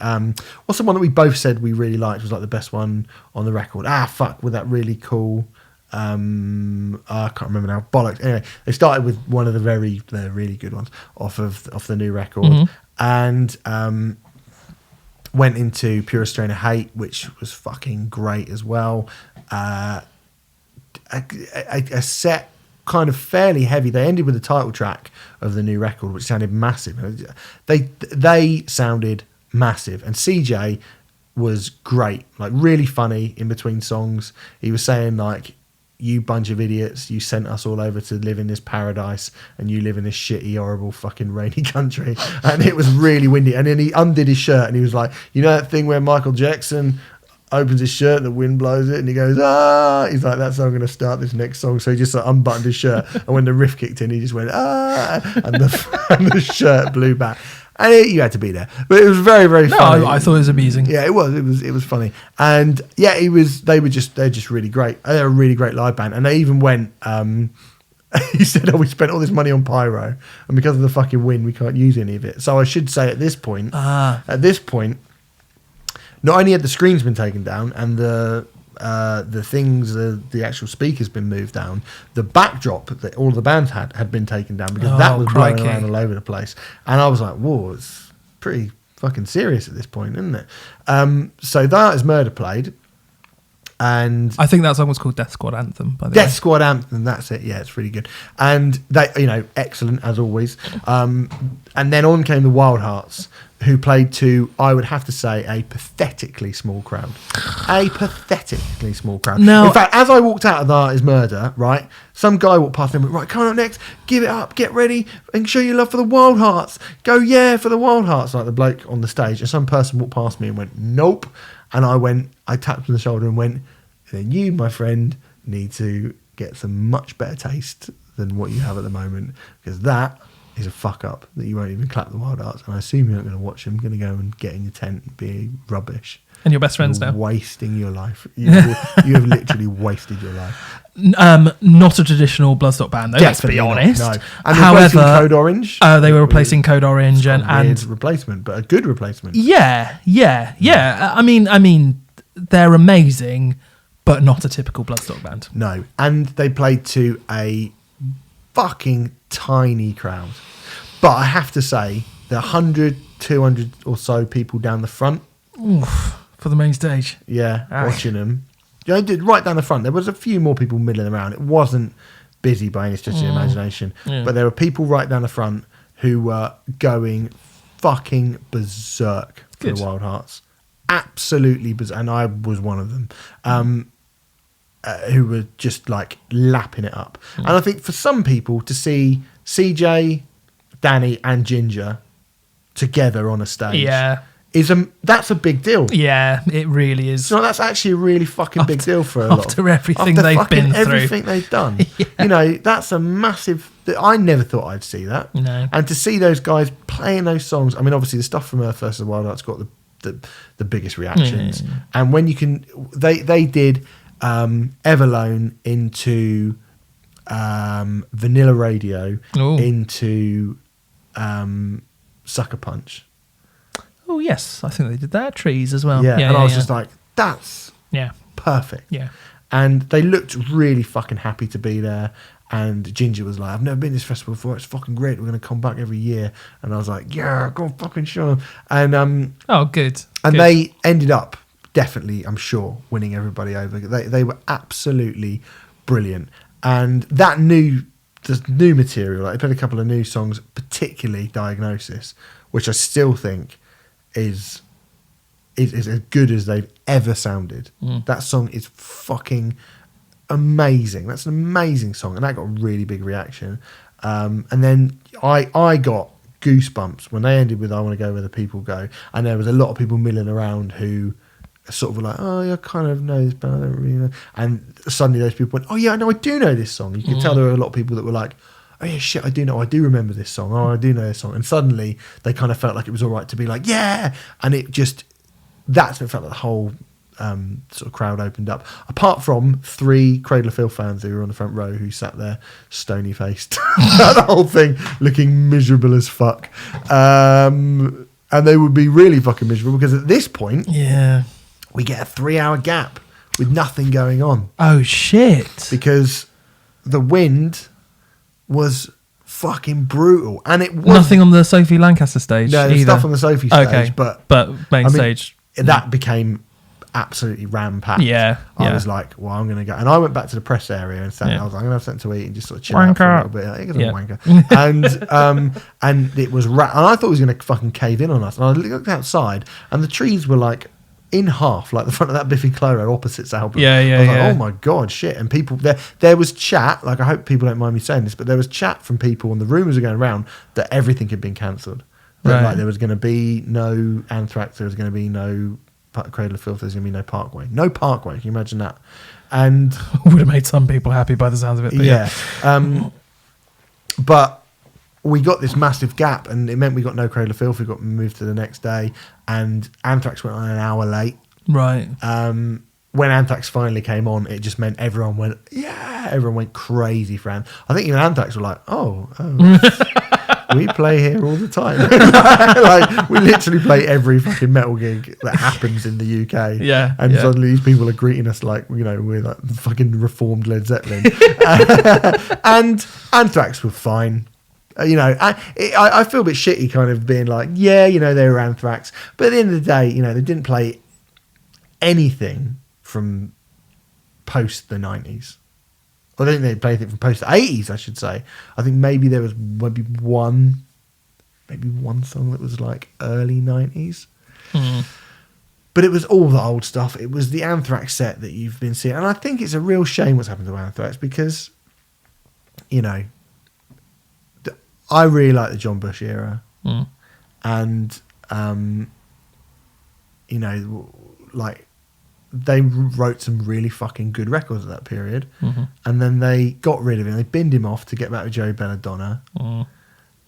what's the one that we both said we really liked was like the best one on the record? With that really cool, I can't remember now, bollocks. Anyway, they started with one of the really good ones off the new record, and went into Purest Strain of Hate, which was fucking great as well. A set kind of fairly heavy. They ended with the title track of the new record, which sounded massive. They sounded massive, and CJ was great, like really funny in between songs. He was saying like, you bunch of idiots, you sent us all over to live in this paradise, and you live in this shitty, horrible, fucking rainy country. And it was really windy. And then he undid his shirt, and he was like, you know that thing where Michael Jackson opens his shirt and the wind blows it, and he goes, he's like, that's how I'm going to start this next song. So he just like, unbuttoned his shirt, and when the riff kicked in, he just went, and the shirt blew back. And you had to be there, but it was very, very funny. I thought it was amusing. Yeah, it was funny, and yeah, they're just really great. They're a really great live band, and they even went. He said, we spent all this money on pyro, and because of the fucking wind, we can't use any of it. So I should say at this point, not only had the screens been taken down and the actual speakers been moved down, the backdrop that all the bands had been taken down because that was blowing around all over the place. And I was like, whoa, it's pretty fucking serious at this point, isn't it? So that is Murder played. And I think that song was called Death Squad Anthem, by the way. Death Squad Anthem, that's it. Yeah, it's really good. And they, excellent as always. And then on came the Wildhearts, who played to, I would have to say, a pathetically small crowd. No. In fact, as I walked out of The Art Is Murder, right, some guy walked past me and went, right, coming up next, give it up, get ready, and show your love for the Wildhearts. Go, yeah, for the Wildhearts, like the bloke on the stage. And some person walked past me and went, nope. And I tapped him on the shoulder and went, then you, my friend, need to get some much better taste than what you have at the moment, because that is a fuck up that you won't even clap the Wildhearts. And I assume you're not going to watch them. You're going to go and get in your tent and be rubbish. And your best friends now. Wasting your life. You have literally wasted your life. Not a traditional Bloodstock band, though. Definitely let's be honest. No. And however, Code Orange. They were replacing Code Orange and replacement, but a good replacement. Yeah. I mean, they're amazing, but not a typical Bloodstock band. No, and they played to a fucking tiny crowd. But I have to say, the 100, 200 or so people down the front. Oof, for the main stage. Yeah, watching them. Right down the front. There was a few more people middling around. It wasn't busy by any stretch of the imagination. Yeah. But there were people right down the front who were going fucking berserk for the Wildhearts. absolutely bizarre, and I was one of them, who were just like lapping it up. And I think for some people to see CJ, Danny, and Ginger together on a stage, that's a big deal. Yeah, it really is. So that's actually a really fucking big deal for a lot. After everything they've been through. Everything they've done. You know, that's a massive... I never thought I'd see that. No. And to see those guys playing those songs... I mean, obviously, the stuff from Earth vs. Wildhearts got the biggest reactions. And when you can... They did Everlone into Vanilla Radio into Sucker Punch. Oh, yes. I think they did that. Trees as well. Yeah, and I was just like, that's perfect. Yeah. And they looked really fucking happy to be there. And Ginger was like, I've never been to this festival before. It's fucking great. We're going to come back every year. And I was like, yeah, go on, fucking show 'em. And oh, good. And they ended up definitely, I'm sure, winning everybody over. They were absolutely brilliant. And that new material, like they played a couple of new songs, particularly Diagnosis, which I still think is as good as they've ever sounded. That song is fucking amazing. That's an amazing song, and that got a really big reaction. And then I got goosebumps when they ended with I Want to Go Where the People Go, and there was a lot of people milling around who sort of were like, oh yeah, I kind of know this band, I don't really know. And suddenly those people went, oh yeah, no, I do know this song. You could tell there were a lot of people that were like, oh yeah, shit, I do remember this song. Oh, I do know this song. And suddenly they kind of felt like it was all right to be like, yeah. And it just, that's when it felt like the whole sort of crowd opened up. Apart from 3 Cradle of Filth fans who were on the front row who sat there stony faced, the whole thing looking miserable as fuck. And they would be really fucking miserable because at this point, we get a 3-hour gap with nothing going on. Oh shit! Because the wind was fucking brutal, and it was nothing on the Sophie Lancaster stage. No, there's stuff on the Sophie stage, but main stage that became absolutely ram-packed. I was like, well, I'm going to go, and I went back to the press area and sat. I was like, I'm going to have something to eat and just sort of chill out for a little bit. Like, wanker. And it was and I thought it was going to fucking cave in on us. And I looked outside, and the trees were like in half, like the front of that Biffy Clyro Opposites album. I was like, oh my god, shit. And people there was chat, like I hope people don't mind me saying this, but there was chat from people, and the rumours are going around that everything had been cancelled. Like there was going to be no Anthrax, there was going to be no Cradle of Filth, there's going to be no Parkway. No Parkway, can you imagine that? And would have made some people happy by the sounds of it. But but we got this massive gap, and it meant we got no Cradle of Filth. We got moved to the next day, and Anthrax went on an hour late. Right. When Anthrax finally came on, it just meant everyone went, everyone went crazy for Anthrax. I think even Anthrax were like, oh. We play here all the time. Like we literally play every fucking metal gig that happens in the UK. And suddenly these people are greeting us like, you know, we're like fucking reformed Led Zeppelin. And Anthrax were fine. You know, I feel a bit shitty kind of being like, you know, they were Anthrax. But at the end of the day, you know, they didn't play anything from post the 90s. I don't think they played anything from post the 80s, I should say. I think maybe there was one song that was like early 90s. But it was all the old stuff. It was the Anthrax set that you've been seeing. And I think it's a real shame what's happened to Anthrax because, you know, I really like the John Bush era. And, you know, like, they wrote some really fucking good records at that period. And then they got rid of him. They binned him off to get back with Joey Belladonna.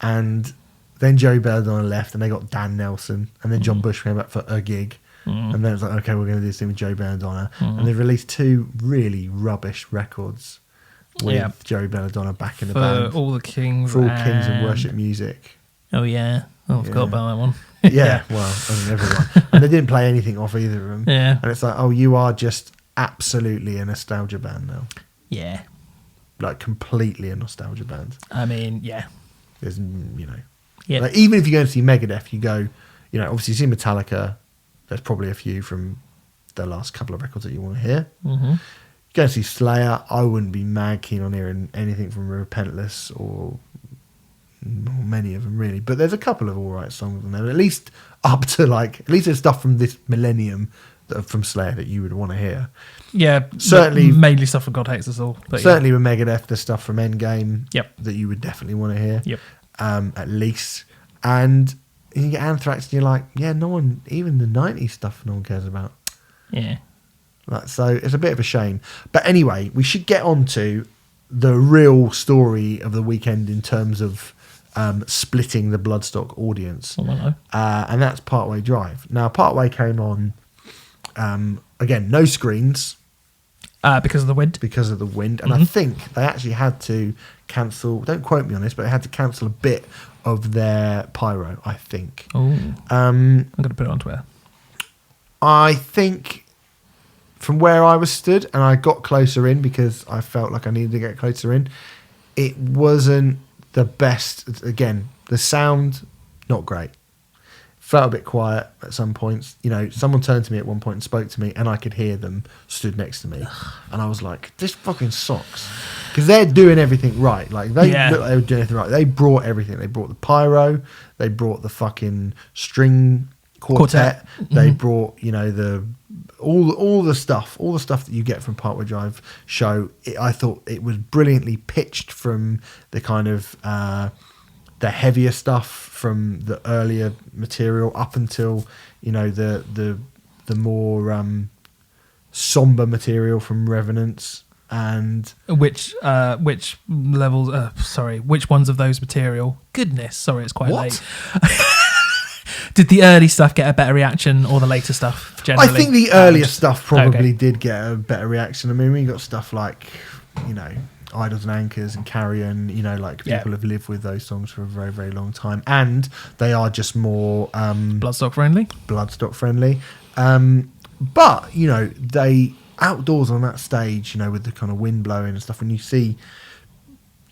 And then Joey Belladonna left, and they got Dan Nelson. And then John Bush came back for a gig. And then it was like, okay, we're going to do this thing with Joey Belladonna. And they released 2 really rubbish records with Joey Belladonna back in the band. For All the Kings. For All Kings and Worship Music. Oh, yeah. Oh, I forgot about that one. Well, I mean, everyone. And they didn't play anything off either of them. And it's like, oh, you are just absolutely a nostalgia band now. Like, completely a nostalgia band. I mean, There's, you know. Like, even if you go and see Megadeth, you go, you know, obviously you see Metallica, there's probably a few from the last couple of records that you want to hear. You go and see Slayer, I wouldn't be mad keen on hearing anything from Repentless or many of them really, but there's a couple of all right songs on there. At least up to at least there's stuff from this millennium from Slayer that you would want to hear. Yeah, certainly mainly stuff from God Hates Us All. But certainly with Megadeth, there's stuff from Endgame. Yep. That you would definitely want to hear. Yep. At least, and you get Anthrax, and you're like, yeah, no one, even the '90s stuff, no one cares about. Yeah. So it's a bit of a shame. But anyway, we should get on to the real story of the weekend in terms of splitting the Bloodstock audience. Oh, hello. And that's Parkway Drive. Now, Parkway came on, again, no screens. Because of the wind. Because of the wind. And I think they actually had to cancel, don't quote me on this, but they had to cancel a bit of their pyro, I think. Oh. I'm going to put it on Twitter. I think from where I was stood, and I got closer in because I felt like I needed to get closer in, it wasn't the best. Again, the sound, not great. Felt a bit quiet at some points. Someone turned to me at one point and spoke to me, and I could hear them stood next to me. And I was like, this fucking sucks. Because they're doing everything right. Like, they looked like they were doing everything right. They brought everything. They brought the pyro. They brought the fucking string quartet. They brought, all the stuff that you get from Parkway Drive show. I thought it was brilliantly pitched from the kind of the heavier stuff from the earlier material up until the more somber material from Revenants. And which levels? Which ones of those material? Goodness, sorry, it's quite late. Did the early stuff get a better reaction, or the later stuff generally? I think the earlier stuff probably did get a better reaction. I mean, we got stuff like, Idols and Anchors and Carrion, people have lived with those songs for a very, very long time. And they are just more... Bloodstock friendly. But, they... Outdoors on that stage, with the kind of wind blowing and stuff, when you see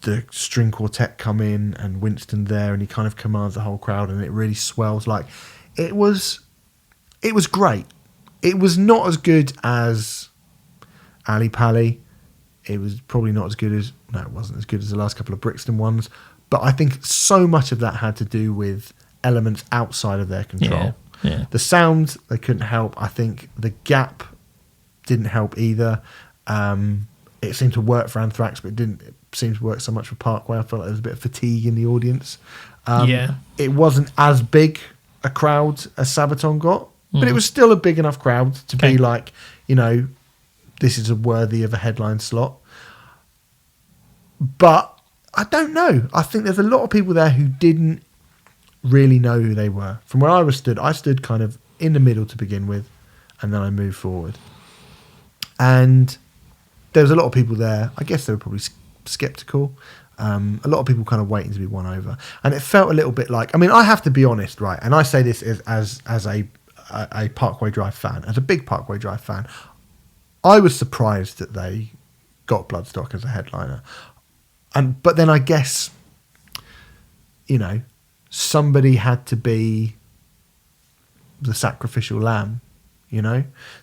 the string quartet come in and Winston there and he kind of commands the whole crowd and it really swells, it was great. It was not as good as Ali Pally. It was probably not as good as... No, it wasn't as good as the last couple of Brixton ones. But I think so much of that had to do with elements outside of their control. Yeah. The sound, they couldn't help. I think the gap didn't help either. It seemed to work for Anthrax, but it didn't seem to work so much for Parkway. I felt like there was a bit of fatigue in the audience. It wasn't as big a crowd as Sabaton got, but it was still a big enough crowd to be like, this is worthy of a headline slot. But I don't know. I think there's a lot of people there who didn't really know who they were. From where I stood kind of in the middle to begin with, and then I moved forward. And there was a lot of people there. I guess they were probably skeptical. A lot of people kind of waiting to be won over. And it felt a little bit like... I mean, I have to be honest, right? And I say this as a Parkway Drive fan, as a big Parkway Drive fan. I was surprised that they got Bloodstock as a headliner. But then I guess, somebody had to be the sacrificial lamb,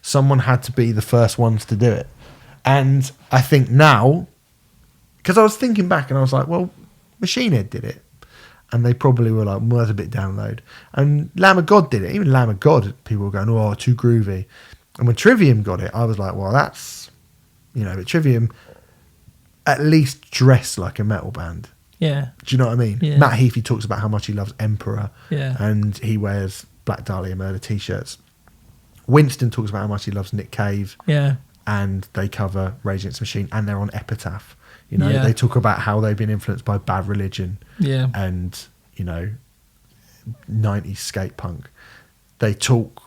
Someone had to be the first ones to do it. And I think now, because I was thinking back and I was like, well, Machine Head did it. And they probably were like, well, that's a bit download. And Lamb of God did it. Even Lamb of God, people were going, oh, too groovy. And when Trivium got it, I was like, well, that's, but Trivium at least dress like a metal band. Yeah. Do you know what I mean? Yeah. Matt Heafy talks about how much he loves Emperor. Yeah. And he wears Black Dahlia Murder t-shirts. Winston talks about how much he loves Nick Cave. Yeah. And they cover Rage Against the Machine, and they're on Epitaph. They talk about how they've been influenced by Bad Religion. Yeah. And, 90s skate punk. They talk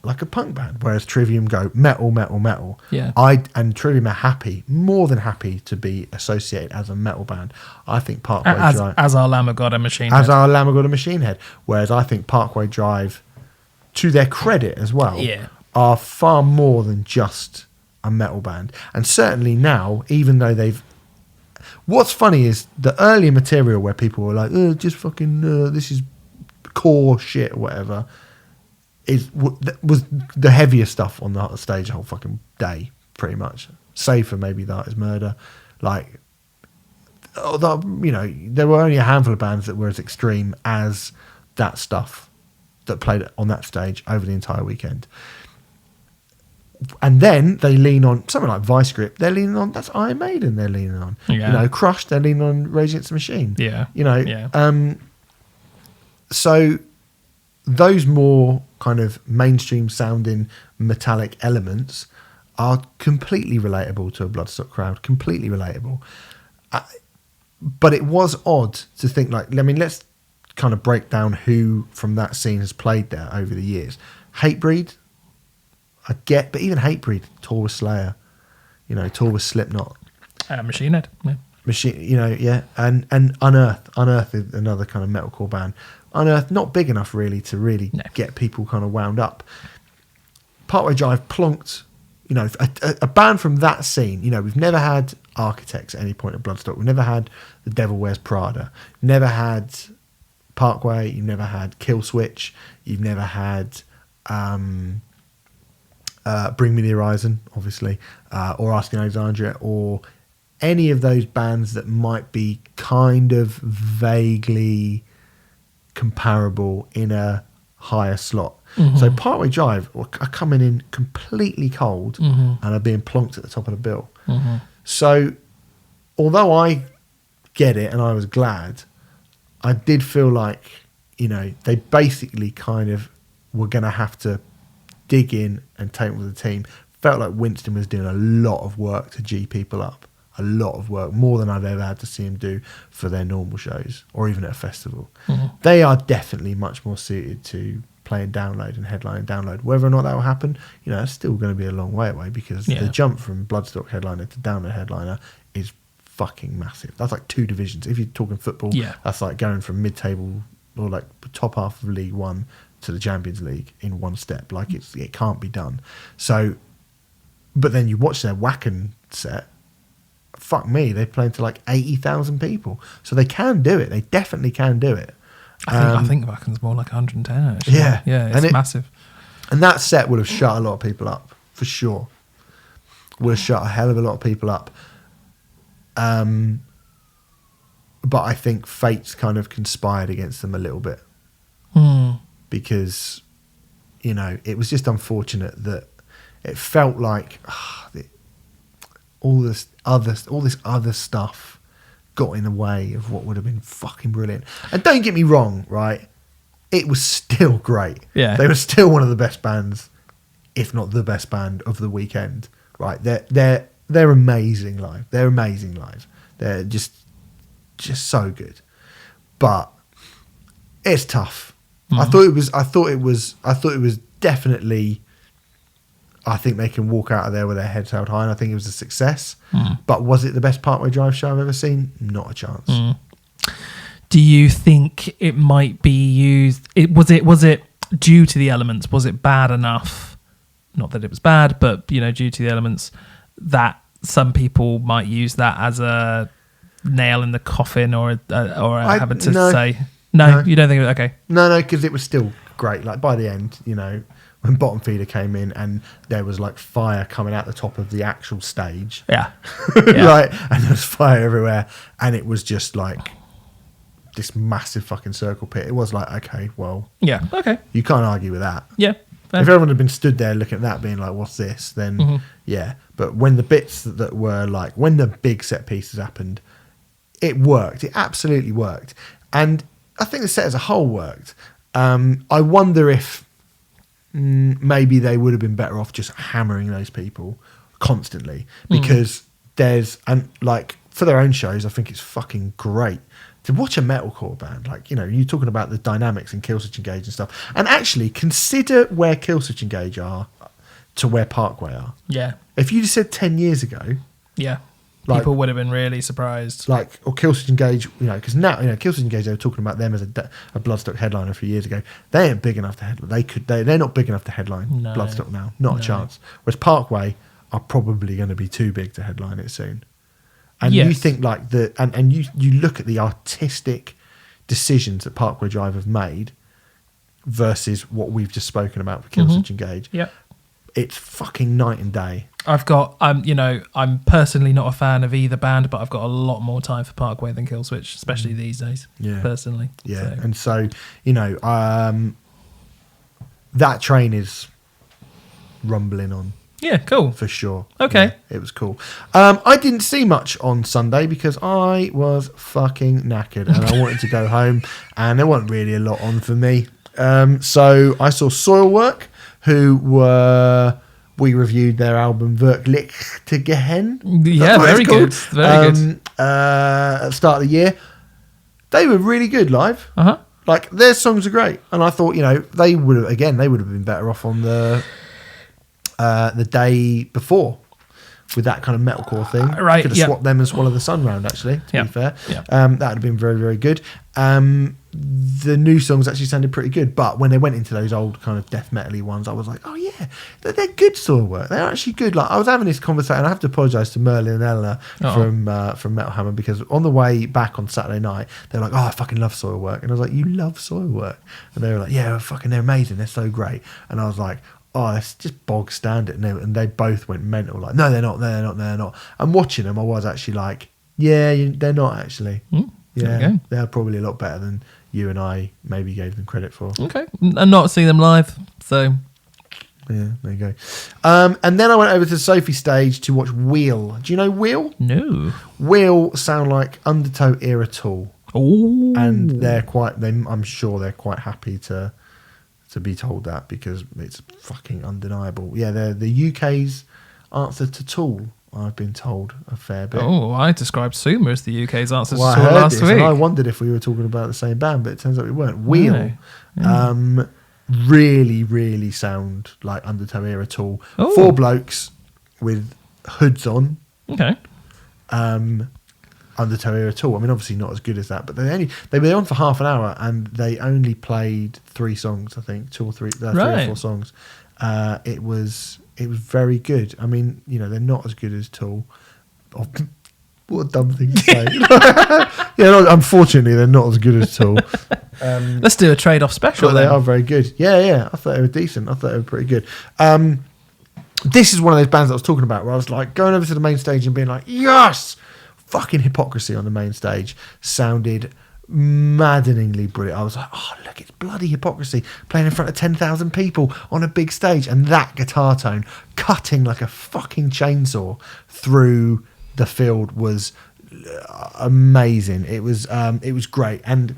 like a punk band, whereas Trivium go metal, metal, metal. Yeah. And Trivium are more than happy to be associated as a metal band. I think Parkway Drive... As our Lamb of God and Machine Head. As our Lamb of God and Machine Head. Whereas I think Parkway Drive, to their credit as well, are far more than just a metal band. And certainly now, even though they've... What's funny is the earlier material where people were like, just fucking, this is core shit or whatever, was the heaviest stuff on the stage the whole fucking day, pretty much. Save for maybe That Is Murder. Like, although, you know, there were only a handful of bands that were as extreme as that stuff that played on that stage over the entire weekend. And then they lean on something like Vice Grip. They're leaning on, that's Iron Maiden they're leaning on. Yeah. You know, Crush, they're leaning on Rage Against the Machine. Yeah. You know, Yeah. So those more kind of mainstream sounding metallic elements are completely relatable to a Bloodstock crowd, completely relatable. But it was odd to think, like, I mean, let's kind of break down who from that scene has played there over the years. Hatebreed, I get, but even Hatebreed, tour with Slayer, you know, tour with Slipknot. Machine Head. Yeah. Machine, you know, yeah. And Unearth is another kind of metalcore band. Unearth, not big enough really to really get people kind of wound up. Parkway Drive plonked, you know, a band from that scene. You know, we've never had Architects at any point at Bloodstock. We've never had The Devil Wears Prada. Never had Parkway. You've never had Killswitch. You've never had Bring Me the Horizon, obviously, or Asking Alexandria, or any of those bands that might be kind of vaguely comparable in a higher slot. Mm-hmm. So Parkway Drive are coming in completely cold and are being plonked at the top of the bill. Mm-hmm. So although I get it and I was glad, I did feel like, you know, they basically kind of were going to have to dig in and take with the team. Felt like Winston was doing a lot of work to G people up. A lot of work, more than I've ever had to see him do for their normal shows or even at a festival. Mm-hmm. They are definitely much more suited to playing Download and headlining Download. Whether or not that will happen, you know, it's still going to be a long way away because the jump from Bloodstock headliner to Download headliner is fucking massive. That's like 2 divisions. If you're talking football, that's like going from mid-table or like top half of League One to the Champions League in one step. Like it can't be done. So, but then you watch their Wacken set. Fuck me, they're playing to like 80,000 people. So they can do it. They definitely can do it. I think Wacken's more like 110 actually. Yeah. Yeah, it's massive. And that set would have shut a lot of people up, for sure. Would have shut a hell of a lot of people up. But I think fate's kind of conspired against them a little bit. Because, you know, it was just unfortunate that it felt like all this other stuff got in the way of what would have been fucking brilliant. And don't get me wrong, right? It was still great. Yeah, they were still one of the best bands, if not the best band of the weekend. Right? They're amazing live. They're amazing live. They're just so good. But it's tough. I thought it was definitely. I think they can walk out of there with their heads held high, and I think it was a success. But was it the best Parkway Drive show I've ever seen? Not a chance. Do you think it might be used? Was it due to the elements? Was it bad enough? Not that it was bad, but you know, due to the elements, that some people might use that as a nail in the coffin, or having to say no. You don't think? Okay, no, because it was still great. Like by the end, you know. When Bottom Feeder came in and there was like fire coming out the top of the actual stage. Yeah. Right. And there was fire everywhere. And it was just like this massive fucking circle pit. It was like, okay, well. Yeah. Okay. You can't argue with that. Yeah. Fair. If everyone had been stood there looking at that being like, what's this? Then yeah. But when the bits that were like, when the big set pieces happened, it worked. It absolutely worked. And I think the set as a whole worked. I wonder if maybe they would have been better off just hammering those people constantly because and like for their own shows, I think it's fucking great to watch a metalcore band. Like, you know, you're talking about the dynamics in Killswitch Engage and stuff, and actually consider where Killswitch Engage are to where Parkway are. Yeah. If you just said 10 years ago, like, people would have been really surprised. Like, or Killswitch Engage, you know, because now, you know, Killswitch Engage, they were talking about them as a Bloodstock headliner a few years ago. They ain't big enough to headline. They're not big enough to headline Bloodstock now. Not a chance. Whereas Parkway are probably going to be too big to headline it soon. And you think like and you look at the artistic decisions that Parkway Drive have made versus what we've just spoken about for Killswitch Engage. Yeah. it's fucking night and day. I'm personally not a fan of either band, but I've got a lot more time for Parkway than Killswitch, especially these days. Yeah. Personally. Yeah. So. And so, that train is rumbling on. Yeah, cool. For sure. Okay. Yeah, it was cool. I didn't see much on Sunday because I was fucking knackered and I wanted to go home, and there wasn't really a lot on for me. So I saw Soilwork, we reviewed their album Wirklich to Gehen. Yeah, very good. Very good. At the start of the year. They were really good live. Uh-huh. Like, their songs are great. And I thought, they would have been better off on the day before with that kind of metalcore thing. Right. Could have swapped them and Swallow the Sun round, actually, to be fair. Yeah. That would have been very, very good. The new songs actually sounded pretty good, but when they went into those old kind of death metal-y ones, I was like, oh yeah, they're good Soilwork. They're actually good. Like, I was having this conversation, and I have to apologise to Merlin and Eleanor from Metal Hammer, because on the way back on Saturday night, they're like, oh, I fucking love Soilwork. And I was like, you love Soilwork? And they were like, yeah, they're amazing. They're so great. And I was like, oh, it's just bog standard. And they both went mental. Like, no, they're not. And watching them, I was actually like, yeah, they're not actually. Yeah, they're probably a lot better than you and I maybe gave them credit for. Okay. And not seeing them live, so... Yeah, there you go. And then I went over to the Sophie stage to watch Wheel. Do you know Wheel? No. Wheel sound like Undertow era Tool. Oh. And I'm sure they're quite happy to be told that, because it's fucking undeniable. Yeah, they're the UK's answer to Tool, I've been told a fair bit. Oh, I described Sumer as the UK's answer to Tool I heard last this, week. and I wondered if we were talking about the same band, but it turns out we weren't. Wheel. No. Really, really sound like Undertow era Tool. Oh. 4 blokes with hoods on. Okay. Undertow era Tool. I mean, obviously not as good as that, but they were on for half an hour and they only played 3 songs, I think, 2 or 3, 3 or 4 songs. It was very good. I mean, they're not as good as Tool. Oh, what a dumb thing to say. Unfortunately, they're not as good as Tool. Let's do a trade-off special. But they are very good. Yeah. I thought they were decent. I thought they were pretty good. This is one of those bands that I was talking about where I was like going over to the main stage and being like, yes! Fucking Hypocrisy on the main stage sounded maddeningly brilliant. I was like, oh, look, it's bloody Hypocrisy playing in front of 10,000 people on a big stage, and that guitar tone cutting like a fucking chainsaw through the field was amazing. It was great. And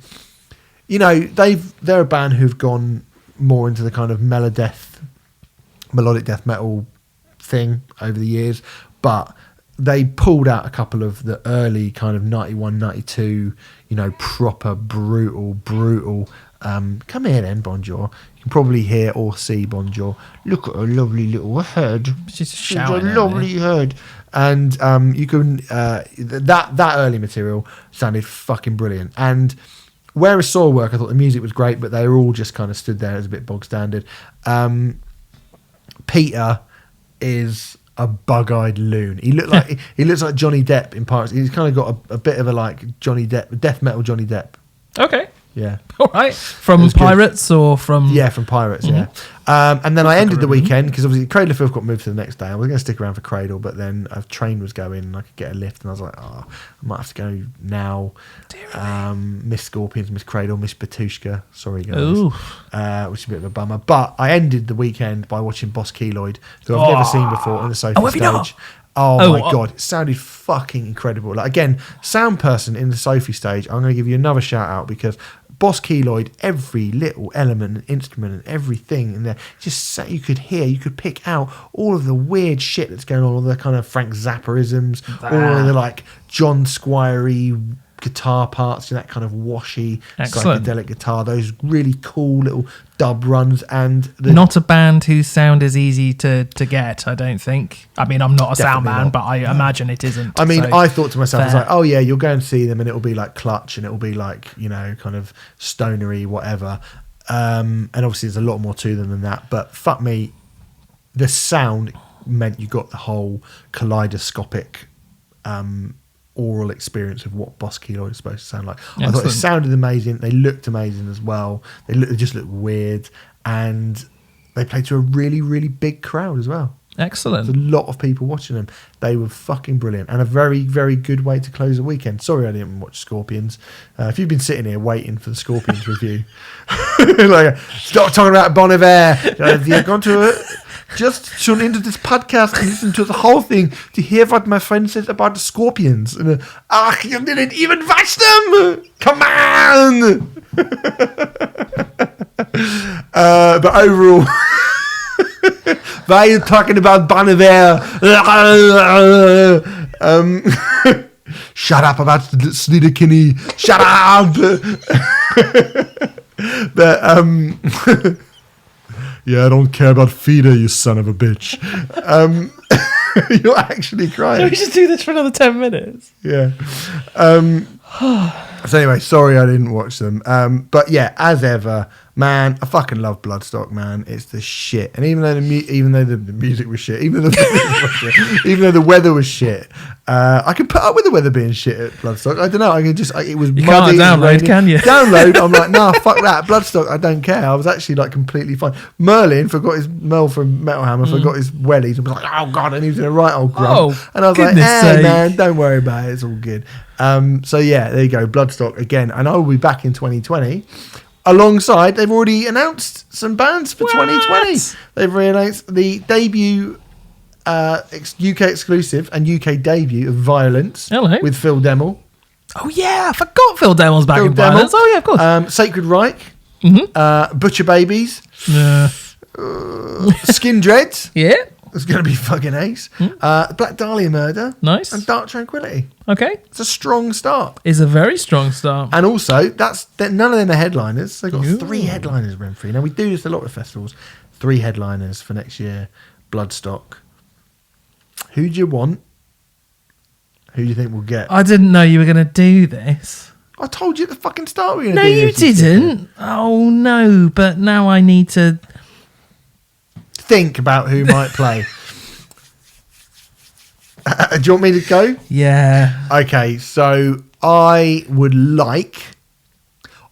they're a band who've gone more into the kind of melodic death metal thing over the years, but they pulled out a couple of the early kind of 91, 92, proper brutal. Come here then, Bonjour. You can probably hear or see Bonjour. Look at a lovely little head. She's shouting. She's a lovely head. And you can that early material sounded fucking brilliant. And whereas Soilwork, I thought the music was great, but they were all just kind of stood there as a bit bog standard. Peter is a bug-eyed loon. He looks like Johnny Depp in Pirates. He's kind of got a bit of a like Johnny Depp, death metal Johnny Depp. Okay. Yeah. All right. From Pirates or from... Yeah, from Pirates, yeah. And then I ended the weekend, because obviously Cradle of Filth got moved to the next day. I was going to stick around for Cradle, but then a train was going and I could get a lift, and I was like, I might have to go now. Miss Scorpions, Miss Cradle, Miss Batushka. Sorry, guys. Which is a bit of a bummer. But I ended the weekend by watching Boss Keloid, who I've never seen before on the Sophie stage. Not? Oh my God, it sounded fucking incredible. Like, again, sound person in the Sophie stage, I'm going to give you another shout out, because Boss Keloid, every little element and instrument and everything in there, just you could hear, you could pick out all of the weird shit that's going on, all the kind of Frank Zapparisms, all of the like John Squire-y guitar parts, that kind of washy psychedelic guitar, those really cool little dub runs, and not a band whose sound is easy to get, I don't think. I mean, I'm not a sound man, but I imagine it isn't. I mean, I thought to myself, I was like, oh yeah, you'll go and see them and it'll be like Clutch and it'll be like, kind of stonery, whatever. And obviously there's a lot more to them than that, but fuck me, the sound meant you got the whole kaleidoscopic oral experience of what Boss Keloid is supposed to sound like. Excellent. I thought it sounded amazing. They looked amazing as well. They just looked weird, and they played to a really, really big crowd as well. Excellent. There's a lot of people watching them. They were fucking brilliant and a very, very good way to close the weekend. Sorry I didn't watch Scorpions. If you've been sitting here waiting for the Scorpions review, like, stop talking about Bon Iver. You've gone to it. Just tune into this podcast and listen to the whole thing to hear what my friend says about the Scorpions. And, you didn't even watch them! Come on! But overall... Why are you talking about Bon Iver? Shut up about Sleater-Kinney. Shut up. But yeah, I don't care about Feeder, you son of a bitch. You're actually crying. We should do this for another 10 minutes. Yeah. So anyway, sorry I didn't watch them. But yeah, as ever, man, I fucking love Bloodstock, man. It's the shit. And even though the music was shit, even though the weather was shit, I could put up with the weather being shit at Bloodstock. I don't know. It was you muddy. Can't download, can you? Download. I'm like, nah, fuck that. Bloodstock, I don't care. I was actually like completely fine. Merl from Metal Hammer forgot his wellies and was like, oh god, and he was in a right old grump. And I was like, hey man, don't worry about it. It's all good. So yeah, there you go. Bloodstock again, and I will be back in 2020. Alongside, they've already announced some bands for 2020. They've announced the debut, UK exclusive and UK debut of Violence. Hello. With Phil Demmel. Oh yeah, I forgot Phil Demmel's back in Demmel. Violence. Oh yeah, of course. Sacred Reich. Butcher Babies. Yeah. Skin Dreads. Yeah. It's going to be fucking ace. Black Dahlia Murder. Nice. And Dark Tranquility. Okay. It's a strong start. Is a very strong start. And also, none of them are headliners. They've got 3 headliners, Remfry. Now, we do this a lot with festivals. 3 headliners for next year. Bloodstock. Who do you want? Who do you think we'll get? I didn't know you were going to do this. I told you at the fucking start we were going to No, do you this. didn't. Oh, no. But now I need to... think about who might play. Do you want me to go? Yeah. Okay, so I would like...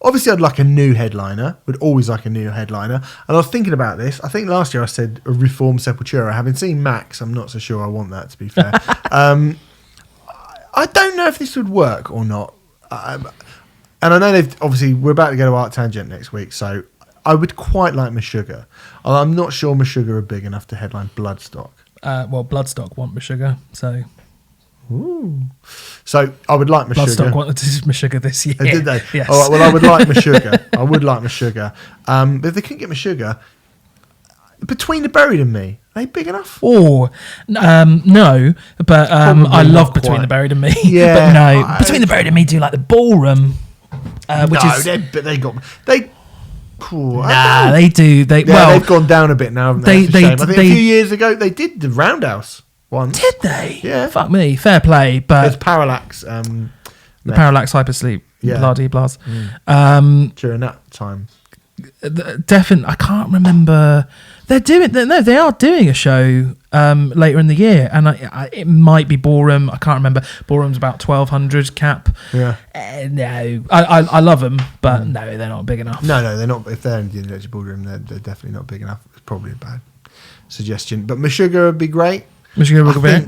Obviously, I'd like a new headliner. Would always like a new headliner. And I was thinking about this. I think last year I said a Reformed Sepultura. Having seen Max, I'm not so sure I want that, to be fair. I don't know if this would work or not. And I know obviously, we're about to go to Art Tangent next week, so I would quite like Meshuggah. I'm not sure Meshuggah are big enough to headline Bloodstock. Well, Bloodstock want Meshuggah, so... Ooh. So I would like Meshuggah. Bloodstock wanted to do Meshuggah this year. Did they? Yes. All right, well, I would like Meshuggah. I would like Meshuggah. But if they couldn't get Meshuggah, Between the Buried and Me, are they big enough? Oh, no, but I love not Between quite. the Buried and Me. Yeah, but no, Between the Buried and Me do like the ballroom, which is... They do. They've gone down a bit now, haven't they? I think a few years ago they did the Roundhouse once. Did they? Yeah. Fuck me. Fair play, but There's Parallax. the Parallax Hypersleep. Yeah. Blah blah. During that time. Definitely, I can't remember. They are doing a show later in the year, and it might be Ballroom. I can't remember. Ballroom's about 1,200 cap. Yeah. No, I love them, but no, they're not big enough. No, they're not. If they're in the Electric Ballroom, they're definitely not big enough. It's probably a bad suggestion. But Meshuggah would be great. Meshuggah would be great.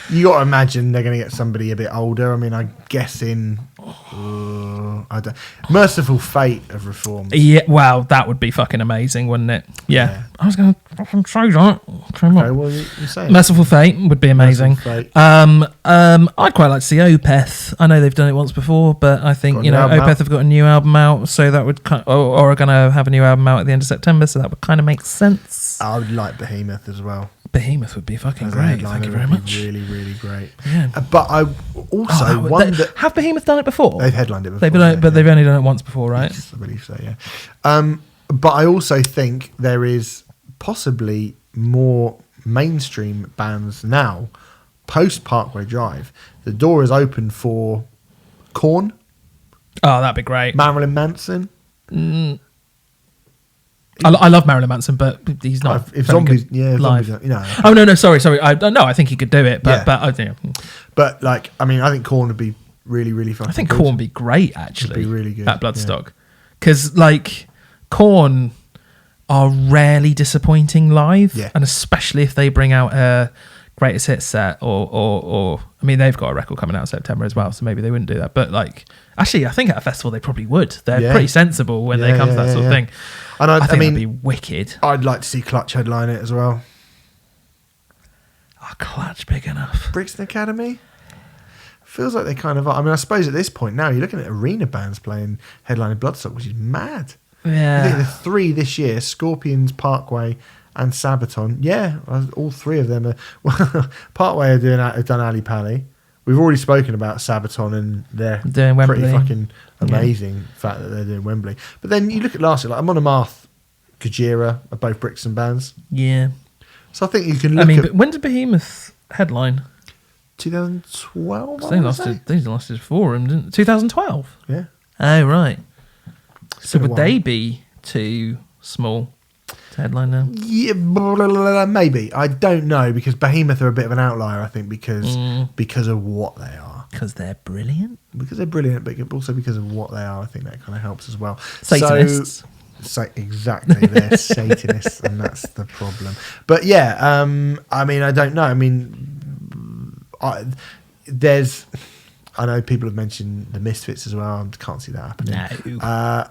You got to imagine they're going to get somebody a bit older. I mean, I'm guessing. I don't. Merciful Fate of Reformed. Yeah, wow, that would be fucking amazing, wouldn't it? Yeah. I was going to fucking say that. Okay, well, you say it. Merciful Fate would be amazing. Fate. I'd quite like to see Opeth. I know they've done it once before, but I think Opeth have got a new album out, so that would or are going to have a new album out at the end of September, so that would kind of make sense. I would like Behemoth as well. Behemoth would be fucking great. Thank you very much. Really, really great. Yeah. But I also wonder. Have Behemoth done it before? They've headlined it before. They've only done it once before, right? Yes, I believe so, yeah. But I also think there is possibly more mainstream bands now, post Parkway Drive. The door is open for Korn. Oh, that'd be great. Marilyn Manson. I love Marilyn Manson, but he's not. If zombies, live. Zombies, Oh no, sorry. I think he could do it, but But like, I mean, I think Korn would be really, really fun. I think Korn would be great actually. It'd be really good at Bloodstock, because like Korn, are rarely disappointing live, Yeah. and especially if they bring out a greatest hits set or I mean, they've got a record coming out in September as well, so maybe they wouldn't do that. But like, actually, I think at a festival they probably would. They're pretty sensible when they come to that sort of thing. And I think mean, that'd be wicked. I'd like to see Clutch headline it as well. Oh, Clutch big enough. Brixton Academy feels like they kind of are. I mean, I suppose at this point now you're looking at arena bands playing headlining Bloodstock, which is mad. Yeah, I think the 3 this year: Scorpions, Parkway, and Sabaton. Yeah, all 3 of them are. Well, Parkway have done Ali Pally. We've already spoken about Sabaton and their doing Wembley. pretty fucking amazing fact that they're doing Wembley. But then you look at last year, like Monomath, Gojira are both Brixton bands. Yeah. So I think you can look but at when did Behemoth headline? 2012. They lasted for him, didn't 2012? Yeah. Oh, right. So been a would they be too small to headline now? Yeah, maybe. I don't know, because Behemoth are a bit of an outlier, I think, because of what they are. Because they're brilliant. Because they're brilliant, but also because of what they are. I think that kind of helps as well. Satanists. So exactly, they're Satanists, and that's the problem. But yeah, I mean, I don't know. I mean, I know people have mentioned the Misfits as well. I can't see that happening. No.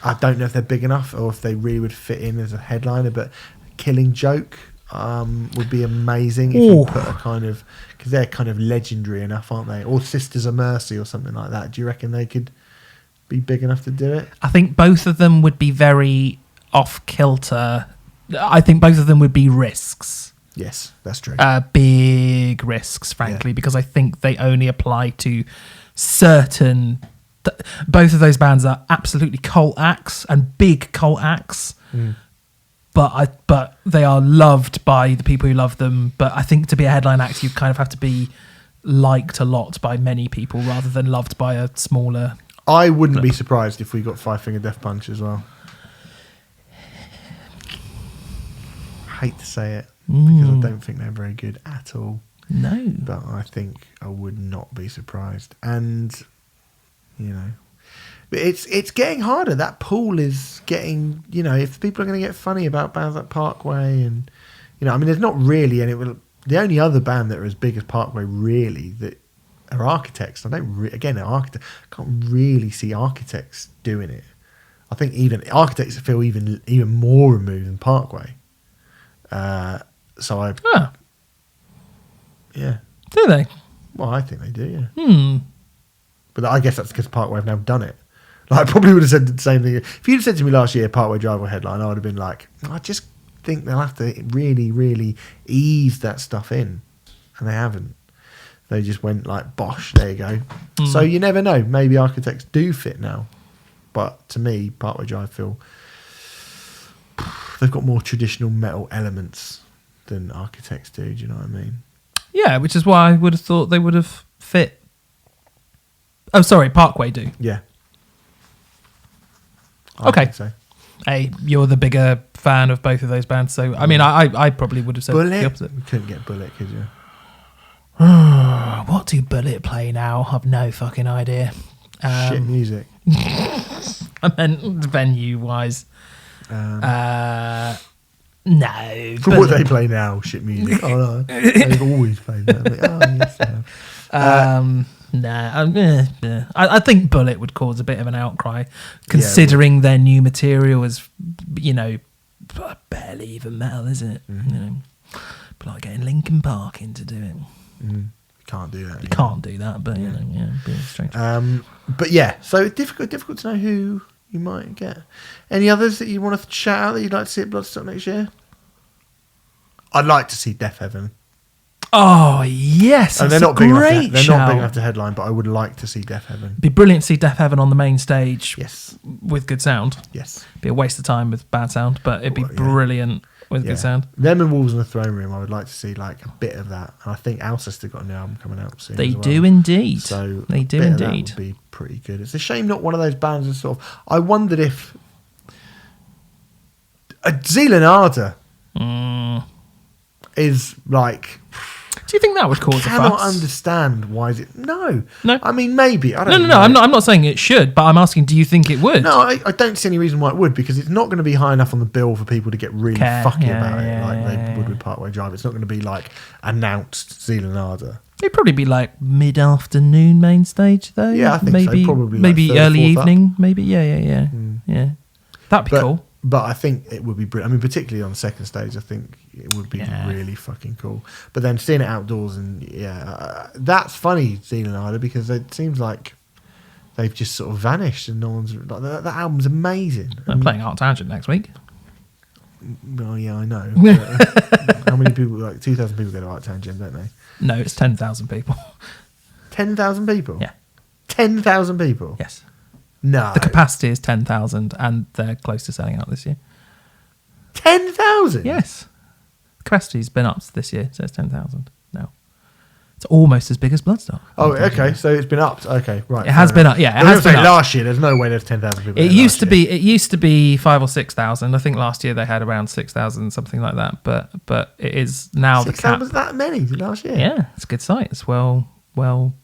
I don't know if they're big enough or if they really would fit in as a headliner, but Killing Joke would be amazing if you put a kind of, because they're kind of legendary enough, aren't they? Or Sisters of Mercy or something like that. Do you reckon they could be big enough to do it? I think both of them would be very off kilter. I think both of them would be risks. Yes, that's true. Big risks, frankly, because I think they only apply to certain. Both of those bands are absolutely cult acts and big cult acts, but they are loved by the people who love them. But I think to be a headline act, you kind of have to be liked a lot by many people rather than loved by a smaller. I wouldn't be surprised if we got Five Finger Death Punch as well. I hate to say it because I don't think they're very good at all. No, but I think I would not be surprised. And you know, but it's getting harder. That pool is getting, you know, if people are going to get funny about bands like Parkway, and you know, I mean, there's not really any. The only other band that are as big as Parkway really that are Architects. I don't Architects. Can't really see Architects doing it. I think even Architects feel even more removed than Parkway. So yeah. Do they? Well, I think they do. Yeah. But I guess that's because Parkway have now done it. Like, I probably would have said the same thing. If you'd have said to me last year, Parkway Drive or headline, I would have been like, I just think they'll have to really, really ease that stuff in. And they haven't. They just went like, bosh, there you go. So you never know. Maybe Architects do fit now. But to me, Parkway Drive feel they've got more traditional metal elements than Architects do. Do you know what I mean? Yeah, which is why I would have thought they would have fit. Oh, sorry, Parkway do. Yeah. Okay. think so. Hey, you're the bigger fan of both of those bands, so I mean, I probably would have said Bullet? the opposite. You couldn't get Bullet, could you? What do Bullet play now? I've no fucking idea. Shit music. I meant venue-wise. No. What they play now, shit music. Oh no, they've always played that. Like, oh yes, they have. No, I think Bullet would cause a bit of an outcry, considering their new material is, you know, barely even metal, is it? You know, but like getting Linkin Park in to do it. You can't do that. You can't do that, but you know, it'd be strange. But yeah, so difficult to know who you might get. Any others that you want to shout out that you'd like to see at Bloodstock next year? I'd like to see Death Heaven. Oh yes, and they're not big enough to headline, but I would like to see Death Heaven. It'd be brilliant to see Death Heaven on the main stage. Yes, with good sound. Yes, be a waste of time with bad sound, but it'd be brilliant with good sound. Them and Wolves in the Throne Room, I would like to see like a bit of that. And I think Alcester got a new album coming out soon. They do indeed. So they do indeed. That would be pretty good. It's a shame not one of those bands is sort of. I wondered if a Zealand Ardor is like. Do you think that would cause a fuss? I cannot understand why is it. No. I mean, maybe. I don't No. know. I'm not saying it should, but I'm asking, do you think it would? No, I don't see any reason why it would, because it's not going to be high enough on the bill for people to get really fucky about it like they would with Parkway Drive. It's not going to be like announced Zealand. It'd probably be like mid-afternoon main stage, though. Yeah, I think maybe, so. Probably maybe like early 3rd, 4th evening. up. Maybe, yeah. That'd be cool. But I think it would be brilliant. I mean, particularly on the second stage, I think it would be really fucking cool. But then seeing it outdoors and that's funny, Zealand, because it seems like they've just sort of vanished and no one's like that album's amazing. They're playing Art Tangent next week. Well, yeah, I know. How many people? Like 2,000 people go to Art Tangent, don't they? No, it's 10,000 people. 10,000 people. Yeah. 10,000 people. Yes. No. The capacity is 10,000, and they're close to selling out this year. 10,000. Yes. The capacity's been upped this year, so it's 10,000 now. It's almost as big as Bloodstock. Oh, okay. So it's been upped. Okay, right. It has been up. Yeah, it has been up. Last year, there's no way there's 10,000 people. It used to be 5,000 or 6,000. I think last year they had around 6,000, something like that. But it is now the cap. Was that many last year? Yeah, it's a good site. It's well.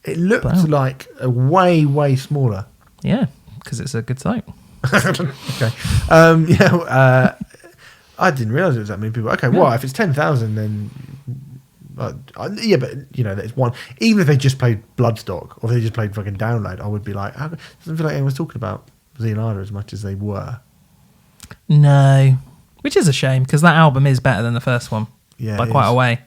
It looks like a way smaller. Yeah, because it's a good site. Okay. I didn't realise it was that many people. Okay, well, if it's 10,000, then but it's one. Even if they just played Bloodstock or if they just played fucking Download, I would be like, it doesn't feel like anyone's talking about Zealand as much as they were. No, which is a shame because that album is better than the first one by quite a way.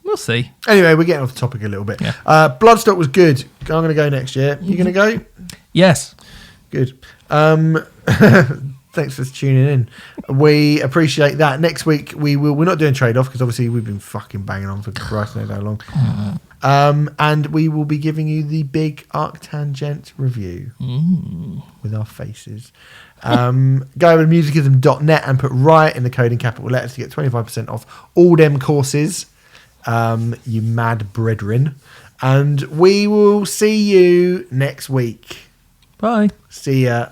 We'll see. Anyway, we're getting off the topic a little bit. Yeah. Bloodstock was good. I'm going to go next year. You going to go? Yes. Good. Thanks for tuning in. We appreciate that. Next week we're not doing trade off because obviously we've been fucking banging on for Christ knows how long. And we will be giving you the big Arctangent review with our faces. Go over to musicism.net and put Riot in the code in capital letters to get 25% off all them courses. You mad brethren. And we will see you next week. Bye. See ya.